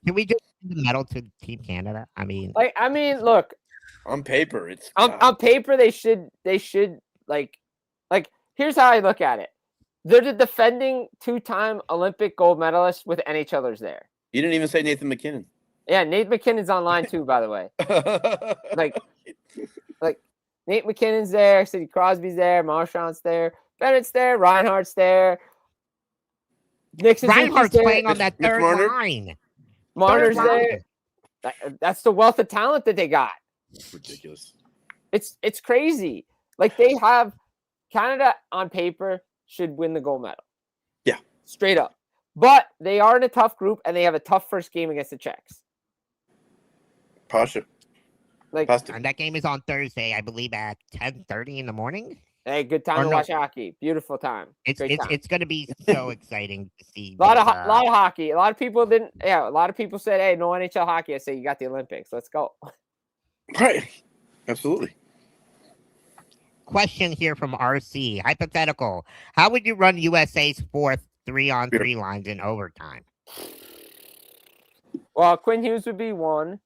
Speaker 1: Can we just give the medal to Team Canada? I mean,
Speaker 4: Look,
Speaker 3: On paper, it's
Speaker 4: on paper they should like here's how I look at it. They're the defending 2-time Olympic gold medalists with NHLers there.
Speaker 3: You didn't even say Nathan McKinnon.
Speaker 4: Yeah, Nate McKinnon's online too, by the way. Like Nate McKinnon's there, Sidney Crosby's there, Marchand's there, Bennett's there, Reinhardt's there.
Speaker 1: Reinhardt's
Speaker 4: there.
Speaker 1: playing on that
Speaker 3: Mitch
Speaker 1: third
Speaker 3: Marner?
Speaker 1: line.
Speaker 4: Marner's
Speaker 1: Third
Speaker 4: there. That's the wealth of talent that they got.
Speaker 3: It's ridiculous.
Speaker 4: It's crazy. Like they have Canada on paper should win the gold medal.
Speaker 3: Yeah.
Speaker 4: Straight up. But they are in a tough group and they have a tough first game against the Czechs.
Speaker 3: Pasha.
Speaker 4: Like
Speaker 1: And that game is on Thursday, I believe, at 10:30 in the morning.
Speaker 4: hey, good time to watch hockey. Beautiful time.
Speaker 1: It's going to be so exciting to see.
Speaker 4: A lot of hockey. A lot of people didn't. Yeah, a lot of people said, "Hey, no NHL hockey." I say, "You got the Olympics. Let's go."
Speaker 3: Right. Absolutely.
Speaker 1: Question here from RC. Hypothetical. How would you run USA's fourth 3-on-3 lines in overtime?
Speaker 4: Well, Quinn Hughes would be one.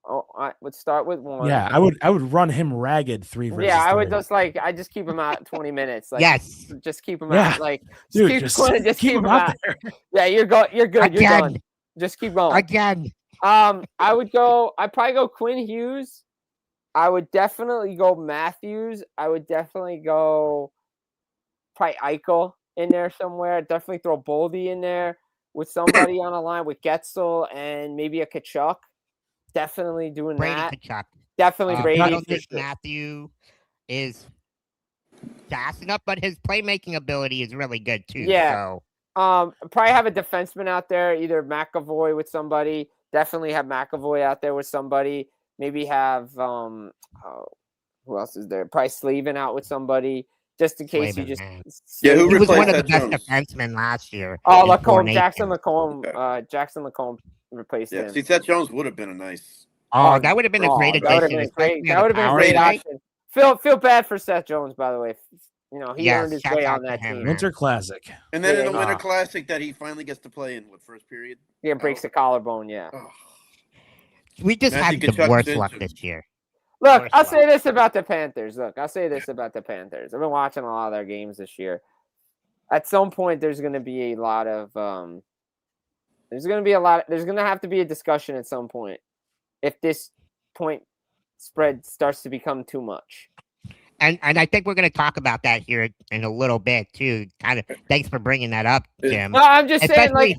Speaker 4: Oh, I would start with one.
Speaker 2: Yeah, I would run him ragged 3 versus
Speaker 4: Yeah, I would
Speaker 2: 3.
Speaker 4: I just keep him out 20 minutes. Like,
Speaker 1: Yes.
Speaker 4: just keep him
Speaker 2: Yeah.
Speaker 4: out. Like,
Speaker 2: Dude,
Speaker 4: just keep him out.
Speaker 2: there.
Speaker 4: Yeah, you're good. You're
Speaker 1: Again.
Speaker 4: done. Just keep going.
Speaker 1: Again.
Speaker 4: I'd probably go Quinn Hughes. I would definitely go Matthews. I would definitely go probably Eichel in there somewhere. I'd definitely throw Boldy in there with somebody on a line with Getzel and maybe a Kachuk. Definitely doing
Speaker 1: Brady
Speaker 4: that.
Speaker 1: Kachuk.
Speaker 4: Definitely Brady.
Speaker 1: I don't
Speaker 4: for
Speaker 1: think
Speaker 4: sure.
Speaker 1: Matthew is fast enough, but his playmaking ability is really good too.
Speaker 4: Yeah.
Speaker 1: So.
Speaker 4: Probably have a defenseman out there, either McAvoy with somebody. Definitely have McAvoy out there with somebody. Maybe have who else is there? Probably Slavin out with somebody, just in case
Speaker 1: Slavin,
Speaker 4: you just.
Speaker 1: man.
Speaker 3: Yeah, who
Speaker 1: He was
Speaker 3: replaced
Speaker 1: one of the
Speaker 3: Seth
Speaker 1: best
Speaker 3: Jones?
Speaker 1: defensemen last year.
Speaker 4: Oh,
Speaker 1: in
Speaker 4: Lacombe,
Speaker 1: formation.
Speaker 4: Jackson Lacombe replaced
Speaker 3: Yeah.
Speaker 4: him.
Speaker 3: See, Seth Jones would have been a nice.
Speaker 1: Oh, that would have been a great
Speaker 4: That would have
Speaker 1: addition.
Speaker 4: been great.
Speaker 1: especially on
Speaker 4: That would
Speaker 1: the
Speaker 4: have been a
Speaker 1: power
Speaker 4: great
Speaker 1: play.
Speaker 4: option. Feel bad for Seth Jones, by the way. You know, he
Speaker 1: Yes,
Speaker 4: earned his
Speaker 1: shout
Speaker 4: way
Speaker 1: out
Speaker 4: on
Speaker 1: to
Speaker 4: that
Speaker 1: him,
Speaker 4: team.
Speaker 1: man.
Speaker 2: Winter Classic.
Speaker 3: And then in the
Speaker 4: Yeah.
Speaker 3: Winter Classic that he finally gets to play in first period.
Speaker 4: Yeah, breaks the collarbone. Yeah.
Speaker 3: Oh.
Speaker 1: We just
Speaker 3: Matthew
Speaker 1: had the
Speaker 3: Tkachuk's
Speaker 1: worst
Speaker 3: in
Speaker 1: luck
Speaker 3: too.
Speaker 1: this year.
Speaker 4: Look,
Speaker 1: Worst
Speaker 4: I'll
Speaker 1: luck.
Speaker 4: say this about the Panthers. I've been watching a lot of their games this year. At some point, there's going to be a lot of there's going to have to be a discussion at some point if this point spread starts to become too much.
Speaker 1: And I think we're going to talk about that here in a little bit too. Kind of. Thanks for bringing that up, Jim.
Speaker 4: No, I'm just saying, like,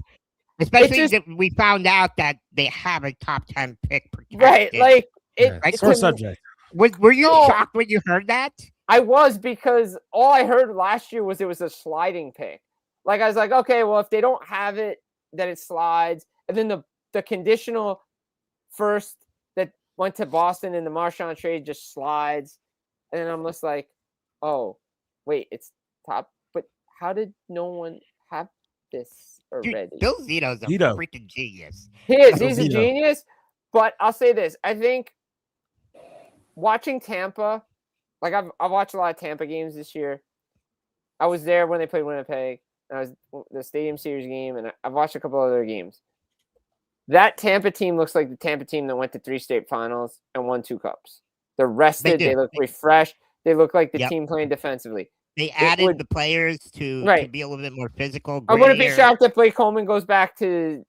Speaker 1: Especially that we found out that they have a top 10 pick protected.
Speaker 4: right, like it.
Speaker 1: Like,
Speaker 2: Sore subject.
Speaker 1: Were you
Speaker 4: No.
Speaker 1: shocked when you heard that?
Speaker 4: I was, because all I heard last year was it was a sliding pick. Like, I was like, okay, well, if they don't have it, then it slides. And then the conditional first that went to Boston in the Marchand trade just slides. And then I'm just like, oh, wait, it's top. But how did no one have this already?
Speaker 1: Dude, Bill Zito's a
Speaker 2: Zito.
Speaker 1: freaking genius.
Speaker 4: He is. He's a
Speaker 2: Zito.
Speaker 4: genius. But I'll say this. I think watching Tampa, like I've watched a lot of Tampa games this year. I was there when they played Winnipeg. I was the Stadium Series game, and I've watched a couple other games. That Tampa team looks like the Tampa team that went to 3 state finals and won 2 cups. They're rested.
Speaker 1: do.
Speaker 4: They look refreshed. They look like the
Speaker 1: Yep.
Speaker 4: team playing defensively.
Speaker 1: They added
Speaker 4: would-
Speaker 1: the players to
Speaker 4: Right.
Speaker 1: be a little bit more physical.
Speaker 4: I wouldn't be
Speaker 1: grittier.
Speaker 4: shocked if Blake Coleman goes back to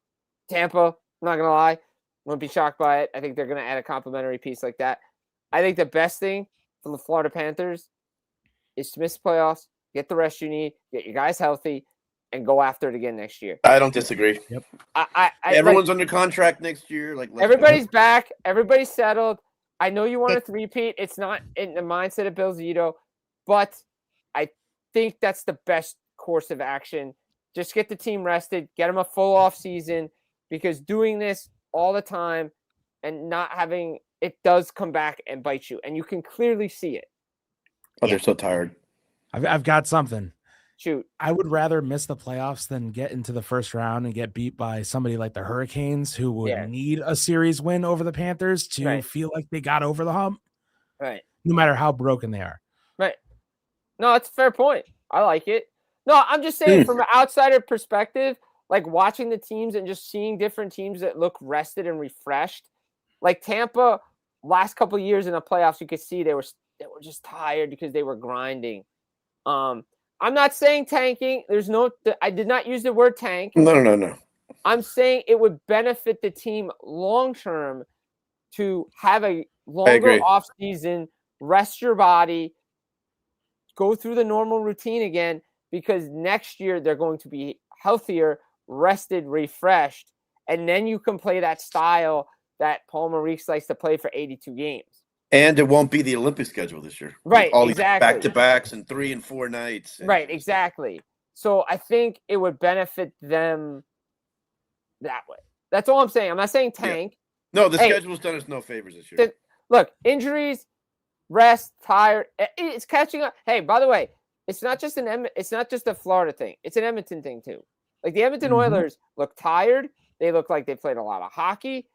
Speaker 4: Tampa. I'm not going to lie. Wouldn't be shocked by it. I think they're going to add a complimentary piece like that. I think the best thing from the Florida Panthers is to miss the playoffs, get the rest you need, get your guys healthy, and go after it again next year.
Speaker 3: I don't disagree.
Speaker 4: Everyone's
Speaker 3: Everyone's under contract next year. Like let's go.
Speaker 4: everybody's back. Everybody's settled. I know you want a three-peat. It's not in the mindset of Bill Zito, but I think that's the best course of action. Just get the team rested, get them a full off season, because doing this all the time and not having it does come back and bite you, and you can clearly see it.
Speaker 3: Oh, they're so tired.
Speaker 2: I've got something.
Speaker 4: Shoot.
Speaker 2: I would rather miss the playoffs than get into the first round and get beat by somebody like the Hurricanes, who would need a series win over the Panthers to feel like they got over the hump.
Speaker 4: Right.
Speaker 2: No matter how broken they are.
Speaker 4: Right. No, that's a fair point. I like it. No, I'm just saying from an outsider perspective, like watching the teams and just seeing different teams that look rested and refreshed. Like Tampa last couple of years in the playoffs, you could see they were just tired because they were grinding. I'm not saying tanking. I did not use the word tank.
Speaker 3: No.
Speaker 4: I'm saying it would benefit the team long term to have a longer off season, rest your body, go through the normal routine again, because next year they're going to be healthier, rested, refreshed, and then you can play that style that Paul Maurice likes to play for 82 games.
Speaker 3: And it won't be the Olympic schedule this year.
Speaker 4: Right,
Speaker 3: all
Speaker 4: exactly.
Speaker 3: These back-to-backs and 3 and 4 nights.
Speaker 4: Right, exactly. So I think it would benefit them that way. That's all I'm saying. I'm not saying tank.
Speaker 3: Yeah. No, the schedule's done us no favors this year.
Speaker 4: Look, injuries, rest, tired. It's catching up. Hey, by the way, it's not just a Florida thing. It's an Edmonton thing too. Like the Edmonton Oilers look tired. They look like they played a lot of hockey.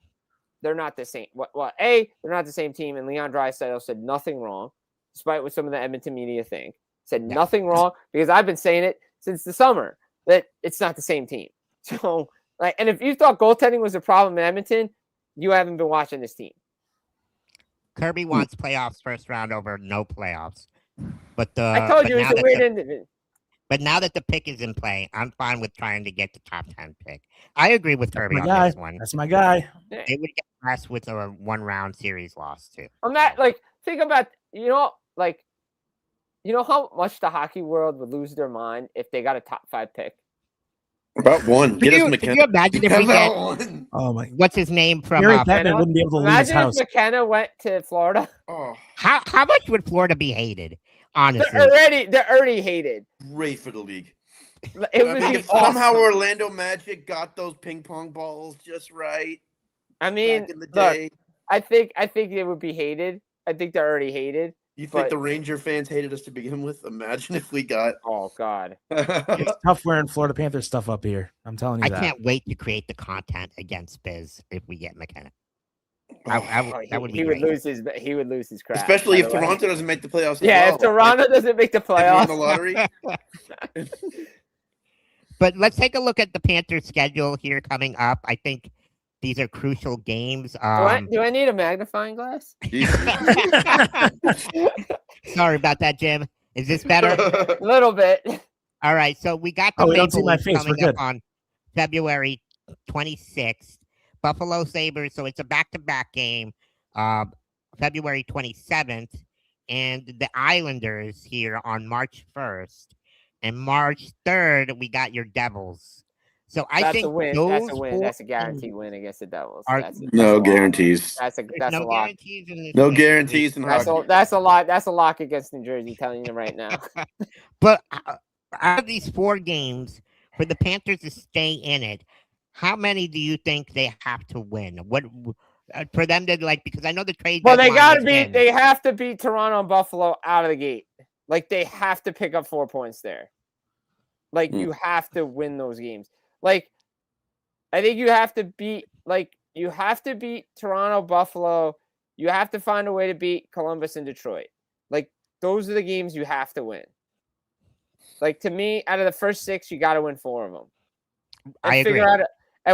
Speaker 4: They're not the same. They're not the same team. And Leon Draisaitl said nothing wrong, despite what some of the Edmonton media think. Said nothing wrong, because I've been saying it since the summer that it's not the same team. So, and if you thought goaltending was a problem in Edmonton, you haven't been watching this team.
Speaker 1: Kirby wants playoffs first round over no playoffs. But
Speaker 4: I told you it's a weird end.
Speaker 1: But now that the pick is in play, I'm fine with trying to get the top 10 pick. I agree with Kirby on this one.
Speaker 2: That's my guy.
Speaker 1: It would get less with a 1-round series loss too.
Speaker 4: I'm not think about how much the hockey world would lose their mind if they got a top 5 pick.
Speaker 3: About one.
Speaker 1: Could you imagine if we get
Speaker 3: one?
Speaker 2: Oh my!
Speaker 1: What's his name from?
Speaker 2: Gary Bettman wouldn't be able to leave his house.
Speaker 4: Imagine if McKenna went to Florida.
Speaker 3: Oh,
Speaker 1: how much would Florida be hated? Honestly,
Speaker 4: they're already hated.
Speaker 3: great for the league.
Speaker 4: It would be
Speaker 3: somehow
Speaker 4: awesome.
Speaker 3: Orlando Magic got those ping pong balls just right.
Speaker 4: I mean,
Speaker 3: back in the day.
Speaker 4: I think they would be hated. I think they're already hated.
Speaker 3: You think the Ranger fans hated us to begin with? Imagine if we got.
Speaker 4: Oh God,
Speaker 2: it's tough wearing Florida Panthers stuff up here. I'm telling you that.
Speaker 1: I can't wait to create the content against Biz if we get McKenna. That would be great.
Speaker 4: He would lose his crap.
Speaker 3: Especially if Toronto doesn't make the playoffs.
Speaker 4: Yeah, if Toronto doesn't make the playoffs,
Speaker 3: the lottery.
Speaker 1: But let's take a look at the Panthers schedule here coming up. I think these are crucial games.
Speaker 4: Do I need a magnifying glass?
Speaker 1: Sorry about that, Jim. Is this better?
Speaker 4: A little bit.
Speaker 1: All right. So we got the Maple Leafs coming up on February 26th. Buffalo Sabres. So it's a back-to-back game. February 27th. And the Islanders here on March 1st. And March 3rd, we got your Devils. So I think
Speaker 4: a win. That's a win. That's a guaranteed win against the Devils.
Speaker 3: No guarantees.
Speaker 4: That's a
Speaker 1: no
Speaker 4: lock.
Speaker 1: guarantees in this
Speaker 3: No
Speaker 1: game.
Speaker 3: guarantees in hockey.
Speaker 4: That's a lot. That's a lock against New Jersey. Telling you right now.
Speaker 1: But out of these 4 games, for the Panthers to stay in it, how many do you think they have to win? What for them to because I know the trade.
Speaker 4: Well, they gotta beat. They have to beat Toronto and Buffalo out of the gate. They have to pick up 4 points there. You have to win those games. I think you have to beat. You have to beat Toronto, Buffalo. You have to find a way to beat Columbus and Detroit. Those are the games you have to win. To me, out of the first 6, you got to win 4 of them.
Speaker 1: I agree.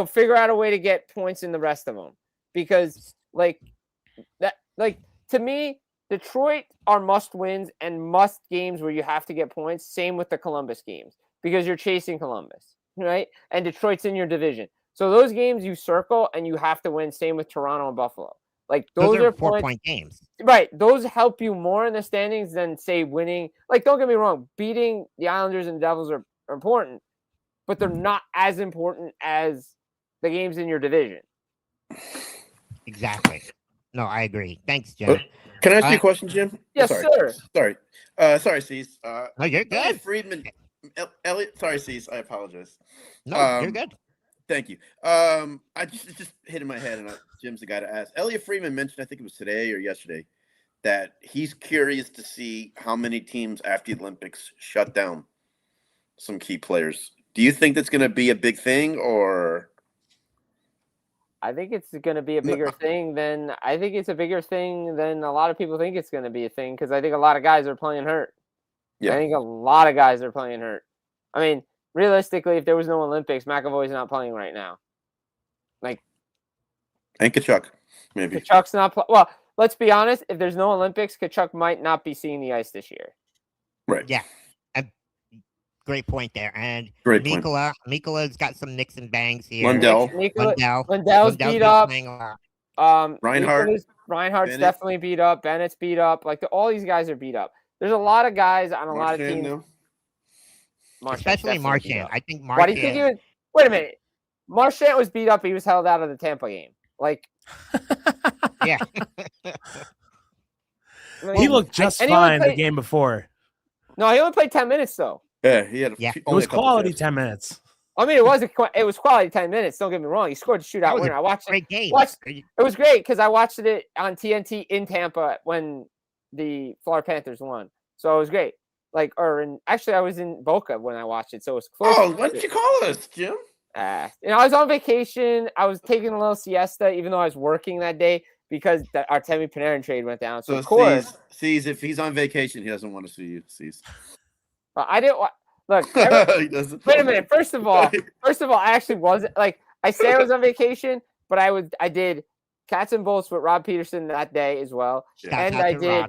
Speaker 4: Figure out a way to get points in the rest of them, because to me, Detroit are must wins and must games where you have to get points. Same with the Columbus games, because you're chasing Columbus, right? And Detroit's in your division. So those games you circle and you have to win. Same with Toronto and Buffalo. Those are 4-point
Speaker 1: games.
Speaker 4: Right. Those help you more in the standings than, say, winning. Don't get me wrong. Beating the Islanders and Devils are important, but they're not as important as the games in your division.
Speaker 1: Exactly. No, I agree. Thanks, Jim.
Speaker 3: Can I ask you a question, Jim?
Speaker 4: Yes, sir.
Speaker 3: Sorry, Cease.
Speaker 1: No, you're good.
Speaker 3: Elliot Friedman. Elliot, sorry, Cease. I apologize.
Speaker 1: No, you're good.
Speaker 3: Thank you. I just hit in my head, and Jim's the guy to ask. Elliot Friedman mentioned, I think it was today or yesterday, that he's curious to see how many teams after the Olympics shut down some key players. Do you think that's going to be a big thing, or?
Speaker 4: I think it's going to be a bigger thing than a lot of people think it's going to be a thing, because I think a lot of guys are playing hurt. Yeah. I think a lot of guys are playing hurt. I mean, realistically, if there was no Olympics, McAvoy's not playing right now.
Speaker 3: And Kachuk, maybe.
Speaker 4: Kachuk's not well, let's be honest. If there's no Olympics, Kachuk might not be seeing the ice this year.
Speaker 3: Right.
Speaker 1: Yeah. Great point there. And
Speaker 3: Great point.
Speaker 1: Mikola's got some nicks and bangs here.
Speaker 3: Lundell.
Speaker 4: Lundell's beat up.
Speaker 1: Playing a lot.
Speaker 3: Reinhardt.
Speaker 4: Reinhardt's
Speaker 3: Bennett.
Speaker 4: definitely beat up. Bennett's beat up. Like all these guys are beat up. There's a lot of guys on a lot of
Speaker 3: Marchand
Speaker 4: teams.
Speaker 3: now.
Speaker 4: Marchand's
Speaker 1: Especially
Speaker 4: definitely beat
Speaker 1: Marchand.
Speaker 4: up.
Speaker 1: I think
Speaker 4: Why do you think he was? Wait a minute. Marchand was beat up. He was held out of the Tampa game. Like,
Speaker 1: Yeah.
Speaker 2: He looked just
Speaker 4: and he only
Speaker 2: fine
Speaker 4: played-
Speaker 2: the game before.
Speaker 4: No, he only played 10 minutes though.
Speaker 3: Yeah, he had.
Speaker 1: Yeah.
Speaker 2: It
Speaker 3: only
Speaker 2: was
Speaker 3: a couple
Speaker 2: quality
Speaker 3: saves.
Speaker 2: 10 minutes.
Speaker 4: I mean, it was quality 10 minutes. Don't get me wrong. He scored the
Speaker 1: That
Speaker 4: shootout
Speaker 1: was
Speaker 4: winner. I watched it.
Speaker 1: Great game.
Speaker 4: It was great because I watched it on TNT in Tampa when the Florida Panthers won. So it was great. Actually, I was in Boca when I watched it, so it was close.
Speaker 3: Oh, why didn't you call us, Jim?
Speaker 4: I was on vacation. I was taking a little siesta, even though I was working that day because the Artemi Panarin trade went down. So of course,
Speaker 3: sees if he's on vacation, he doesn't want to see you. Sees.
Speaker 4: I didn't. Look,
Speaker 3: He doesn't.
Speaker 4: wait a minute. First of all, I actually wasn't I say I was on vacation, but I did Cats and Bolts with Rob Peterson that day as well,
Speaker 3: Yeah.
Speaker 4: and I did,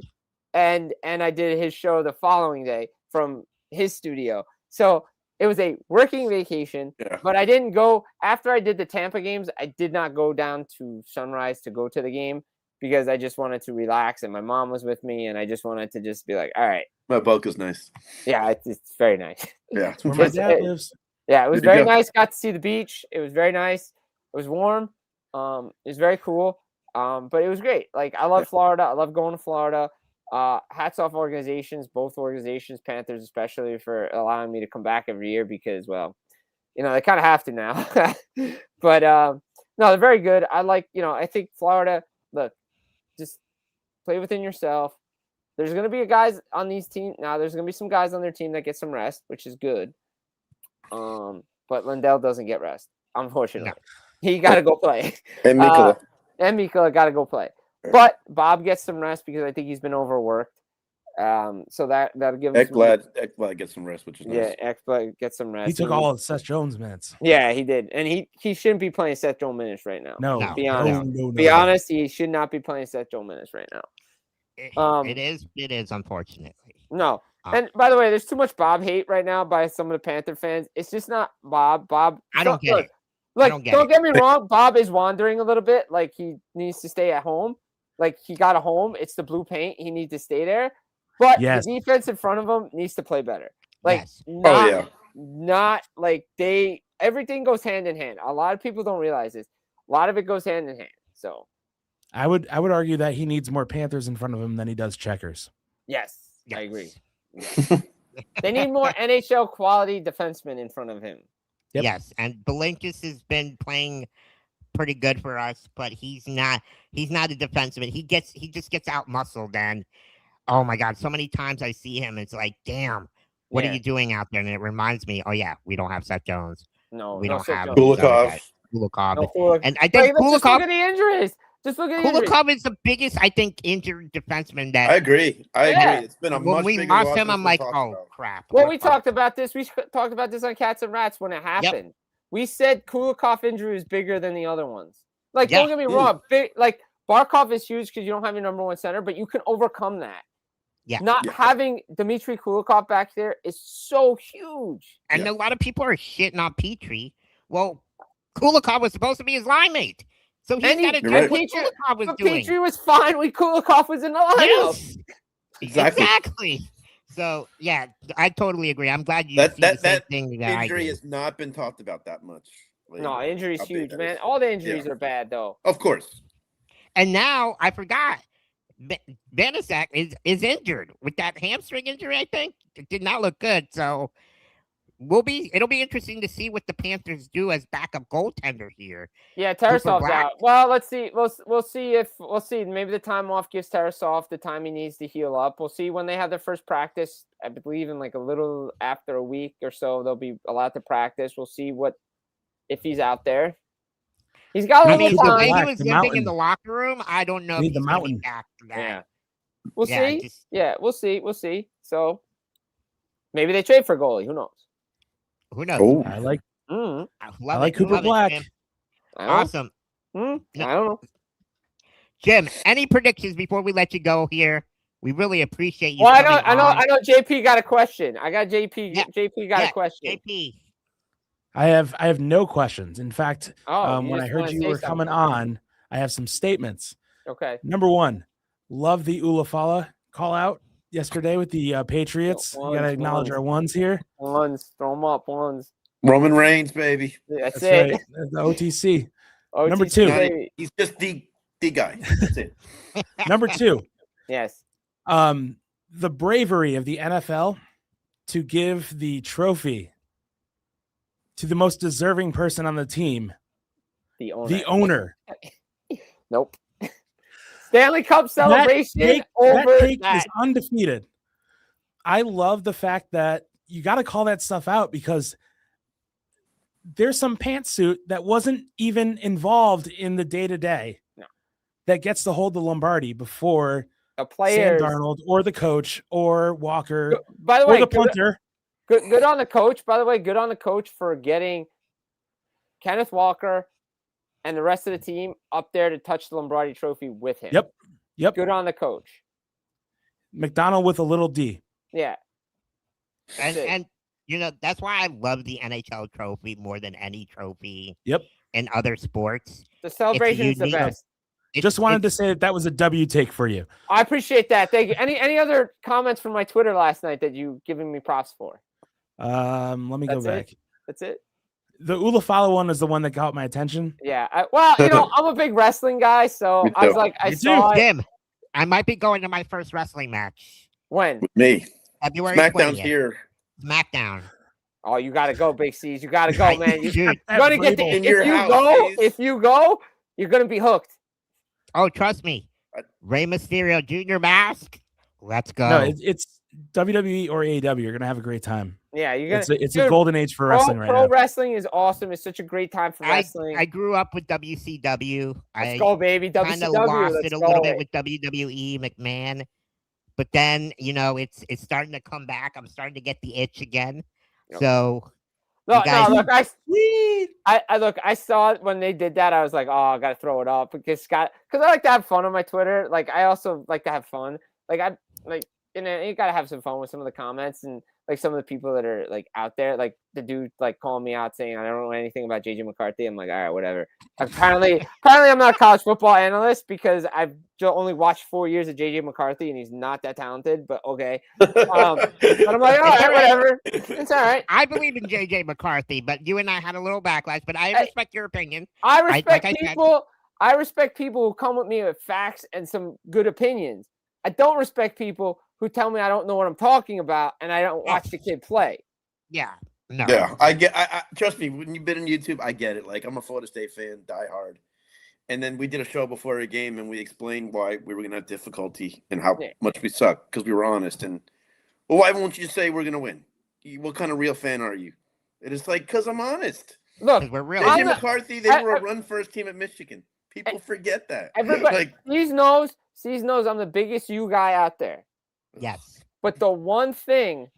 Speaker 4: and I did his show the following day from his studio. So it was a working vacation,
Speaker 3: Yeah.
Speaker 4: but I didn't go after I did the Tampa games. I did not go down to Sunrise to go to the game because I just wanted to relax, and my mom was with me, and I just wanted to just be like, all right,
Speaker 3: My Boca's nice.
Speaker 4: yeah, it's very nice.
Speaker 3: Yeah.
Speaker 2: Where my
Speaker 4: It's-
Speaker 2: dad
Speaker 4: it-
Speaker 2: lives.
Speaker 4: Yeah, it was
Speaker 3: There you
Speaker 4: very
Speaker 3: go.
Speaker 4: nice. Got to see the beach. It was very nice. It was warm. It was very cool. But it was great. Like I love Florida. I love going to Florida. Hats off both organizations, Panthers especially, for allowing me to come back every year because, well, they kind of have to now. But no, they're very good. I think Florida. Look, just play within yourself. There's going to be guys on these teams now. There's going to be some guys on their team that get some rest, which is good. But Lundell doesn't get rest, unfortunately. No. He got to go play.
Speaker 3: And Mikola.
Speaker 4: And Mikola got to go play. But Bob gets some rest because I think he's been overworked. So that'll give him
Speaker 3: Ekblad gets some rest, which is nice.
Speaker 4: Yeah, Ekblad gets some rest.
Speaker 2: He took all of Seth Jones' minutes.
Speaker 4: Yeah, he did. And he shouldn't be playing Seth Jones minutes right now.
Speaker 2: No.
Speaker 4: Be honest.
Speaker 2: No.
Speaker 4: Be honest, he should not be playing Seth Jones minutes right now.
Speaker 1: It is, unfortunately.
Speaker 4: No. And by the way, there's too much Bob hate right now by some of the Panther fans. It's just not Bob.
Speaker 1: I don't get it.
Speaker 4: Like, don't get me wrong. Bob is wandering a little bit. Like, he needs to stay at home. Like, he got a home. It's the blue paint. He needs to stay there. But the defense in front of him needs to play better. Like, not like everything goes hand in hand. A lot of people don't realize this. A lot of it goes hand in hand. So
Speaker 2: I would argue that he needs more Panthers in front of him than he does Checkers.
Speaker 4: Yes. I agree. Yes. They need more NHL quality defensemen in front of him.
Speaker 2: Yep.
Speaker 1: Yes, and Biringer has been playing pretty good for us, but he's not a defenseman. He just gets out muscled, and oh my god, so many times I see him, it's like, damn, what are you doing out there? And it reminds me, oh yeah, we don't have Seth Jones.
Speaker 4: No,
Speaker 1: we don't have
Speaker 3: Kulikov.
Speaker 1: And I think Kulikov.
Speaker 4: Just look at the injuries.
Speaker 1: Kulikov is the biggest, I think, injured defenseman that.
Speaker 3: I agree. It's been a
Speaker 1: when
Speaker 3: much
Speaker 1: we
Speaker 3: bigger
Speaker 1: lost
Speaker 3: loss
Speaker 1: him,
Speaker 3: than
Speaker 1: I'm
Speaker 3: we
Speaker 1: like,
Speaker 3: talked
Speaker 1: oh
Speaker 3: about.
Speaker 1: crap.
Speaker 4: Well, we talked about this. We talked about this on Cats and Rats when it happened.
Speaker 1: Yep.
Speaker 4: We said Kulikov injury is bigger than the other ones. Like, don't get me wrong. Like, Barkov is huge because you don't have your number one center, but you can overcome that.
Speaker 1: Yeah.
Speaker 4: Not having Dmitry Kulikov back there is so huge.
Speaker 1: And a lot of people are shitting on Petrie. Well, Kulikov was supposed to be his line mate. So he's got to do what Kulikov was doing.
Speaker 4: Petrie was fine when Kulikov was in the lineup.
Speaker 1: Yes.
Speaker 3: Exactly.
Speaker 1: So, yeah, I totally agree. I'm glad you see the same thing that
Speaker 3: injury has not been talked about that much.
Speaker 4: No, injury's huge, man. All the injuries are bad, though.
Speaker 3: Of course.
Speaker 1: And now, I forgot, Vanasak is injured with that hamstring injury, I think. It did not look good, so it'll be interesting to see what the Panthers do as backup goaltender here.
Speaker 4: Yeah, Tarasov's out. Well, let's see. We'll see. Maybe the time off gives Tarasov the time he needs to heal up. We'll see when they have their first practice. I believe in like a little after a week or so, they'll be allowed to practice. We'll see if he's out there. He's got a little time.
Speaker 1: The way he was limping in the locker room, I don't know if he's going to be back for that.
Speaker 4: Yeah. We'll see. We'll see. So maybe they trade for a goalie. Who knows?
Speaker 1: Who knows?
Speaker 3: Oh.
Speaker 2: I like
Speaker 1: I
Speaker 2: like Cooper Black.
Speaker 1: Awesome.
Speaker 4: I don't know.
Speaker 1: Jim, any predictions before we let you go here? We really appreciate you.
Speaker 4: Well, I
Speaker 1: coming
Speaker 4: know.
Speaker 1: on.
Speaker 4: JP got a question. I got JP.
Speaker 1: Yeah.
Speaker 4: JP got a question.
Speaker 1: JP.
Speaker 2: I have no questions. In fact,
Speaker 4: You
Speaker 2: when I
Speaker 4: just
Speaker 2: heard
Speaker 4: wanna
Speaker 2: you
Speaker 4: say
Speaker 2: were coming
Speaker 4: something.
Speaker 2: on, I have some statements.
Speaker 4: Okay.
Speaker 2: Number one, love the Ulafala call out yesterday with the Patriots. You got to acknowledge our ones here.
Speaker 4: Ones. Throw them up. Ones.
Speaker 3: Roman Reigns, baby.
Speaker 4: That's
Speaker 2: That's
Speaker 4: it.
Speaker 2: right. The OTC.
Speaker 4: OTC,
Speaker 2: Number two.
Speaker 4: baby.
Speaker 3: He's just the guy. That's it.
Speaker 2: Number two,
Speaker 4: Yes.
Speaker 2: the bravery of the NFL to give the trophy to the most deserving person on the team,
Speaker 4: The owner.
Speaker 2: the owner.
Speaker 4: Nope. Stanley Cup celebration
Speaker 2: that cake is undefeated. I love the fact that you got to call that stuff out because there's some pantsuit that wasn't even involved in the day-to-day that gets to hold the Lombardi before
Speaker 4: the players,
Speaker 2: Sam Darnold or the coach or Walker
Speaker 4: by the
Speaker 2: or
Speaker 4: way,
Speaker 2: the punter.
Speaker 4: Good on the coach. By the way, good on the coach for getting Kenneth Walker and the rest of the team up there to touch the Lombardi Trophy with him.
Speaker 2: Yep.
Speaker 4: Good on the coach.
Speaker 2: McDonald with a little D.
Speaker 4: Yeah.
Speaker 1: And you know, that's why I love the NHL trophy more than any trophy.
Speaker 2: Yep.
Speaker 1: In other sports.
Speaker 4: The celebration is the best.
Speaker 2: Just wanted to say that was a W take for you.
Speaker 4: I appreciate that. Thank you. Any other comments from my Twitter last night that you giving me props for?
Speaker 2: Let me go back.
Speaker 4: That's it.
Speaker 2: The Ulafala one is the one that got my attention.
Speaker 4: Yeah. I'm a big wrestling guy, so I was like, I saw it.
Speaker 1: Jim, I might be going to my first wrestling match.
Speaker 4: When?
Speaker 3: With me.
Speaker 1: February
Speaker 3: SmackDown's
Speaker 1: 20th.
Speaker 3: Here.
Speaker 1: SmackDown.
Speaker 4: Oh, you gotta go, BigCeaz. You gotta go, man. You're gonna get
Speaker 3: In your house,
Speaker 4: if you go, you're gonna be hooked.
Speaker 1: Oh, trust me. Rey Mysterio Jr. mask. Let's go.
Speaker 2: No, it's WWE or AEW. You're gonna have a great time.
Speaker 4: Yeah, you're gonna.
Speaker 2: It's a golden age for wrestling right now.
Speaker 4: Pro wrestling is awesome. It's such a great time for wrestling.
Speaker 1: I grew up with WCW.
Speaker 4: Let's go, baby. WCW.
Speaker 1: Kind of lost it a little bit with WWE McMahon, but then it's starting to come back. I'm starting to get the itch again.
Speaker 4: Yep.
Speaker 1: So.
Speaker 4: Look, I saw it when they did that. I was like, oh, I gotta throw it up because I like to have fun on my Twitter. Like, I also like to have fun. Like, you gotta have some fun with some of the comments and like some of the people that are like out there. Like the dude like calling me out saying I don't know anything about JJ McCarthy. I'm like, all right, whatever. Apparently, I'm not a college football analyst because I've only watched 4 years of JJ McCarthy and he's not that talented. But okay, but I'm like, all right, whatever. It's all right.
Speaker 1: I believe in JJ McCarthy, but you and I had a little backlash. But I respect your opinion.
Speaker 4: I respect people. I respect people who come with me with facts and some good opinions. I don't respect people who tell me I don't know what I'm talking about and I don't watch the kid play.
Speaker 1: Yeah. No.
Speaker 3: Yeah, I trust me, when you've been on YouTube, I get it. Like, I'm a Florida State fan, die hard. And then we did a show before a game and we explained why we were going to have difficulty and how much we suck because we were honest. And, well, why won't you say we're going to win? What kind of real fan are you? It is like, because I'm honest.
Speaker 4: Look,
Speaker 1: we're real.
Speaker 3: JJ McCarthy, they were a run-first team at Michigan. People forget that.
Speaker 4: Everybody, Seas knows I'm the biggest you guy out there.
Speaker 1: Yes.
Speaker 4: But the one thing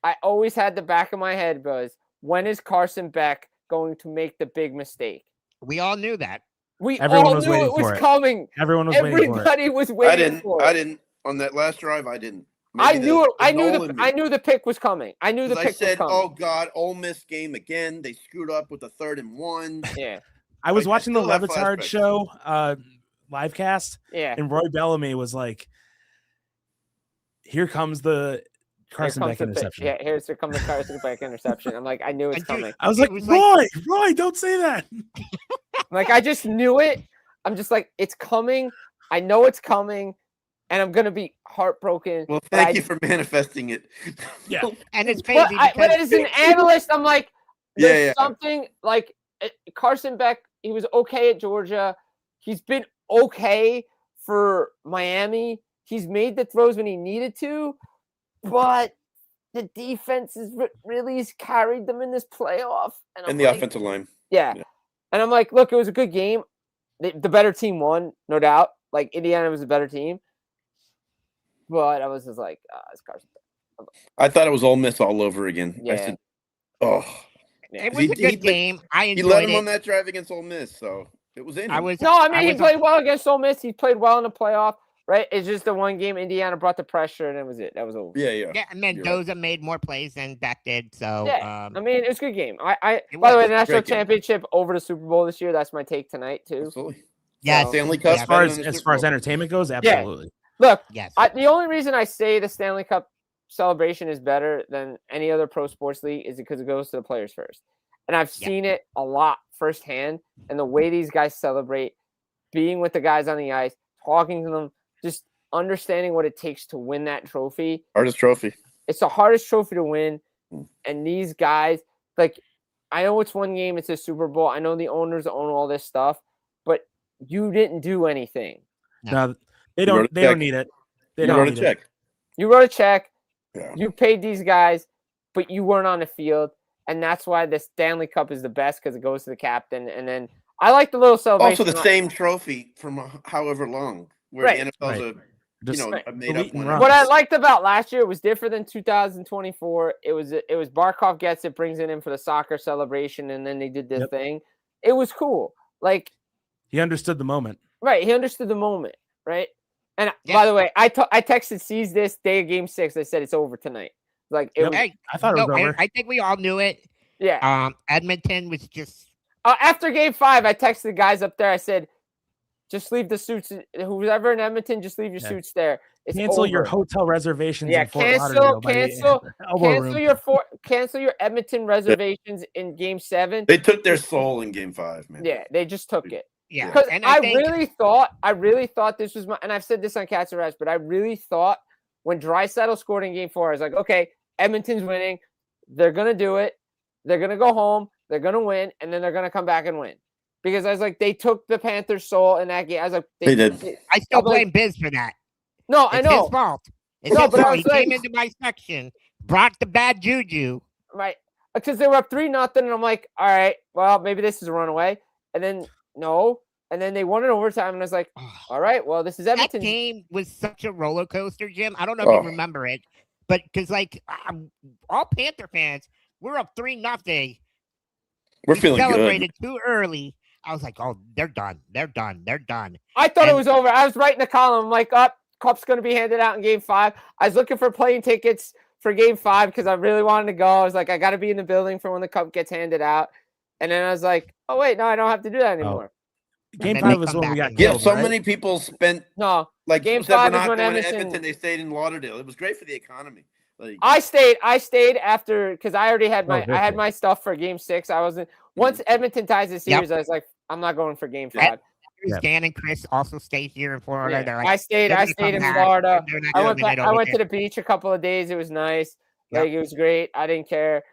Speaker 4: I always had the back of my head was, when is Carson Beck going to make the big mistake?
Speaker 1: We all knew that.
Speaker 2: Everyone
Speaker 4: all
Speaker 2: was
Speaker 4: knew
Speaker 2: waiting
Speaker 4: it was
Speaker 2: for it.
Speaker 4: coming.
Speaker 2: Everyone was waiting for it.
Speaker 4: Everybody was waiting for it.
Speaker 3: I didn't. On that last drive, I didn't.
Speaker 4: I knew the pick was coming. I knew the pick was coming.
Speaker 3: Oh God, Ole Miss game again. They screwed up with the 3rd and 1.
Speaker 4: Yeah.
Speaker 2: I was watching the Levitard show live cast.
Speaker 4: Yeah.
Speaker 2: And Roy Bellamy was like, here comes the Carson Beck interception.
Speaker 4: Yeah, here comes the Carson Beck interception. I'm like, I knew it's coming.
Speaker 2: I was like, Roy, don't say that.
Speaker 4: Like, I just knew it. I'm just like, it's coming. I know it's coming. And I'm going to be heartbroken.
Speaker 3: Well, thank you for manifesting it.
Speaker 2: Yeah.
Speaker 1: And it's crazy.
Speaker 4: But as an analyst, I'm like, there's
Speaker 3: Yeah.
Speaker 4: something like Carson Beck. He was okay at Georgia. He's been okay for Miami. He's made the throws when he needed to, but the defense has really carried them in this playoff.
Speaker 3: And the offensive line.
Speaker 4: Yeah. And I'm like, look, it was a good game. The better team won, no doubt. Like, Indiana was a better team. But I was just like, it's Carson Beck.
Speaker 3: I thought it was Ole Miss all over again.
Speaker 4: Yeah.
Speaker 3: I said, oh.
Speaker 1: It was a good game. I enjoyed
Speaker 3: He led him
Speaker 1: it.
Speaker 3: on that drive against Ole Miss, so. It was in
Speaker 1: I
Speaker 3: him.
Speaker 1: was
Speaker 4: No, I mean, he
Speaker 1: was-
Speaker 4: played well against Ole Miss. He played well in the playoff, right? It's just the one game Indiana brought the pressure, and that was it. That was over.
Speaker 3: Yeah.
Speaker 1: Yeah, and Mendoza made more plays than Beck did. So
Speaker 4: Yeah, I mean, it was a good game. By
Speaker 1: It
Speaker 4: the way,
Speaker 1: was.
Speaker 4: the national
Speaker 3: Great game.
Speaker 4: championship over the Super Bowl this year. That's my take tonight too.
Speaker 3: Absolutely.
Speaker 1: yes,
Speaker 3: Stanley Cup.
Speaker 1: yeah,
Speaker 2: As far as entertainment goes, absolutely.
Speaker 4: Look,
Speaker 1: yes.
Speaker 4: the only reason I say the Stanley Cup celebration is better than any other pro sports league is because it goes to the players first, and I've
Speaker 1: Yeah.
Speaker 4: seen it a lot firsthand. And the way these guys celebrate, being with the guys on the ice, talking to them, just understanding what it takes to win that trophy.
Speaker 3: Hardest trophy.
Speaker 4: It's the hardest trophy to win.
Speaker 3: Mm.
Speaker 4: And these guys, like, I know it's one game, it's a Super Bowl. I know the owners own all this stuff, but you didn't do anything.
Speaker 2: No, they
Speaker 3: You wrote
Speaker 2: don't.
Speaker 3: a
Speaker 2: They don't
Speaker 3: check.
Speaker 2: need it. They
Speaker 3: You
Speaker 2: don't
Speaker 3: wrote a
Speaker 2: need
Speaker 3: check.
Speaker 4: You wrote a check,
Speaker 3: Yeah.
Speaker 4: you paid these guys, but you weren't on the field. And that's why the Stanley Cup is the best, because it goes to the captain. And then I like the little celebration.
Speaker 3: Also, the same trophy from however long, where
Speaker 4: Right.
Speaker 3: the NFL's
Speaker 2: Right.
Speaker 3: a
Speaker 2: Just
Speaker 3: a made up
Speaker 2: elite and
Speaker 3: one.
Speaker 2: runs.
Speaker 4: What I liked about last year was different than 2024. It was Barkov gets it, brings it in for the soccer celebration, and then they did this
Speaker 2: Yep.
Speaker 4: thing. It was cool. Like,
Speaker 2: He understood the moment.
Speaker 4: right, he understood the moment, right? And
Speaker 1: Yeah.
Speaker 4: by the way, I texted C's this day of Game 6. I said it's over tonight. Like, it
Speaker 2: Yep.
Speaker 4: was,
Speaker 1: Hey,
Speaker 2: I thought it was over.
Speaker 1: I think we all knew it.
Speaker 4: yeah.
Speaker 1: Edmonton was just
Speaker 4: After Game 5, I texted the guys up there. I said, just leave the suits. Whoever in Edmonton, just leave your
Speaker 2: Yeah.
Speaker 4: suits there. It's
Speaker 2: Cancel
Speaker 4: over.
Speaker 2: your hotel reservations.
Speaker 4: Yeah,
Speaker 2: in Fort
Speaker 4: cancel-
Speaker 2: Lauderdale by
Speaker 4: cancel-
Speaker 2: elbow room.
Speaker 4: Cancel your Edmonton reservations in Game 7.
Speaker 3: They took their soul in Game 5, man.
Speaker 4: Yeah, they just took it.
Speaker 1: yeah.
Speaker 4: Because
Speaker 1: And
Speaker 4: I
Speaker 1: think,
Speaker 4: really thought this was my, and I've said this on Cats and Rats, but I really thought when Draisaitl scored in Game 4, I was like, okay, Edmonton's winning. They're gonna do it. They're gonna go home. They're gonna win, and then they're gonna come back and win. Because I was like, they took the Panthers' soul in that game. I was like,
Speaker 3: They did.
Speaker 1: I still
Speaker 4: I'm like-
Speaker 1: blame Biz for that.
Speaker 4: No,
Speaker 1: It's
Speaker 4: I know.
Speaker 1: his fault. It's
Speaker 4: No,
Speaker 1: his
Speaker 4: but I
Speaker 1: fault.
Speaker 4: was
Speaker 1: He came
Speaker 4: like-
Speaker 1: into my section, brought the bad juju.
Speaker 4: Right. Because they were up 3-0, and I'm like, all right, well, maybe this is a runaway. And then no. And then they won in overtime, and I was like, all right, well, this is
Speaker 1: That
Speaker 4: Edmonton.
Speaker 1: game was such a roller coaster, Jim. I don't know if
Speaker 3: Oh.
Speaker 1: you remember it, but because all Panther fans, we're up 3-0.
Speaker 3: We're
Speaker 1: We
Speaker 3: feeling good.
Speaker 1: celebrated too early. I was like, oh, they're done. They're done. They're done.
Speaker 4: I thought it
Speaker 1: And-
Speaker 4: was over. I was writing the column. I'm like, Cup's going to be handed out in Game 5. I was looking for plane tickets for Game 5 because I really wanted to go. I was like, I got to be in the building for when the Cup gets handed out. And then I was like, oh, wait, no, I don't have to do that anymore.
Speaker 2: Game
Speaker 1: then
Speaker 2: 5
Speaker 1: they
Speaker 2: was
Speaker 1: come
Speaker 2: when we
Speaker 1: back
Speaker 2: got
Speaker 1: and
Speaker 3: Yeah,
Speaker 2: killed,
Speaker 3: so
Speaker 2: right?
Speaker 3: many people spent
Speaker 4: No,
Speaker 3: like
Speaker 4: Game
Speaker 3: said we're
Speaker 4: 5 is
Speaker 3: not
Speaker 4: when
Speaker 3: going to
Speaker 4: Edmonton-
Speaker 3: Edmonton. They stayed in Lauderdale. It was great for the economy. Like,
Speaker 4: I stayed after because I already had I had
Speaker 2: victory.
Speaker 4: my stuff for Game 6. I wasn't once Edmonton ties the series. I was like, I'm not going for Game 5.
Speaker 3: Yeah.
Speaker 1: Dan and Chris also stay here in Florida.
Speaker 4: Yeah.
Speaker 1: They're like,
Speaker 4: I stayed
Speaker 1: they're gonna
Speaker 4: in
Speaker 1: come back.
Speaker 4: Florida.
Speaker 1: They're not
Speaker 4: I
Speaker 1: gonna
Speaker 4: went
Speaker 1: limit
Speaker 4: I
Speaker 1: over
Speaker 4: went to
Speaker 1: there.
Speaker 4: the beach a couple of days. It was nice.
Speaker 1: Yep.
Speaker 4: Like, it was great. I didn't care.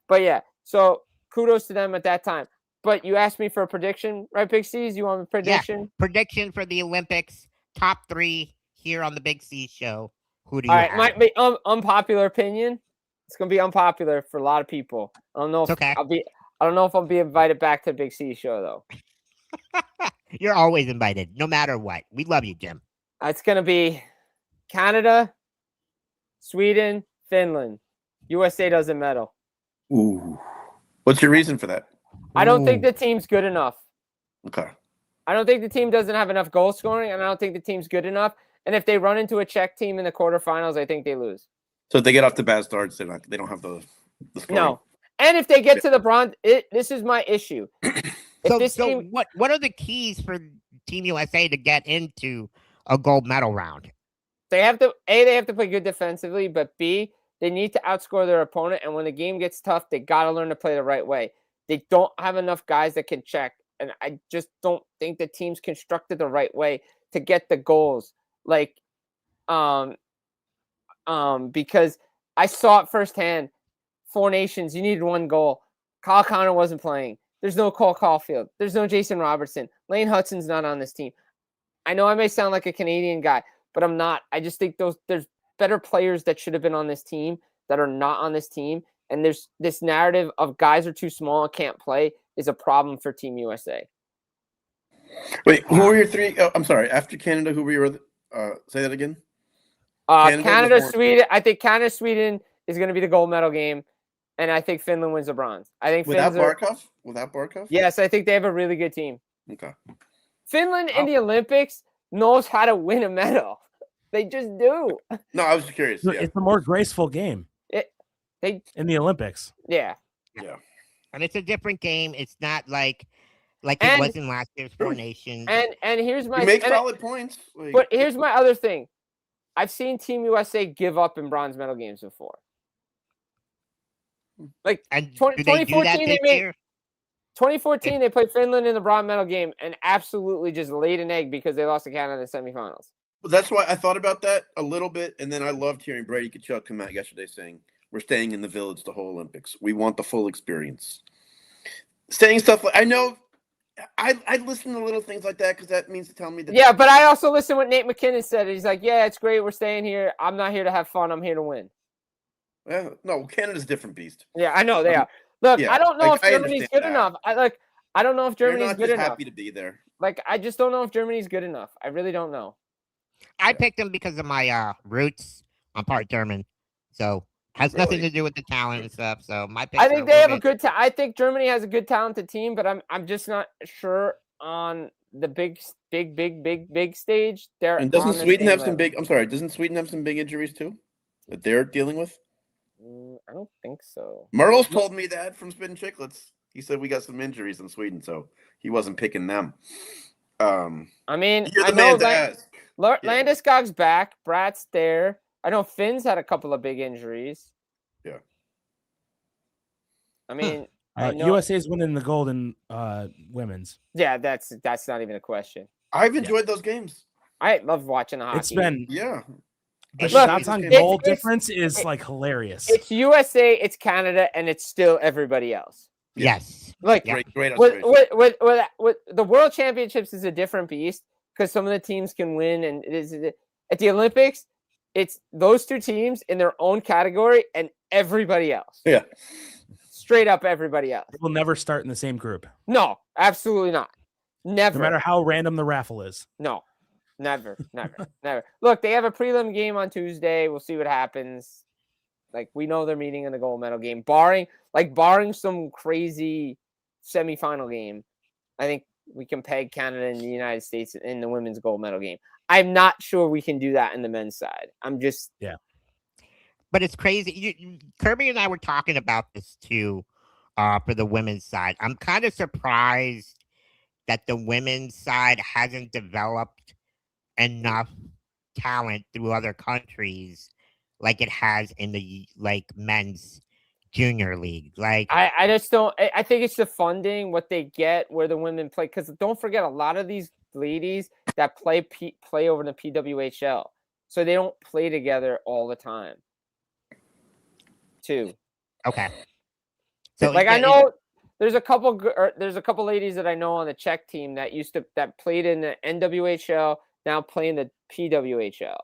Speaker 4: But yeah, so kudos to them at that time. But you asked me for a prediction, right, BigCeaz? You want a prediction?
Speaker 1: Prediction for the Olympics, top 3 here on the BigCeaz Show. Who do you
Speaker 4: All right,
Speaker 1: have?
Speaker 4: might be unpopular opinion. It's gonna be unpopular for a lot of people. I don't know if
Speaker 1: It's okay.
Speaker 4: I don't know if I'll be invited back to the BigCeaz Show though.
Speaker 1: You're always invited, no matter what. We love you, Jim.
Speaker 4: It's gonna be Canada, Sweden, Finland. USA doesn't medal.
Speaker 3: ooh. What's your reason for that?
Speaker 4: I don't think
Speaker 1: Ooh.
Speaker 4: the team's good enough.
Speaker 3: Okay.
Speaker 4: I don't think the team doesn't have enough goal scoring, and I don't think the team's good enough. And if they run into a Czech team in the quarterfinals, I think they lose.
Speaker 3: So if they get off to bad starts, they don't have the scoring.
Speaker 4: No. And if they get to the bronze, this is my issue. If this
Speaker 1: So
Speaker 4: team,
Speaker 1: what are the keys for Team USA to get into a gold medal round?
Speaker 4: they have to they have to play good defensively, but B, they need to outscore their opponent. And when the game gets tough, they got to learn to play the right way. They don't have enough guys that can check, and I just don't think the team's constructed the right way to get the goals. Like, because I saw it firsthand. 4 Nations, you needed 1 goal. Kyle Connor wasn't playing. There's no Cole Caulfield. There's no Jason Robertson. Lane Hudson's not on this team. I know I may sound like a Canadian guy, but I'm not. I just think there's better players that should have been on this team that are not on this team. And there's this narrative of guys are too small and can't play is a problem for Team USA.
Speaker 3: Wait, who were your 3? Oh, I'm sorry. After Canada, who were your say that again?
Speaker 4: Canada,
Speaker 3: before-
Speaker 4: Sweden. I think Canada, Sweden is going to be the gold medal game. and I think Finland wins the bronze. I think
Speaker 3: Without
Speaker 4: Finns are,
Speaker 3: Barkov? Without Barkov?
Speaker 4: yes, I think they have a really good team.
Speaker 3: Okay.
Speaker 4: Finland in the Olympics knows how to win a medal. They just do.
Speaker 3: No, I was just curious. Yeah.
Speaker 2: It's a more graceful game
Speaker 4: They
Speaker 2: in the Olympics.
Speaker 4: yeah.
Speaker 3: Yeah.
Speaker 1: And it's a different game. It's not like it
Speaker 4: And-
Speaker 1: was in last year's Four Nations.
Speaker 4: And here's my
Speaker 3: You make
Speaker 4: and I-
Speaker 3: solid points. Like,
Speaker 4: but here's my other thing. I've seen Team USA give up in bronze medal games before. Like
Speaker 1: And
Speaker 4: 20-
Speaker 1: do they do that
Speaker 4: 2014
Speaker 1: this
Speaker 4: they made-
Speaker 1: year?
Speaker 4: 2014, they played Finland in the bronze medal game and absolutely just laid an egg because they lost to Canada in the semifinals.
Speaker 3: But that's why I thought about that a little bit, and then I loved hearing Brady Tkachuk come out yesterday saying, "We're staying in the village the whole Olympics. We want the full experience." Saying stuff like I know, I listen to little things like that because that means to tell me that
Speaker 4: Yeah, but I also listened to what Nate McKinnon said. He's like, "Yeah, it's great. We're staying here. I'm not here to have fun. I'm here to win."
Speaker 3: no, Canada's a different beast.
Speaker 4: Yeah, I know they are. Look,
Speaker 3: Yeah,
Speaker 4: I don't know
Speaker 3: like,
Speaker 4: if
Speaker 3: I
Speaker 4: Germany's
Speaker 3: understand
Speaker 4: good
Speaker 3: that.
Speaker 4: enough. I don't know if
Speaker 3: They're
Speaker 4: Germany's
Speaker 3: not
Speaker 4: good
Speaker 3: just
Speaker 4: enough.
Speaker 3: happy to be there.
Speaker 4: Like, I just don't know if Germany's good enough. I really don't know.
Speaker 1: I picked them because of my roots. I'm part German, so has nothing
Speaker 3: Really?
Speaker 1: to do with the talent and stuff. So my pick.
Speaker 4: I think they have a good. I think Germany has a good talented team, but I'm just not sure on the big stage. They're
Speaker 3: And doesn't
Speaker 4: on the
Speaker 3: Sweden
Speaker 4: same
Speaker 3: have some
Speaker 4: level.
Speaker 3: big? I'm sorry. Doesn't Sweden have some big injuries too that they're dealing with?
Speaker 4: I don't think so.
Speaker 3: Merle's told me that from Spin Chicklets. He said we got some injuries in Sweden, so he wasn't picking them.
Speaker 4: I mean,
Speaker 3: You're
Speaker 4: I
Speaker 3: the
Speaker 4: know
Speaker 3: man to
Speaker 4: that
Speaker 3: ask. Yeah.
Speaker 4: Landeskog's back. Brat's there. I know Finn's had a couple of big injuries.
Speaker 3: Yeah.
Speaker 4: I mean, I know,
Speaker 2: USA is winning the gold in women's.
Speaker 4: yeah, that's not even a question.
Speaker 3: I've enjoyed those games.
Speaker 4: I love watching the hockey.
Speaker 2: It's been
Speaker 3: Yeah.
Speaker 2: the
Speaker 1: Look,
Speaker 2: shots on
Speaker 3: it's-
Speaker 2: goal
Speaker 4: it's-
Speaker 2: difference is like hilarious.
Speaker 4: It's USA, it's Canada, and it's still everybody else.
Speaker 1: Yes.
Speaker 4: Like
Speaker 1: Yeah.
Speaker 3: Great
Speaker 4: with,
Speaker 3: observation.
Speaker 4: with the World Championships is a different beast because some of the teams can win, and it is at the Olympics, it's those two teams in their own category and everybody else.
Speaker 3: Yeah.
Speaker 4: Straight up everybody else.
Speaker 2: They will never start in the same group,
Speaker 4: No, absolutely not. Never.
Speaker 2: no matter how random the raffle is.
Speaker 4: No, never. Look, they have a prelim game on Tuesday. We'll see what happens. Like, we know they're meeting in the gold medal game, barring some crazy semifinal game. I think we can peg Canada and the United States in the women's gold medal game. I'm not sure we can do that in the men's side. I'm just
Speaker 1: But it's crazy. Kirby and I were talking about this too, for the women's side. I'm kind of surprised that the women's side hasn't developed enough talent through other countries like it has in the men's junior league. Like
Speaker 4: I just don't. I think it's the funding, what they get, where the women play. Because don't forget, a lot of these ladies that play over in the PWHL, so they don't play together all the time. Too.
Speaker 1: okay, so
Speaker 4: Like, I know there's a couple ladies that I know on the Czech team that played in the NWHL, now play in the PWHL.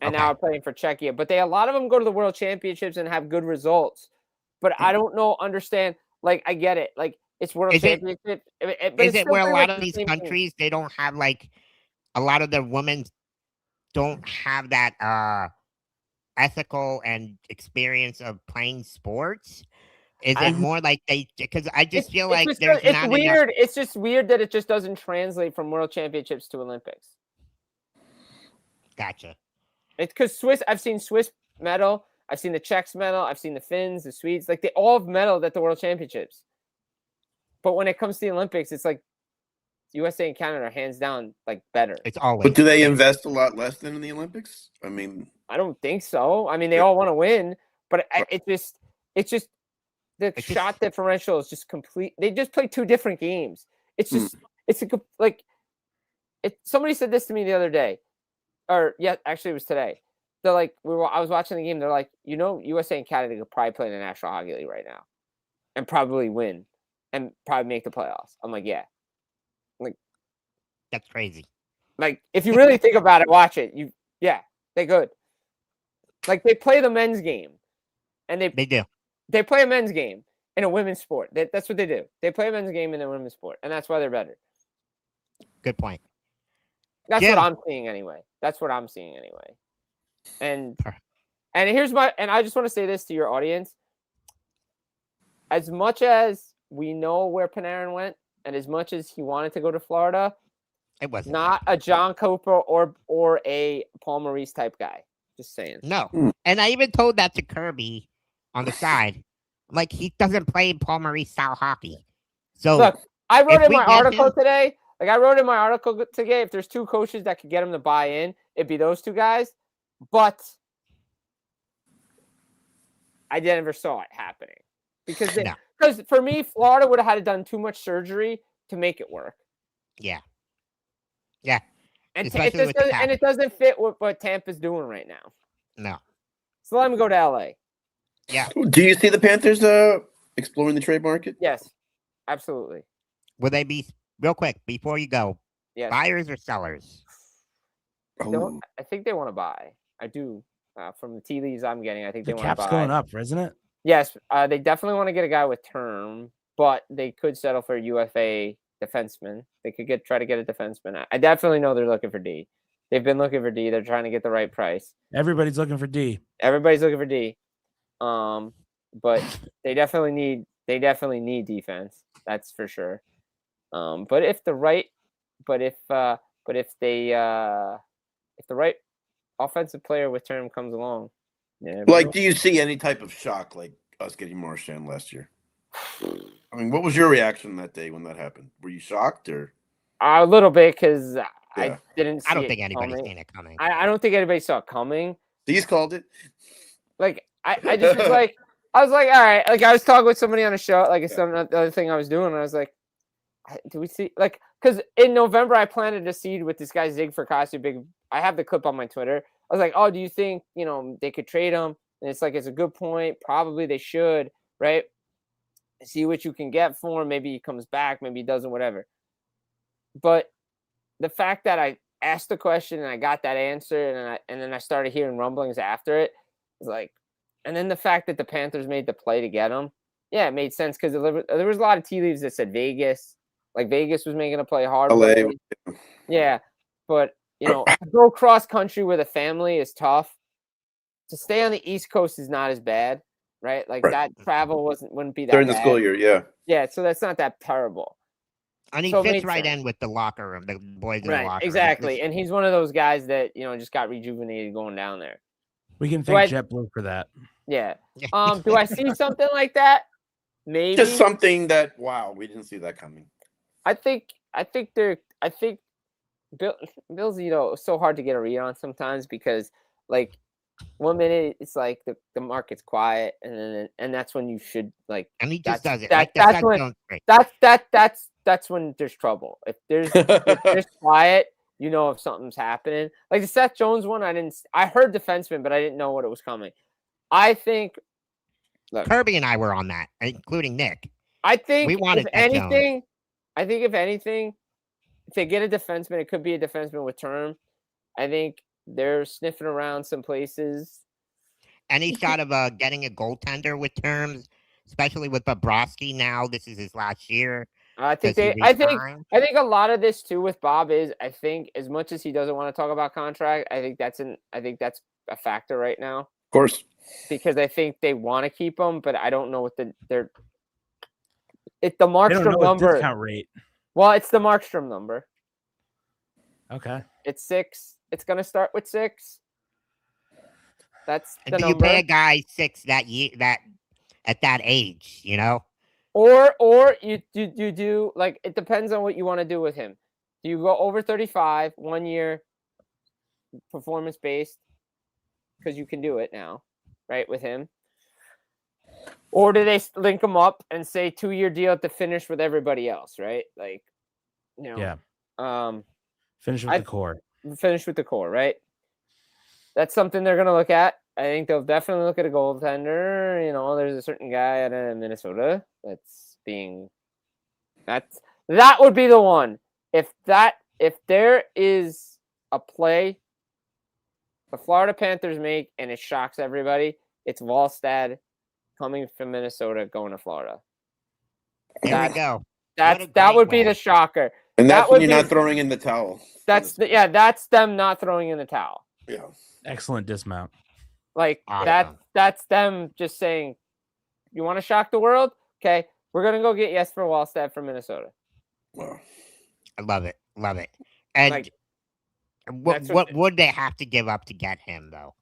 Speaker 4: And now are playing for Czechia. But a lot of them go to the World Championships and have good results. But I don't understand. Like, I get it. Like, it's World Championship. But
Speaker 1: is it where a lot of these countries they don't have a lot of the women don't have that ethical and experience of playing sports? Is it more like because I just feel like there's
Speaker 4: it's
Speaker 1: not
Speaker 4: weird.
Speaker 1: enough.
Speaker 4: It's just weird that it just doesn't translate from World Championships to Olympics.
Speaker 1: Gotcha.
Speaker 4: It's because I've seen Swiss medal, I've seen the Czechs medal, I've seen the Finns, the Swedes, like they all have medaled at the World Championships. But when it comes to the Olympics, it's like USA and Canada are hands down like better.
Speaker 1: It's always.
Speaker 3: But do they invest a lot less than in the Olympics? I mean,
Speaker 4: I don't think so. I mean, they all want to win, but it's just the shot differential is just complete. They just play two different games. It's just somebody said this to me the other day. Or yeah, actually it was today. They're like, I was watching the game. They're like, USA and Canada could probably play in the National Hockey League right now, and probably win, and probably make the playoffs. I'm like, yeah. Like,
Speaker 1: that's crazy.
Speaker 4: Like, if you really think about it, watch it. They could. Like, they play the men's game, and they
Speaker 1: do.
Speaker 4: They play a men's game in a women's sport. That's what they do. They play a men's game in a women's sport, and that's why they're better.
Speaker 1: Good point.
Speaker 4: That's what I'm seeing anyway. And I just want to say this to your audience. as much as we know where Panarin went, and as much as he wanted to go to Florida,
Speaker 1: It wasn't
Speaker 4: not a John Cooper or a Paul Maurice type guy. Just saying.
Speaker 1: No.
Speaker 3: Hmm.
Speaker 1: And I even told that to Kirby on the side. Like, he doesn't play Paul Maurice style hockey. So
Speaker 4: Look, I wrote
Speaker 1: if
Speaker 4: in
Speaker 1: we
Speaker 4: my
Speaker 1: get
Speaker 4: article
Speaker 1: him-
Speaker 4: today. Like I wrote in my article today, if there's two coaches that could get him to buy in, it'd be those two guys. But I never saw it happening because
Speaker 1: No.
Speaker 4: for me, Florida would have had to done too much surgery to make it work.
Speaker 1: Yeah. Yeah.
Speaker 4: And
Speaker 1: Especially with the cap.
Speaker 4: it doesn't fit with what Tampa's doing right now.
Speaker 1: No.
Speaker 4: So let him go to LA.
Speaker 3: Do you see the Panthers exploring the trade market?
Speaker 4: Yes, absolutely.
Speaker 1: Will they be, real quick, before you go,
Speaker 4: Yes.
Speaker 1: buyers or sellers?
Speaker 3: Oh.
Speaker 4: I think they want to buy. I do. From the tea leaves I'm getting, I think
Speaker 2: The
Speaker 4: they want to buy.
Speaker 2: cap's going up, isn't it?
Speaker 4: Yes, they definitely want to get a guy with term, but they could settle for a UFA defenseman. They could try to get a defenseman. I definitely know they're looking for D. They've been looking for D. They're trying to get the right price.
Speaker 2: Everybody's looking for D.
Speaker 4: Everybody's looking for D. But they definitely need defense. That's for sure. But if the right offensive player with term comes along, yeah,
Speaker 3: Like, do you see any type of shock like us getting Marchand last year? I mean, what was your reaction that day when that happened? Were you shocked or?
Speaker 4: a little bit because
Speaker 3: Yeah.
Speaker 4: I didn't. See
Speaker 1: I don't
Speaker 4: it
Speaker 1: think anybody's
Speaker 4: coming.
Speaker 1: seen it coming.
Speaker 4: I don't think anybody saw it coming.
Speaker 3: These called it.
Speaker 4: Like I just was like, I was like, all right. Like I was talking with somebody on a show, like it's some other thing I was doing, and I was like, do we see like because in November I planted a seed with this guy Zig Fracassi. Big. I have the clip on my Twitter. I was like, oh, do you think they could trade him? And it's like it's a good point. Probably they should, right? See what you can get for him. Maybe he comes back. Maybe he doesn't. Whatever. But the fact that I asked the question and I got that answer, and then I started hearing rumblings after it, was like, and then the fact that the Panthers made the play to get him, yeah, it made sense because there was a lot of tea leaves that said Vegas, like Vegas was making a play hard.
Speaker 3: LA.
Speaker 4: Yeah, but to go cross country with a family is tough. To stay on the East Coast is not as bad, right? Like that travel wouldn't be that
Speaker 3: During the
Speaker 4: bad.
Speaker 3: school year, yeah.
Speaker 4: Yeah, so that's not that terrible.
Speaker 1: And he
Speaker 4: So it
Speaker 1: fits
Speaker 4: made
Speaker 1: right
Speaker 4: sense.
Speaker 1: in with the locker room, the boys in the
Speaker 4: Right,
Speaker 1: locker room.
Speaker 4: exactly. And he's one of those guys that just got rejuvenated going down there.
Speaker 2: We can
Speaker 4: Do
Speaker 2: thank
Speaker 4: I-
Speaker 2: JetBlue for that.
Speaker 4: Yeah. Do I see something like that? Maybe.
Speaker 3: Just something that we didn't see that coming.
Speaker 4: I think Bill's so hard to get a read on sometimes because like 1 minute it's like the market's quiet and that's when you should like
Speaker 1: And he just does it.
Speaker 4: that's when that's when there's trouble. If there's quiet, if something's happening. Like the Seth Jones one, I heard defenseman, but I didn't know what it was coming. I think
Speaker 1: Kirby and I were on that, including Nick.
Speaker 4: I think
Speaker 1: We wanted
Speaker 4: if
Speaker 1: Seth Jones.
Speaker 4: anything, if they get a defenseman, it could be a defenseman with term. I think they're sniffing around some places.
Speaker 1: Any shot of getting a goaltender with terms, especially with Bobrovsky now. This is his last year.
Speaker 4: I think
Speaker 1: Does he
Speaker 4: I think
Speaker 1: resign?
Speaker 4: a lot of this too with Bob is I think as much as he doesn't want to talk about contract, I think that's a factor right now
Speaker 3: Of course.
Speaker 4: because I think they want to keep him, but I don't know what it's the
Speaker 2: They don't
Speaker 4: Markstrom
Speaker 2: know his
Speaker 4: number.
Speaker 2: discount rate.
Speaker 4: Well, it's the Markstrom number.
Speaker 2: Okay.
Speaker 4: It's 6. It's gonna start with 6. That's
Speaker 1: And
Speaker 4: the
Speaker 1: do
Speaker 4: number.
Speaker 1: you pay a guy 6 that year that at that age?
Speaker 4: Or you do like it depends on what you want to do with him. Do you go over 35 1 year performance based because you can do it now, right, with him? Or do they link him up and say 2-year deal to finish with everybody else, right? Like,
Speaker 2: Yeah.
Speaker 4: um,
Speaker 2: Finish with the core.
Speaker 4: finish with the core, right? That's something they're gonna look at. I think they'll definitely look at a goaltender. There's a certain guy out of Minnesota that would be the one. If there is a play the Florida Panthers make and it shocks everybody, it's Wallstad coming from Minnesota going to Florida.
Speaker 1: There we go.
Speaker 4: That would be the shocker.
Speaker 3: And that's
Speaker 4: That
Speaker 3: when
Speaker 4: would
Speaker 3: you're
Speaker 4: be-
Speaker 3: not throwing in the towel.
Speaker 4: That's them not throwing in the towel.
Speaker 3: Yeah.
Speaker 2: Excellent dismount.
Speaker 4: Like
Speaker 1: Awesome.
Speaker 4: that's them just saying, you want to shock the world? Okay, we're gonna go get Jesper Wallstedt from Minnesota.
Speaker 3: Wow.
Speaker 1: I love it. Love it. And
Speaker 4: Like,
Speaker 1: what
Speaker 4: that's what-
Speaker 1: would they have to give up to get him though?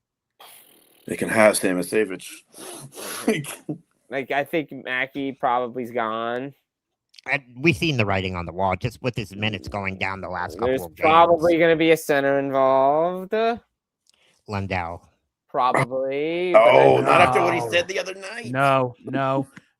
Speaker 3: They can have Samasevich.
Speaker 4: Like, I think Mackey probably's gone.
Speaker 1: And we've seen the writing on the wall just with his minutes going down the last couple
Speaker 4: There's
Speaker 1: of games.
Speaker 4: probably going to be a center involved.
Speaker 1: Lundell.
Speaker 4: Probably.
Speaker 3: Oh,
Speaker 4: but
Speaker 3: not after what he
Speaker 2: No.
Speaker 3: said the other night.
Speaker 2: No.
Speaker 1: The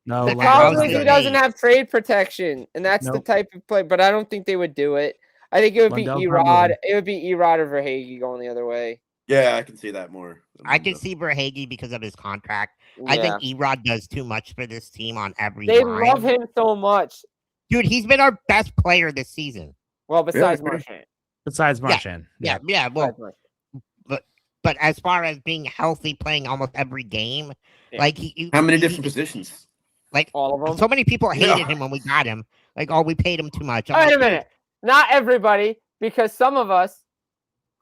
Speaker 4: Probably
Speaker 1: Lundell's
Speaker 4: he doesn't have trade protection, and that's the
Speaker 2: Nope.
Speaker 4: type of play. But I don't think they would do it. I think it would
Speaker 2: Lundell's
Speaker 4: be
Speaker 2: not
Speaker 4: Erod.
Speaker 2: moving.
Speaker 4: It would be Erod or Verhage going the other way.
Speaker 3: Yeah, I can see that more.
Speaker 1: I can see Verhage because of his contract. I think Erod does too much for this team on every
Speaker 4: they
Speaker 1: line.
Speaker 4: love him so much.
Speaker 1: Dude, he's been our best player this season.
Speaker 4: Well, besides
Speaker 3: Yeah.
Speaker 4: Marchand.
Speaker 2: Besides Marchand.
Speaker 1: Yeah. Well,
Speaker 4: Besides Marchand.
Speaker 1: but as far as being healthy, playing almost every game,
Speaker 4: Yeah.
Speaker 1: like he
Speaker 3: How many
Speaker 1: he-
Speaker 3: different positions?
Speaker 1: Like
Speaker 4: All of them.
Speaker 1: so many people hated
Speaker 3: Yeah.
Speaker 1: him when we got him. Like, oh, we paid him too much. I'm
Speaker 4: Wait a
Speaker 1: like,
Speaker 4: minute. Not everybody, because some of us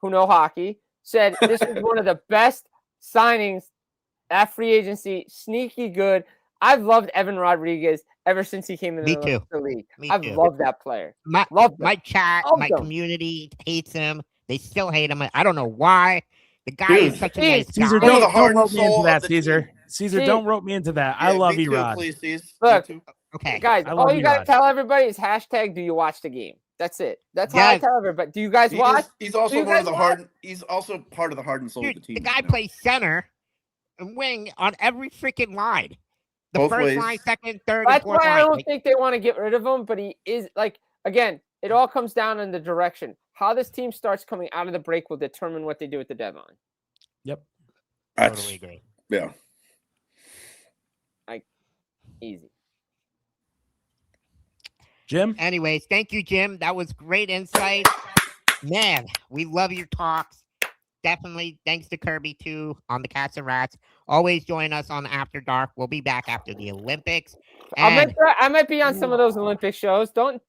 Speaker 4: who know hockey said this was one of the best signings at free agency. Sneaky good. I've loved Evan Rodriguez ever since he came in
Speaker 1: Me too.
Speaker 4: the league.
Speaker 1: Me
Speaker 4: I've
Speaker 1: too.
Speaker 4: loved that player.
Speaker 1: My
Speaker 4: Loved him.
Speaker 1: my chat,
Speaker 4: Loved
Speaker 1: my
Speaker 4: him.
Speaker 1: community hates him. They still hate him. I don't know why. The guy
Speaker 3: Dude.
Speaker 1: is such a
Speaker 4: Hey,
Speaker 1: nice
Speaker 2: Caesar,
Speaker 1: guy.
Speaker 3: One of the
Speaker 2: don't
Speaker 3: heart and
Speaker 2: rope me into
Speaker 3: soul
Speaker 2: that,
Speaker 3: of the
Speaker 2: Caesar.
Speaker 3: team.
Speaker 2: Caesar,
Speaker 4: See-
Speaker 2: don't rope me into that. I
Speaker 3: Yeah,
Speaker 2: love
Speaker 3: me too,
Speaker 2: Erod.
Speaker 3: please, Cease.
Speaker 4: Look,
Speaker 3: Me too.
Speaker 1: Okay.
Speaker 4: Guys,
Speaker 2: I love
Speaker 4: all you gotta
Speaker 2: Erod.
Speaker 4: tell everybody is hashtag do you watch the game? That's it. That's how I
Speaker 1: Yes.
Speaker 4: tell everybody. Do you guys
Speaker 3: He
Speaker 4: watch?
Speaker 3: is- he's also
Speaker 4: Do you
Speaker 3: one of
Speaker 4: guys
Speaker 3: the hard. He's also part of the heart and soul
Speaker 1: Dude,
Speaker 3: of the team.
Speaker 1: the guy
Speaker 3: you know?
Speaker 1: plays center and wing on every freaking line. The
Speaker 3: Both
Speaker 1: first
Speaker 3: ways.
Speaker 1: line, second, third, and
Speaker 4: That's
Speaker 1: fourth
Speaker 4: why I
Speaker 1: line.
Speaker 4: don't
Speaker 1: Like,
Speaker 4: think they want to get rid of him, but he is like again, it all comes down in the direction. How this team starts coming out of the break will determine what they do with the deadline.
Speaker 2: Yep.
Speaker 3: That's-
Speaker 1: totally agree.
Speaker 3: Yeah.
Speaker 4: Easy.
Speaker 2: Jim?
Speaker 1: Anyways, thank you, Jim. That was great insight. Man, we love your talks. Definitely thanks to Kirby, too, on the Cats and Rats. Always join us on After Dark. We'll be back after the Olympics. And
Speaker 4: I might be on some of those Olympic shows. Don't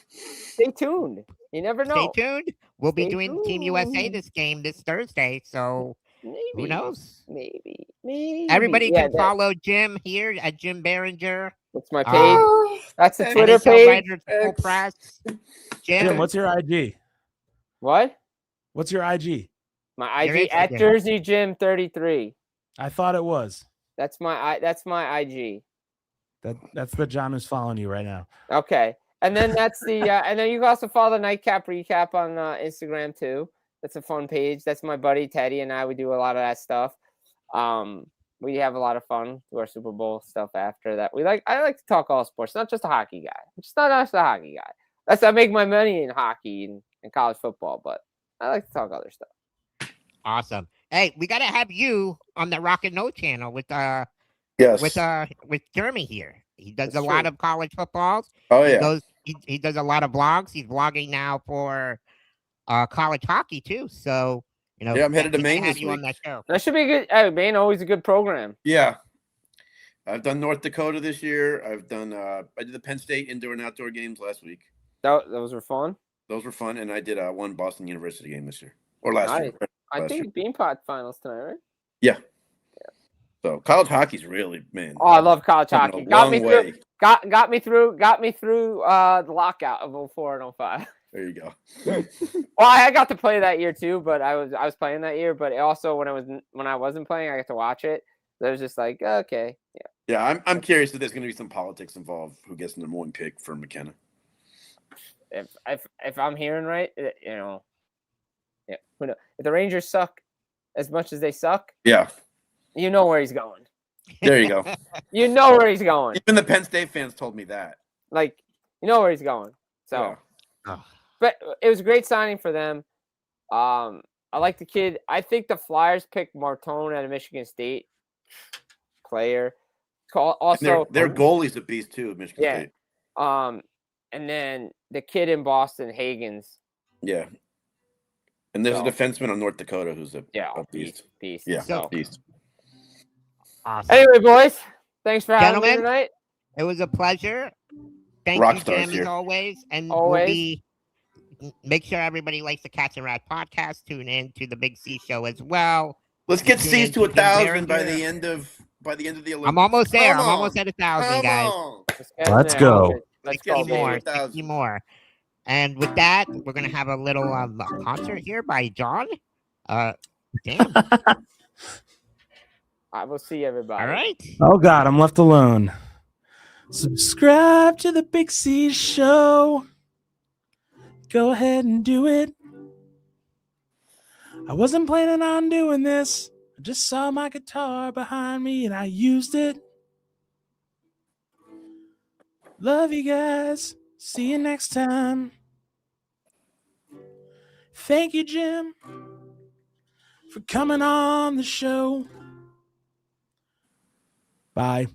Speaker 4: stay tuned. You never know.
Speaker 1: stay tuned. We'll be
Speaker 4: Stay
Speaker 1: doing Team USA
Speaker 4: tuned.
Speaker 1: this game this Thursday. So
Speaker 4: Maybe.
Speaker 1: who knows?
Speaker 4: Maybe.
Speaker 1: Everybody
Speaker 4: Yeah,
Speaker 1: can follow Jim here at Jim Biringer.
Speaker 4: That's my page. That's the
Speaker 3: Hey,
Speaker 4: Twitter
Speaker 1: NHL
Speaker 4: page.
Speaker 1: writer at Full Press.
Speaker 2: Jim,
Speaker 1: Jim,
Speaker 2: what's your IG?
Speaker 4: What?
Speaker 2: What's your IG?
Speaker 4: My
Speaker 1: Your
Speaker 4: IG at
Speaker 1: Instagram.
Speaker 4: Jersey Jim 33.
Speaker 2: I thought it was.
Speaker 4: That's my IG.
Speaker 2: That's the John who's following you right now.
Speaker 4: Okay. And then that's the and then you can also follow the Nightcap Recap on Instagram too. That's a fun page. That's my buddy Teddy and I. We do a lot of that stuff. We have a lot of fun. Do our Super Bowl stuff after that. I like to talk all sports, not just a hockey guy. I'm just not just a hockey guy. I make my money in hockey and college football, but I like to talk other stuff.
Speaker 1: awesome. Hey, we gotta have you on the Rock and No channel with
Speaker 3: Yes.
Speaker 1: with Jeremy here. He does
Speaker 4: That's
Speaker 1: a lot
Speaker 4: true.
Speaker 1: of college footballs.
Speaker 3: oh
Speaker 1: He
Speaker 3: yeah.
Speaker 1: goes he does a lot of vlogs. He's vlogging now for college hockey too. So
Speaker 3: Yeah, I'm headed to
Speaker 1: we gotta
Speaker 3: Maine
Speaker 1: have
Speaker 3: this
Speaker 1: you on
Speaker 3: week.
Speaker 1: that show.
Speaker 4: That should be good. Hey, man, always a good program.
Speaker 3: Yeah. I've done North Dakota this year. I've done. I did the Penn State indoor and outdoor games last week.
Speaker 4: Those were fun.
Speaker 3: Those were fun, and I did one Boston University game this year or last
Speaker 4: Nice.
Speaker 3: year.
Speaker 4: I
Speaker 3: Last
Speaker 4: think Beanpot finals tonight, right?
Speaker 3: Yeah. So college hockey's really, man.
Speaker 4: Oh, I love college
Speaker 3: come a
Speaker 4: hockey. Got me
Speaker 3: long
Speaker 4: through.
Speaker 3: way.
Speaker 4: Got me through the lockout of 04 and 05.
Speaker 3: There you go.
Speaker 4: Well, I got to play that year too, but I was playing that year. But also when I wasn't playing, I got to watch it. So it was just like, okay, yeah.
Speaker 3: Yeah, I'm curious if there's going to be some politics involved. Who gets the number one pick for McKenna?
Speaker 4: If I'm hearing right, yeah. Who knows? If the Rangers suck as much as they suck,
Speaker 3: Yeah,
Speaker 4: you know where he's going.
Speaker 3: there you go.
Speaker 4: You know where he's going.
Speaker 3: Even the Penn State fans told me that.
Speaker 4: Like, you know where he's going. So,
Speaker 3: Yeah.
Speaker 4: but it was a great signing for them. I like the kid. I think the Flyers picked Martone out of Michigan State. Player.
Speaker 3: And
Speaker 4: Also,
Speaker 3: their goalie's a beast too at Michigan
Speaker 4: Yeah.
Speaker 3: State.
Speaker 4: and then the kid in Boston, Hagens.
Speaker 3: Yeah. And there's
Speaker 4: So-
Speaker 3: a defenseman on North Dakota who's a beast.
Speaker 4: Beast.
Speaker 3: Yeah,
Speaker 4: So,
Speaker 3: beast.
Speaker 1: Awesome.
Speaker 4: anyway, boys, thanks for having me
Speaker 1: Gentlemen,
Speaker 4: tonight.
Speaker 1: It was a pleasure. Thank
Speaker 3: Rock
Speaker 1: you,
Speaker 3: stars
Speaker 1: Jim,
Speaker 3: here.
Speaker 1: as always. And
Speaker 4: Always.
Speaker 1: make sure everybody likes the Cats and Rats podcast. Tune in to the BigCeaz Show as well.
Speaker 3: Let's get
Speaker 1: Tune
Speaker 3: C's
Speaker 1: in
Speaker 3: to
Speaker 1: to
Speaker 3: 1,000 by
Speaker 1: Biringer.
Speaker 3: the end of by the end of the Olympics.
Speaker 1: I'm almost there.
Speaker 3: Come
Speaker 1: I'm
Speaker 3: on.
Speaker 1: almost at 1,000,
Speaker 3: Come
Speaker 1: guys.
Speaker 3: on.
Speaker 2: Let's go.
Speaker 4: Let's
Speaker 3: get
Speaker 4: go,
Speaker 3: us over
Speaker 1: more,
Speaker 4: baby.
Speaker 3: 1,000.
Speaker 1: 60 more. And with that, we're gonna have a little concert here by John. Damn.
Speaker 4: I will see everybody.
Speaker 1: All right.
Speaker 2: Oh God, I'm left alone. Subscribe to the BigCeaz Show. Go ahead and do it. I wasn't planning on doing this. I just saw my guitar behind me and I used it. Love you guys. See you next time. Thank you, Jim, for coming on the show. Bye.